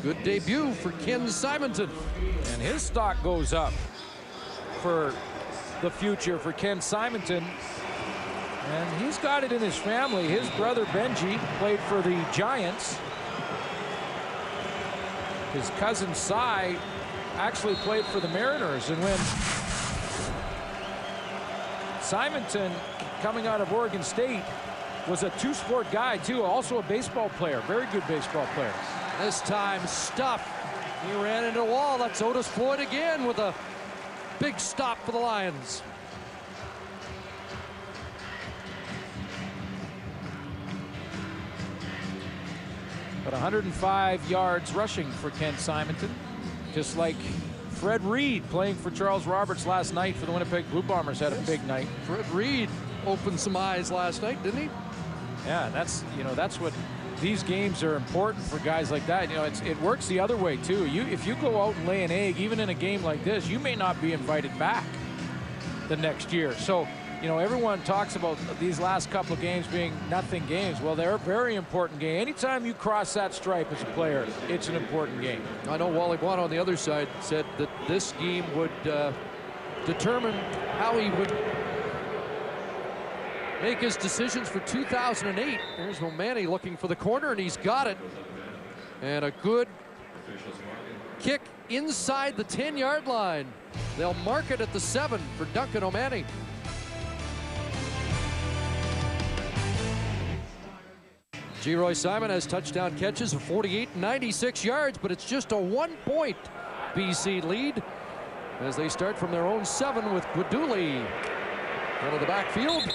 Good debut for Ken Simonton. And his stock goes up for the future for Ken Simonton. And he's got it in his family. His brother Benji played for the Giants. His cousin Cy actually played for the Mariners. And when Simonton, coming out of Oregon State, was a two-sport guy too, also a baseball player, very good baseball player. This time stuffed. He ran into a wall. That's Otis Floyd again with a big stop for the Lions. But 105 yards rushing for Ken Simonton, just like Fred Reed playing for Charles Roberts last night for the Winnipeg Blue Bombers had a big night. Fred Reed opened some eyes last night, didn't he? Yeah, that's what these games are important for guys like that. It works the other way too. If you go out and lay an egg, even in a game like this, you may not be invited back the next year. So, everyone talks about these last couple of games being nothing games. Well, they're a very important game. Anytime you cross that stripe as a player, it's an important game. I know Wally Bwan on the other side said that this game would determine how he would make his decisions for 2008. There's O'Mahony looking for the corner, and he's got it. And a good kick inside the 10-yard line. They'll mark it at the 7 for Duncan O'Mahony. G-Roy Simon has touchdown catches of 48 and 96 yards, but it's just a 1-point BC lead as they start from their own 7 with Guiduli out of the backfield.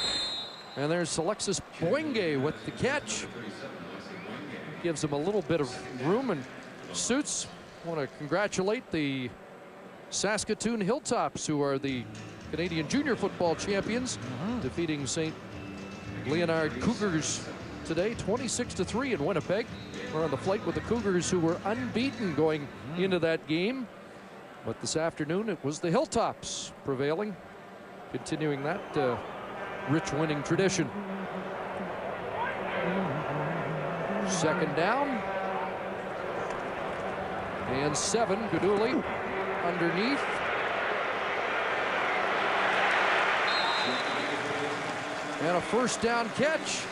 And there's Alexis Boingue with the catch. Gives him a little bit of room, and Suits want to congratulate the Saskatoon Hilltops, who are the Canadian Junior Football champions, defeating St. Leonard Cougars today, 26-3 in Winnipeg. We're on the flight with the Cougars, who were unbeaten going into that game. But this afternoon, it was the Hilltops prevailing, continuing that rich winning tradition. 2nd down. And 7, Guiduli underneath. And a 1st down catch.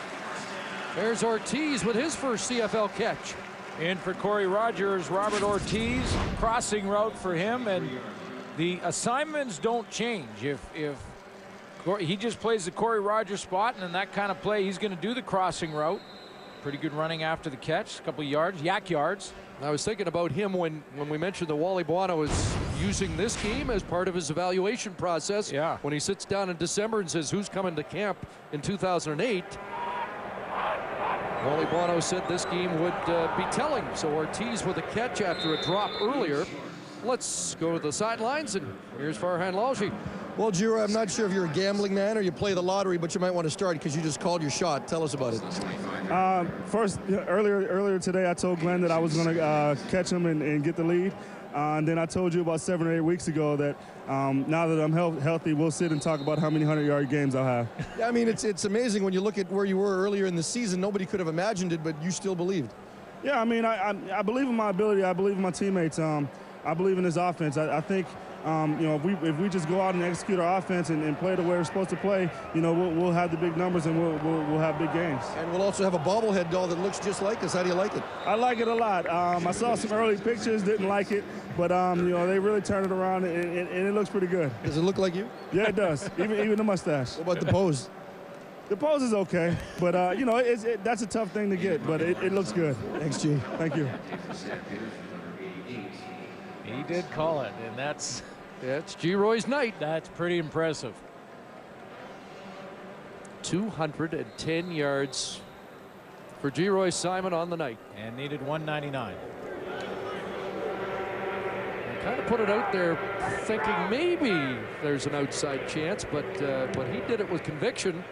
There's Ortiz with his first CFL catch. In for Corey Rogers, Robert Ortiz, crossing route for him, and The assignments don't change. If he just plays the Corey Rogers spot, and in that kind of play, he's going to do the crossing route. Pretty good running after the catch, a couple of yards, yak yards. I was thinking about him when we mentioned that Wally Buono is using this game as part of his evaluation process. Yeah. When he sits down in December and says, who's coming to camp in 2008? Wally Buono said this game would be telling. So Ortiz with a catch after a drop earlier. Let's go to the sidelines, and here's Farhan Lalji. Well, Giro, I'm not sure if you're a gambling man or you play the lottery, but you might want to start because you just called your shot. Tell us about it. First, earlier today, I told Glenn that I was going to catch him and get the lead. And then I told you about 7 or 8 weeks ago that now that I'm healthy, we'll sit and talk about how many 100-yard games I'll have. Yeah, I mean, it's amazing when you look at where you were earlier in the season. Nobody could have imagined it, but you still believed. Yeah, I mean, I believe in my ability. I believe in my teammates. I believe in this offense. I think, you know, if we just go out and execute our offense and play the way we're supposed to play, you know, we'll have the big numbers and we'll have big games. And we'll also have a bobblehead doll that looks just like us. How do you like it? I like it a lot. I saw some early pictures, didn't like it, but you know, they really turned it around and it looks pretty good. Does it look like you? Yeah, it does. even the mustache. What about the pose? The pose is okay, but you know, that's a tough thing to get, but it looks good. Thanks, G. Thank you. He did call it, and that's G. Roy's night. That's pretty impressive. 210 yards for G. Roy Simon on the night. And needed 199. Kind of put it out there thinking maybe there's an outside chance, but he did it with conviction.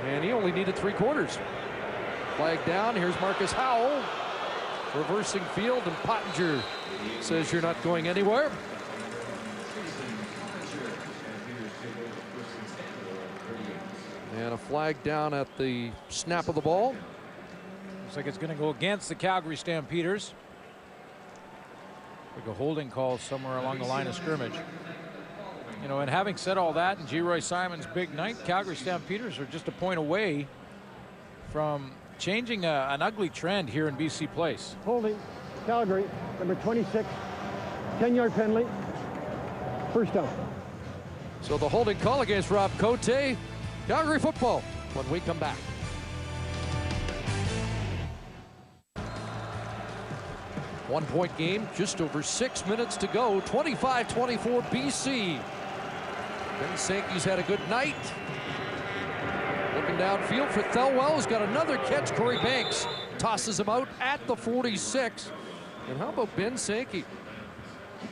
And he only needed 3/4. Flag down. Here's Marcus Howell. Reversing field, and Pottinger says you're not going anywhere. And a flag down at the snap of the ball. Looks like it's going to go against the Calgary Stampeders. Like a holding call somewhere along the line of scrimmage. You know, and having said all that, and G. Roy Simon's big night, Calgary Stampeders are just a point away from changing an ugly trend here in BC Place. Holding, Calgary, number 26, 10-yard penalty, first down. So the holding call against Rob Cote. Calgary football when we come back. One-point game, just over 6 minutes to go. 25-24 BC. Ben Sankey's had a good night. Looking downfield for Thelwell, who's got another catch. Corey Banks tosses him out at the 46. And how about Ben Sankey?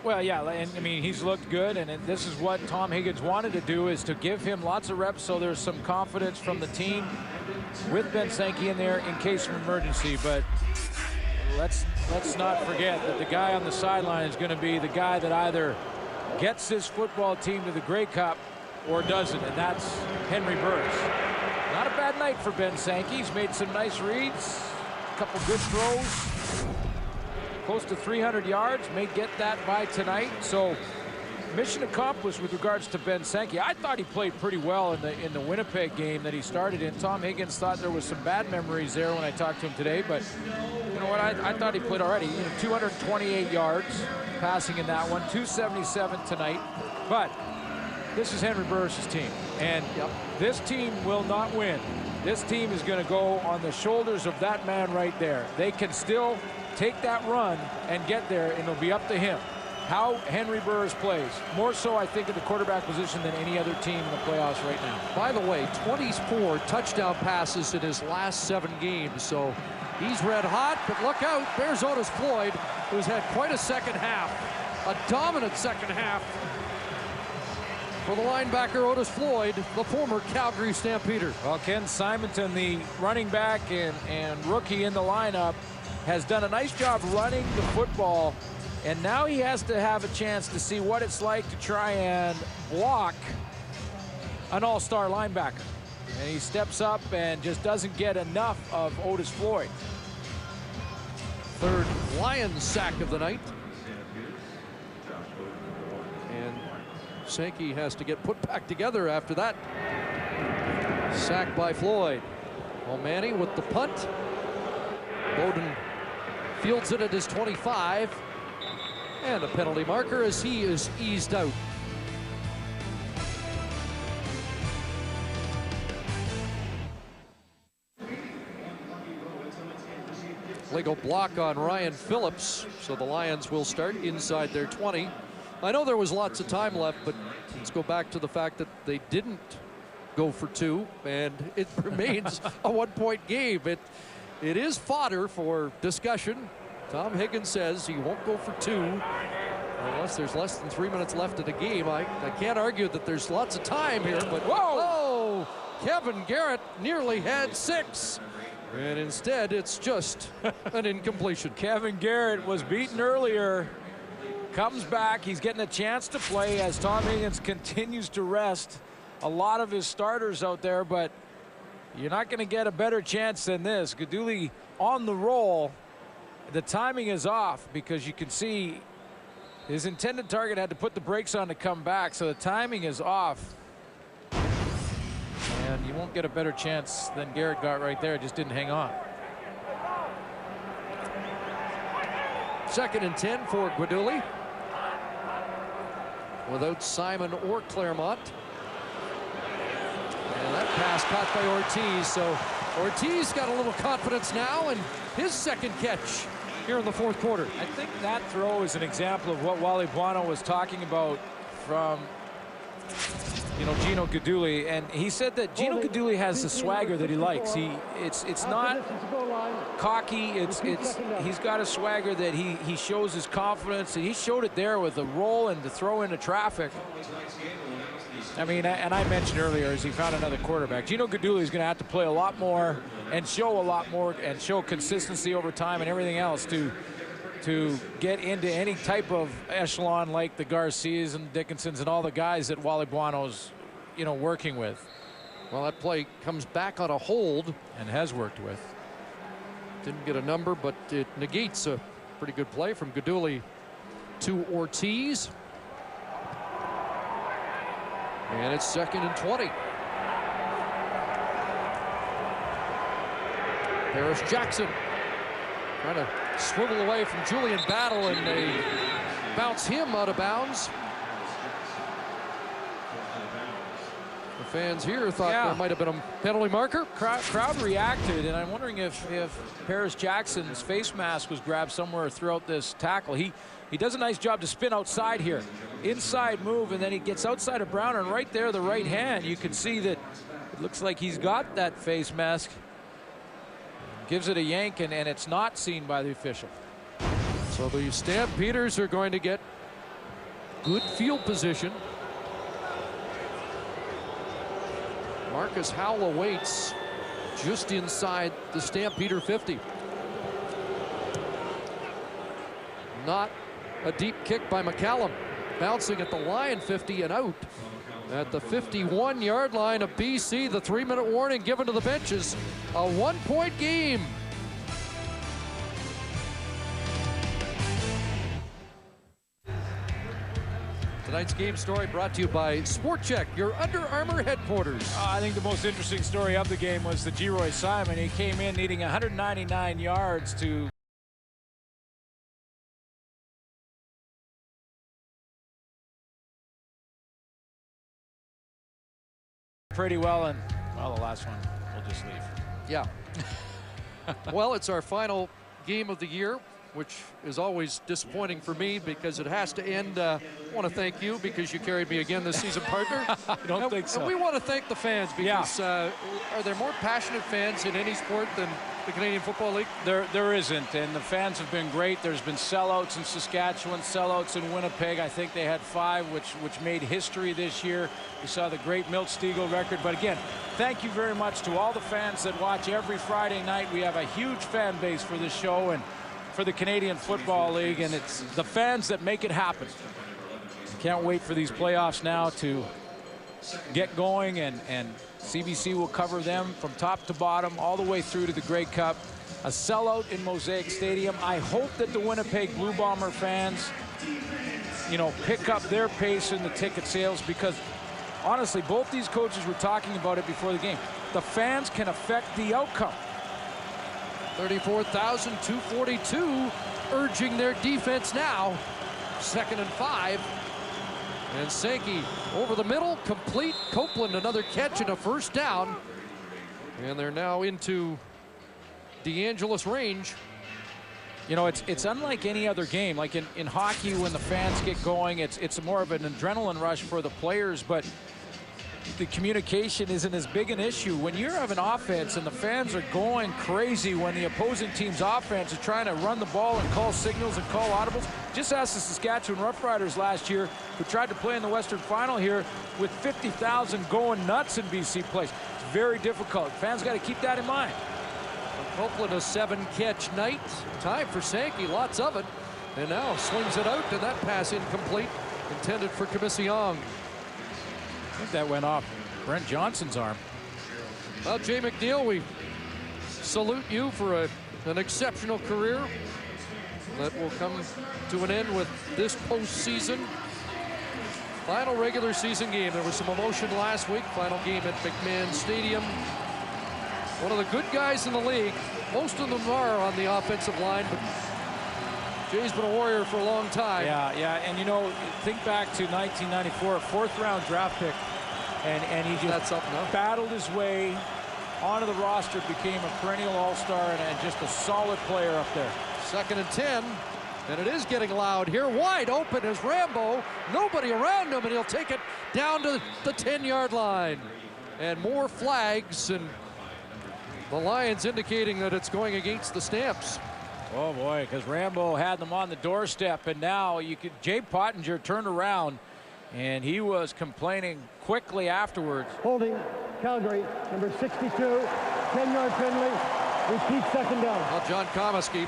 Well, yeah, and I mean, he's looked good, and this is what Tom Higgins wanted to do, is to give him lots of reps so there's some confidence from the team with Ben Sankey in there in case of emergency. But let's not forget that the guy on the sideline is going to be the guy that either gets this football team to the Grey Cup or doesn't, and that's Henry Burris. Not a bad night for Ben Sankey. He's made some nice reads, a couple good throws, close to 300 yards. May get that by tonight. So mission accomplished with regards to Ben Sankey. I thought he played pretty well in the Winnipeg game that he started in. Tom Higgins thought there was some bad memories there when I talked to him today, but you know what? I thought he played already. You know, 228 yards passing in that one, 277 tonight. But this is Henry Burris' team, and this team will not win. This team is going to go on the shoulders of that man right there. They can still take that run and get there, and it'll be up to him how Henry Burris plays. More so, I think, at the quarterback position than any other team in the playoffs right now. By the way, 24 touchdown passes in his last 7 games, so he's red hot. But look out, there's Otis Floyd, who's had quite a second half, a dominant second half for the linebacker Otis Floyd, the former Calgary Stampeder. Well, Ken Simonton, the running back and rookie in the lineup, has done a nice job running the football, and now he has to have a chance to see what it's like to try and block an all-star linebacker. And he steps up and just doesn't get enough of Otis Floyd. Third Lions sack of the night. And Sankey has to get put back together after that. Sack by Floyd. O'Mani with the punt. Bowden fields it at his 25. And a penalty marker as he is eased out. Legal block on Ryan Phillips, so the Lions will start inside their 20. I know there was lots of time left, but let's go back to the fact that they didn't go for 2, and it remains a one-point game. It is fodder for discussion. Tom Higgins says he won't go for 2 unless there's less than 3 minutes left in the game. I can't argue that there's lots of time here, but whoa! Kevin Garrett nearly had 6. And instead, it's just an incompletion. Kevin Garrett was beaten earlier, comes back. He's getting a chance to play as Tom Higgins continues to rest a lot of his starters out there, but you're not going to get a better chance than this. Guidugli on the roll. The timing is off because you can see his intended target had to put the brakes on to come back, so the timing is off. And you won't get a better chance than Garrett got right there. Just didn't hang on. 2nd and 10 for Guidugli. Without Simon or Claremont. And that pass caught by Ortiz. So Ortiz got a little confidence now, and his 2nd catch here in the 4th quarter. I think that throw is an example of what Wally Buono was talking about from Gino Guidugli, and he said that Gino Guidugli has the swagger that he likes. It's not cocky. He's got a swagger that he shows his confidence, and he showed it there with the roll and the throw into traffic. I mean, and I mentioned earlier as he found another quarterback. Gino Guidugli is going to have to play a lot more and show a lot more and show consistency over time and everything else to get into any type of echelon like the Garcias and Dickinsons and all the guys that Wally Buono's, working with. Well, that play comes back on a hold. And has worked with. Didn't get a number, but it negates a pretty good play from Guidugli to Ortiz. And it's 2nd and 20. Paris Jackson trying to swivel away from Julian Battle, and they bounce him out of bounds. The fans here thought there might have been a penalty marker. Crowd reacted, and I'm wondering if Paris Jackson's face mask was grabbed somewhere throughout this tackle. He does a nice job to spin outside here. Inside move, and then he gets outside of Brown, and right there, the right hand, you can see that it looks like he's got that face mask. Gives it a yank, and it's not seen by the official. So the Stampeders are going to get good field position. Marcus Howell awaits just inside the Stampeder 50. Not a deep kick by McCallum. Bouncing at the Lion 50 and out. At the 51-yard line of BC, the 3-minute warning given to the benches. A 1-point game. Tonight's game story brought to you by Sport Check, your Under Armour headquarters. I think the most interesting story of the game was the Geroy Simon. He came in needing 199 yards to pretty well, and well, the last one we'll just leave. Yeah. Well, it's our final game of the year, which is always disappointing for me because it has to end. I want to thank you because you carried me again this season, partner. I don't think so. And we want to thank the fans because are there more passionate fans in any sport than the Canadian Football League? There isn't, and the fans have been great. There's been sellouts in Saskatchewan, sellouts in Winnipeg. I think they had 5, which made history this year. We saw the great Milt Stegall record. But again, thank you very much to all the fans that watch every Friday night. We have a huge fan base for this show and for the Canadian Football League, and it's the fans that make it happen. Can't wait for these playoffs now to get going, and CBC will cover them from top to bottom all the way through to the Grey Cup. A sellout in Mosaic Stadium. I hope that the Winnipeg Blue Bomber fans, pick up their pace in the ticket sales, because honestly, both these coaches were talking about it before the game. The fans can affect the outcome. 34,242 urging their defense now 2nd and 5. And Sankey over the middle, complete. Copeland another catch and a first down. And they're now into DeAngelis range. You know, it's unlike any other game. Like in hockey, when the fans get going, it's more of an adrenaline rush for the players, but the communication isn't as big an issue. When you have an offense and the fans are going crazy when the opposing team's offense is trying to run the ball and call signals and call audibles. Just ask the Saskatchewan Roughriders last year, who tried to play in the Western Final here with 50,000 going nuts in BC place. It's very difficult. Fans got to keep that in mind. Copeland a 7-catch night. Time for Sankey, lots of it. And now swings it out, and that pass incomplete, intended for Commission. I think that went off Brent Johnson's arm. Well, Jay McNeil, we salute you for an exceptional career that will come to an end with this postseason. Final regular season game. There was some emotion last week. Final game at McMahon Stadium. One of the good guys in the league. Most of them are on the offensive line, but Jay's been a Warrior for a long time. Yeah, and you know, think back to 1994, a 4th-round draft pick, and he just battled his way onto the roster, became a perennial all-star, and just a solid player up there. 2nd and 10, and it is getting loud here. Wide open is Rambo. Nobody around him, and he'll take it down to the 10-yard line. And more flags, and the Lions indicating that it's going against the Stamps. Oh boy, because Rambo had them on the doorstep, and now Jay Pottinger turned around, and he was complaining quickly afterwards. Holding Calgary, number 62, 10-yard penalty. Repeat 2nd down. Well, John Comiskey.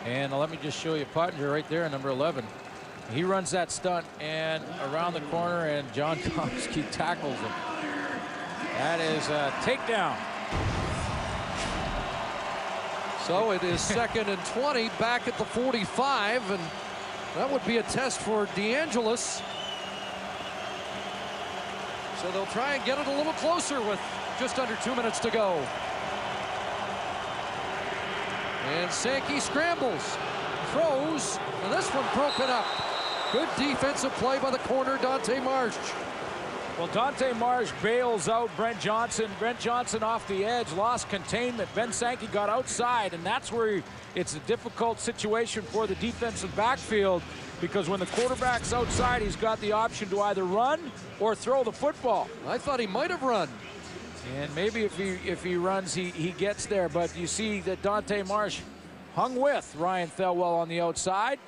And let me just show you Pottinger right there, number 11. He runs that stunt and around the corner, and John Comiskey tackles him. That is a takedown. So it is 2nd and 20, back at the 45, and that would be a test for DeAngelis. So they'll try and get it a little closer with just under 2 minutes to go. And Sankey scrambles, throws, and this one broken up. Good defensive play by the corner, Dante Marsh. Well, Dante Marsh bails out Brent Johnson. Brent Johnson off the edge, lost containment. Ben Sankey got outside, and that's where it's a difficult situation for the defensive backfield, because when the quarterback's outside, he's got the option to either run or throw the football. I thought he might have run. And maybe if he runs, he gets there. But you see that Dante Marsh hung with Ryan Thelwell on the outside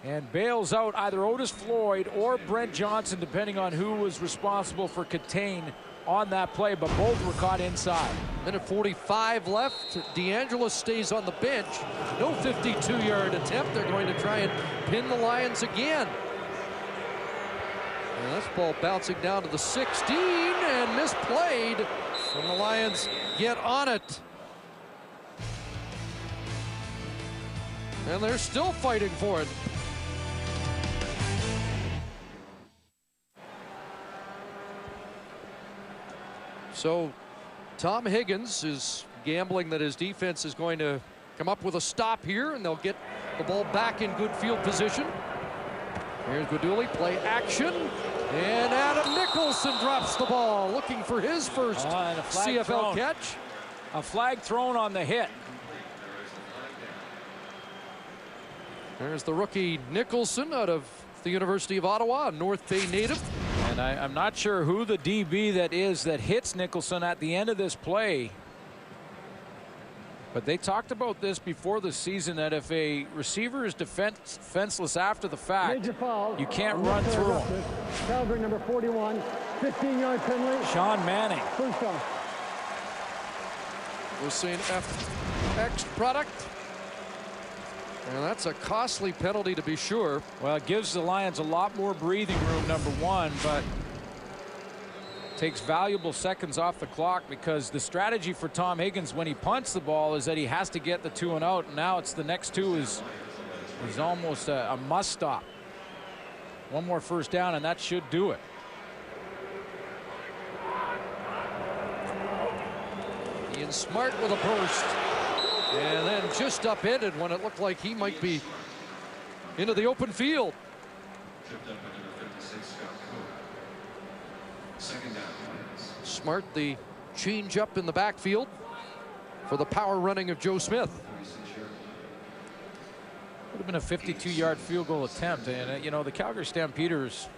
and bails out either Otis Floyd or Brent Johnson, depending on who was responsible for contain on that play, but both were caught inside. Minute 45 left. DeAngelis stays on the bench. No 52-yard attempt. They're going to try and pin the Lions again. And this ball bouncing down to the 16 and misplayed. And the Lions get on it. And they're still fighting for it. So Tom Higgins is gambling that his defense is going to come up with a stop here, and they'll get the ball back in good field position. Here's Guidugli, play action, and Adam Nicholson drops the ball, looking for his first CFL catch. A flag thrown on the hit. There's the rookie Nicholson out of the University of Ottawa, a North Bay native. And I'm not sure who the DB that is that hits Nicholson at the end of this play. But they talked about this before the season, that if a receiver is defenseless after the fact, you can't run through him. Calgary number 41, 15-yard penalty. Sean Manning. First down. We're seeing FX product. And that's a costly penalty to be sure. Well, it gives the Lions a lot more breathing room, number one, but takes valuable seconds off the clock, because the strategy for Tom Higgins when he punts the ball is that he has to get the 2 and out. And now it's the next 2 is almost a must stop. One more first down, and that should do it. Ian Smart with a burst. And then just upended when it looked like he might be into the open field. Smart, the change up in the backfield for the power running of Joe Smith. Would have been a 52-yard field goal attempt. And, you know, the Calgary Stampeders,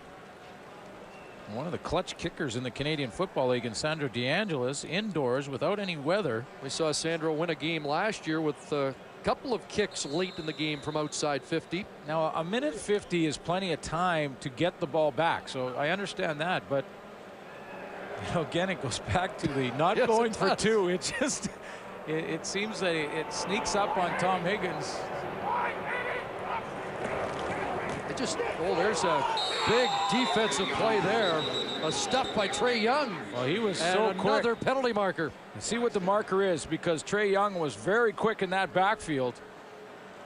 one of the clutch kickers in the Canadian Football League, and Sandro DeAngelis, indoors without any weather. We saw Sandro win a game last year with a couple of kicks late in the game from outside 50. Now, a minute 50 is plenty of time to get the ball back, so I understand that. But, you know, again, it goes back to the not Yes, going it for does. two. It just, it seems that it sneaks up on Tom Higgins. There's a big defensive play there. A stuff by Trey Young. Well, he was and so another quick. penalty marker. See what the marker is, because Trey Young was very quick in that backfield.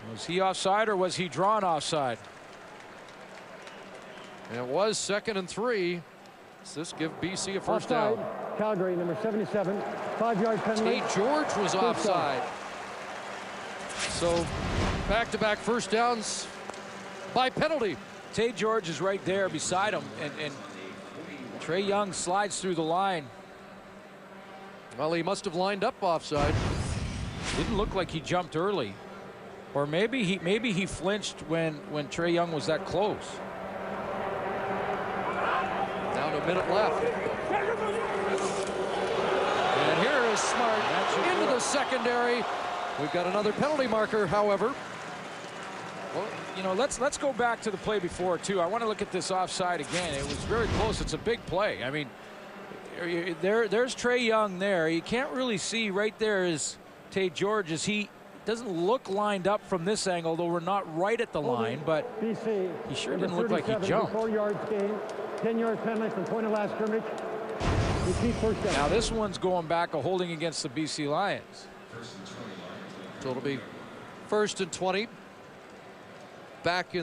Was he offside or was he drawn offside? It was 2nd and 3. Does this give BC a first down? Calgary, number 77, 5-yard penalty. Tate George was offside. So back-to-back first downs by penalty. Tate George is right there beside him, and Trey Young slides through the line. Well, he must have lined up offside. Didn't look like he jumped early, or maybe he flinched when Trey Young was that close. Down to a minute left. And here is Smart into the secondary. We've got another penalty marker, however. Well, you know, let's go back to the play before too. I want to look at this offside again. It was very close. It's a big play. I mean, there's Trey Young there. You can't really see. Right there is Tate George. As he doesn't look lined up from this angle, though we're not right at the line, but BC, he sure didn't look like he jumped. 4 yards gain, 10-yard penalty from point of last scrimmage. Repeat first down. Now this one's going back a holding against the BC Lions. So it'll be 1st and 20. Back to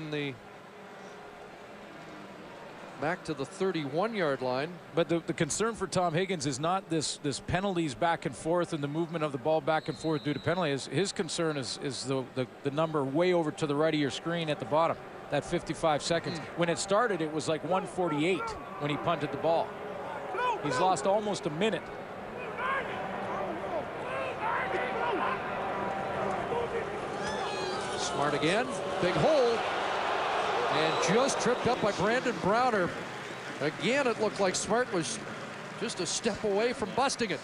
the 31-yard line. But the concern for Tom Higgins is not this penalties back and forth and the movement of the ball back and forth due to penalties. His concern is the number way over to the right of your screen at the bottom, that 55 seconds. When it started, it was like 1:48 when he punted the ball. He's lost almost a minute. Smart again. Big hole. And just tripped up by Brandon Browner. Again, it looked like Smart was just a step away from busting it.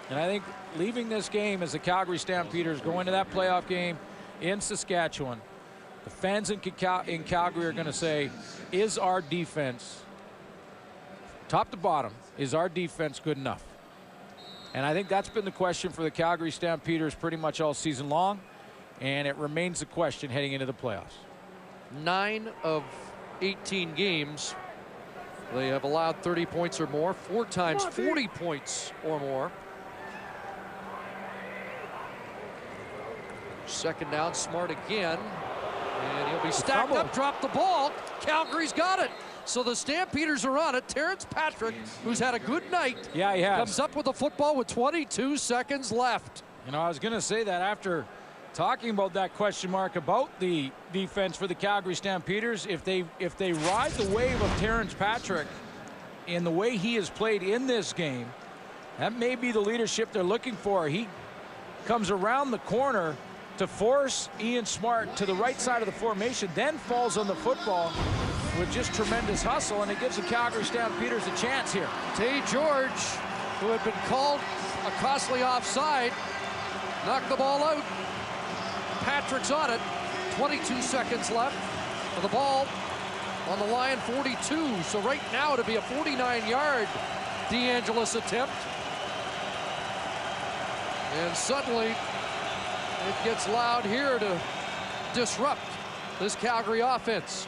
And I think leaving this game as the Calgary Stampeders go into that playoff game in Saskatchewan, the fans in Calgary are going to say, is our defense, top to bottom, is our defense good enough? And I think that's been the question for the Calgary Stampeders pretty much all season long. And it remains a question heading into the playoffs. 9 of 18 games, they have allowed 30 points or more, 4 times 40 points or more. 2nd down, Smart again. And he'll be stacked up, drop the ball. Calgary's got it. So the Stampeders are on it. Terrence Patrick, who's had a good night, yeah, he has, comes up with the football with 22 seconds left. You know, I was going to say that after talking about that question mark about the defense for the Calgary Stampeders, if they ride the wave of Terrence Patrick in the way he has played in this game, that may be the leadership they're looking for. He comes around the corner to force Ian Smart to the right side of the formation, then falls on the football with just tremendous hustle, and it gives the Calgary Stampeders a chance here. Tate George, who had been called a costly offside, knocked the ball out. Patrick's on it. 22 seconds left for the ball on the line, 42. So right now it'll be a 49-yard DeAngelis attempt. And suddenly it gets loud here to disrupt this Calgary offense.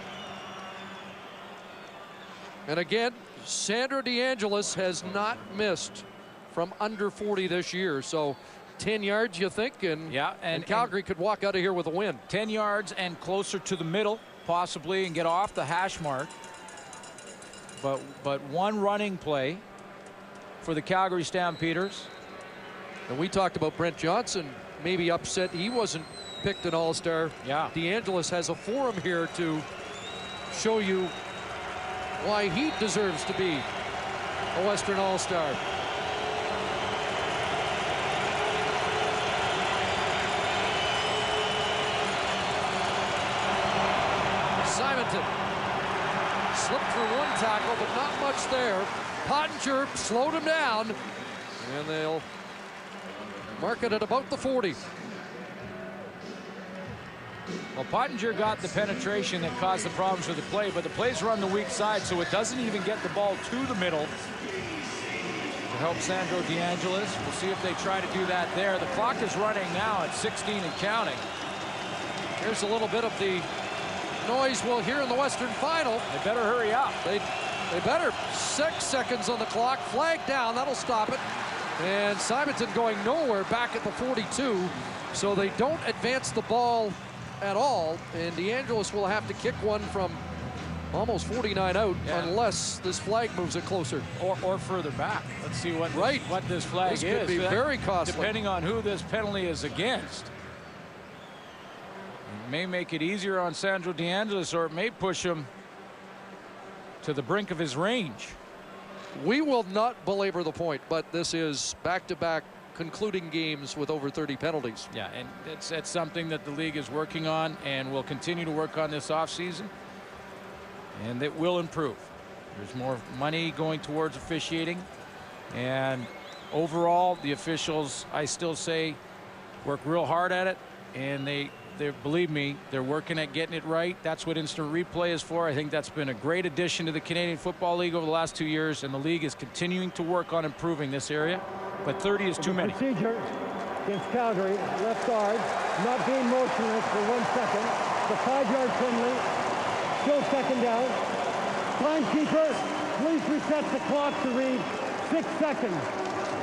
And again, Sandro DeAngelis has not missed from under 40 this year. So 10 yards, you think, and Calgary could walk out of here with a win. 10 yards and closer to the middle, possibly, and get off the hash mark. But one running play for the Calgary Stampeders. And we talked about Brent Johnson maybe upset he wasn't picked an All-Star. Yeah. DeAngelis has a forum here to show you why he deserves to be a Western All-Star. Simonton slipped through one tackle, but not much there. Pottinger slowed him down, and they'll mark it at about the 40. Well, Pottinger got the penetration that caused the problems with the play, but the plays were on the weak side, so it doesn't even get the ball to the middle to help Sandro DeAngelis. We'll see if they try to do that there. The clock is running now at 16 and counting. Here's a little bit of the noise we'll hear in the Western Final. They better hurry up. They better. 6 seconds on the clock. Flag down. That'll stop it. And Simonton going nowhere back at the 42. So they don't advance the ball at all. And DeAngelis will have to kick one from almost 49 out unless this flag moves it closer. Or further back. Let's see what this flag this is. Could be very costly. Depending on who this penalty is against. It may make it easier on Sandro DeAngelis, or it may push him to the brink of his range. We will not belabor the point, but this is back-to-back concluding games with over 30 penalties. Yeah, and it's something that the league is working on and will continue to work on this offseason, and it will improve. There's more money going towards officiating, and overall the officials, I still say, work real hard at it, and they believe me, they're working at getting it right. That's what instant replay is for. I think that's been a great addition to the Canadian Football League over the last 2 years, and the league is continuing to work on improving this area, but 30 is too many. Procedure against Calgary, left guard, not being motionless for 1 second. The 5-yard penalty, still second down. Timekeeper, please reset the clock to read 6 seconds.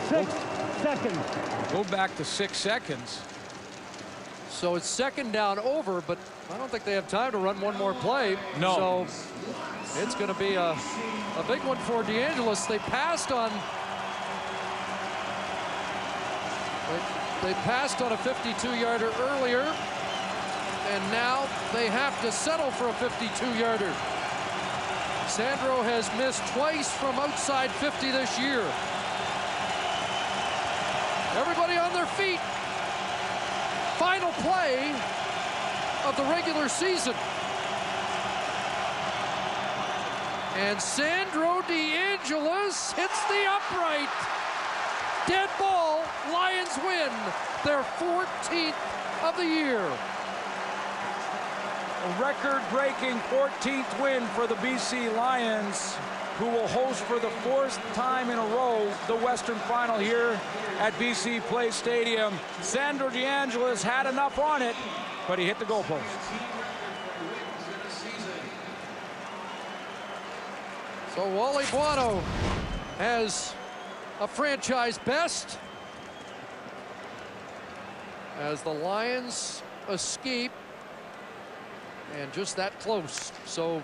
6 seconds. Go back to 6 seconds. So it's second down over, but I don't think they have time to run one more play. No. So it's going to be a big one for DeAngelis. They passed on a 52-yarder earlier, and now they have to settle for a 52-yarder. Sandro has missed twice from outside 50 this year. Everybody on their feet. Final play of the regular season. And Sandro DeAngelis hits the upright. Dead ball. Lions win their 14th of the year. A record-breaking 14th win for the BC Lions, who will host for the 4th time in a row the Western Final here at BC Place Stadium. Sandro DeAngelis had enough on it, but he hit the goalpost. So Wally Buono has a franchise best as the Lions escape, and just that close. So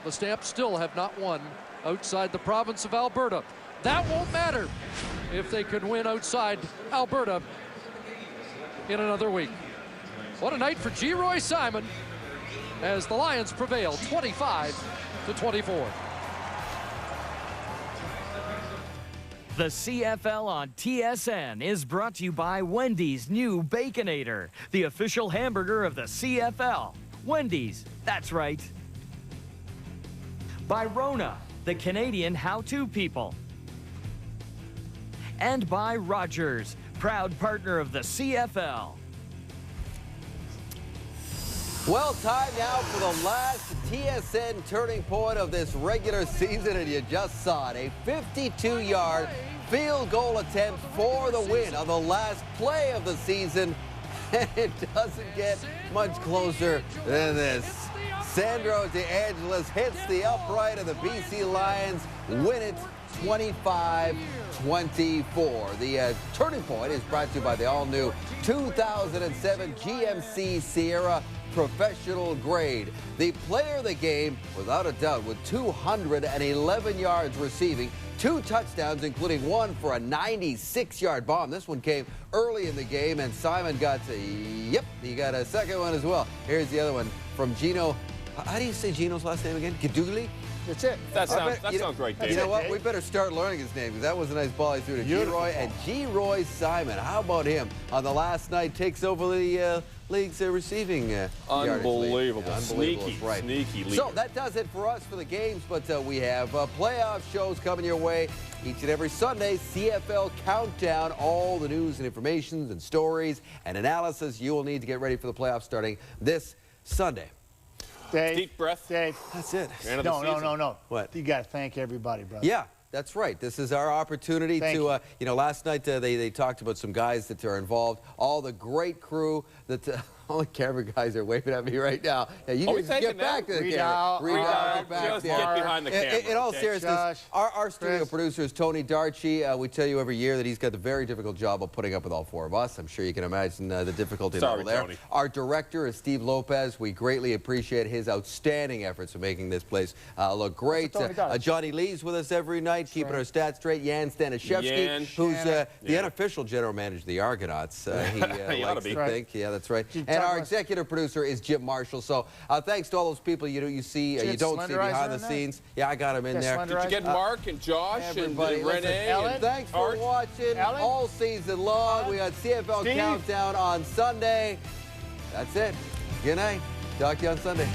the Stamps still have not won outside the province of Alberta. That won't matter if they can win outside Alberta in another week. What a night for G. Roy Simon as the Lions prevail 25-24. The CFL on TSN is brought to you by Wendy's new Baconator, the official hamburger of the CFL. Wendy's, that's right. By Rona, the Canadian how-to people. And by Rogers, proud partner of the CFL. Well, time now for the last TSN turning point of this regular season, and you just saw it. A 52-yard field goal attempt for the win on the last play of the season. And it doesn't get much closer than this. Sandro DeAngelis hits the upright, and the BC Lions win it 25-24. The turning point is brought to you by the all-new 2007 GMC Sierra professional grade. The player of the game, without a doubt, with 211 yards receiving, 2 touchdowns, including one for a 96-yard bomb. This one came early in the game, and Simon got he got a second one as well. Here's the other one from Gino. How do you say Gino's last name again? Gadugli? That's it. That sounds great, Dave. You know what? We better start learning his name, because that was a nice ball he threw to G-Roy. And G-Roy Simon, how about him on the last night, takes over the league's receiving Unbelievable. Yeah, Sneaky, right. sneaky leader. So that does it for us for the games, but we have playoff shows coming your way each and every Sunday. CFL Countdown, all the news and information and stories and analysis you will need to get ready for the playoffs starting this Sunday. Dave, deep breath. Dave. That's it. No. What? You got to thank everybody, brother. Yeah. That's right. This is our opportunity to, you know, last night they talked about some guys that are involved, all the great crew that, all the camera guys are waving at me right now. Yeah, you need to get back to the camera. Get behind the camera. In all seriousness, our studio producer is Tony Darchi. We tell you every year that he's got the very difficult job of putting up with all 4 of us. I'm sure you can imagine the difficulty level there. Tony. Our director is Steve Lopez. We greatly appreciate his outstanding efforts in making this place look great. Johnny Lee's with us every night, keeping our stats straight. Jan Stanishevsky, who's the unofficial general manager of the Argonauts. He likes to think. Yeah, that's right. And our executive producer is Jim Marshall. So thanks to all those people you see, you don't see behind the scenes. Yeah, I got him in there. Did you get Mark and Josh and Renee? And thanks for watching all season long. We got CFL Countdown on Sunday. That's it. Good night. Talk to you on Sunday.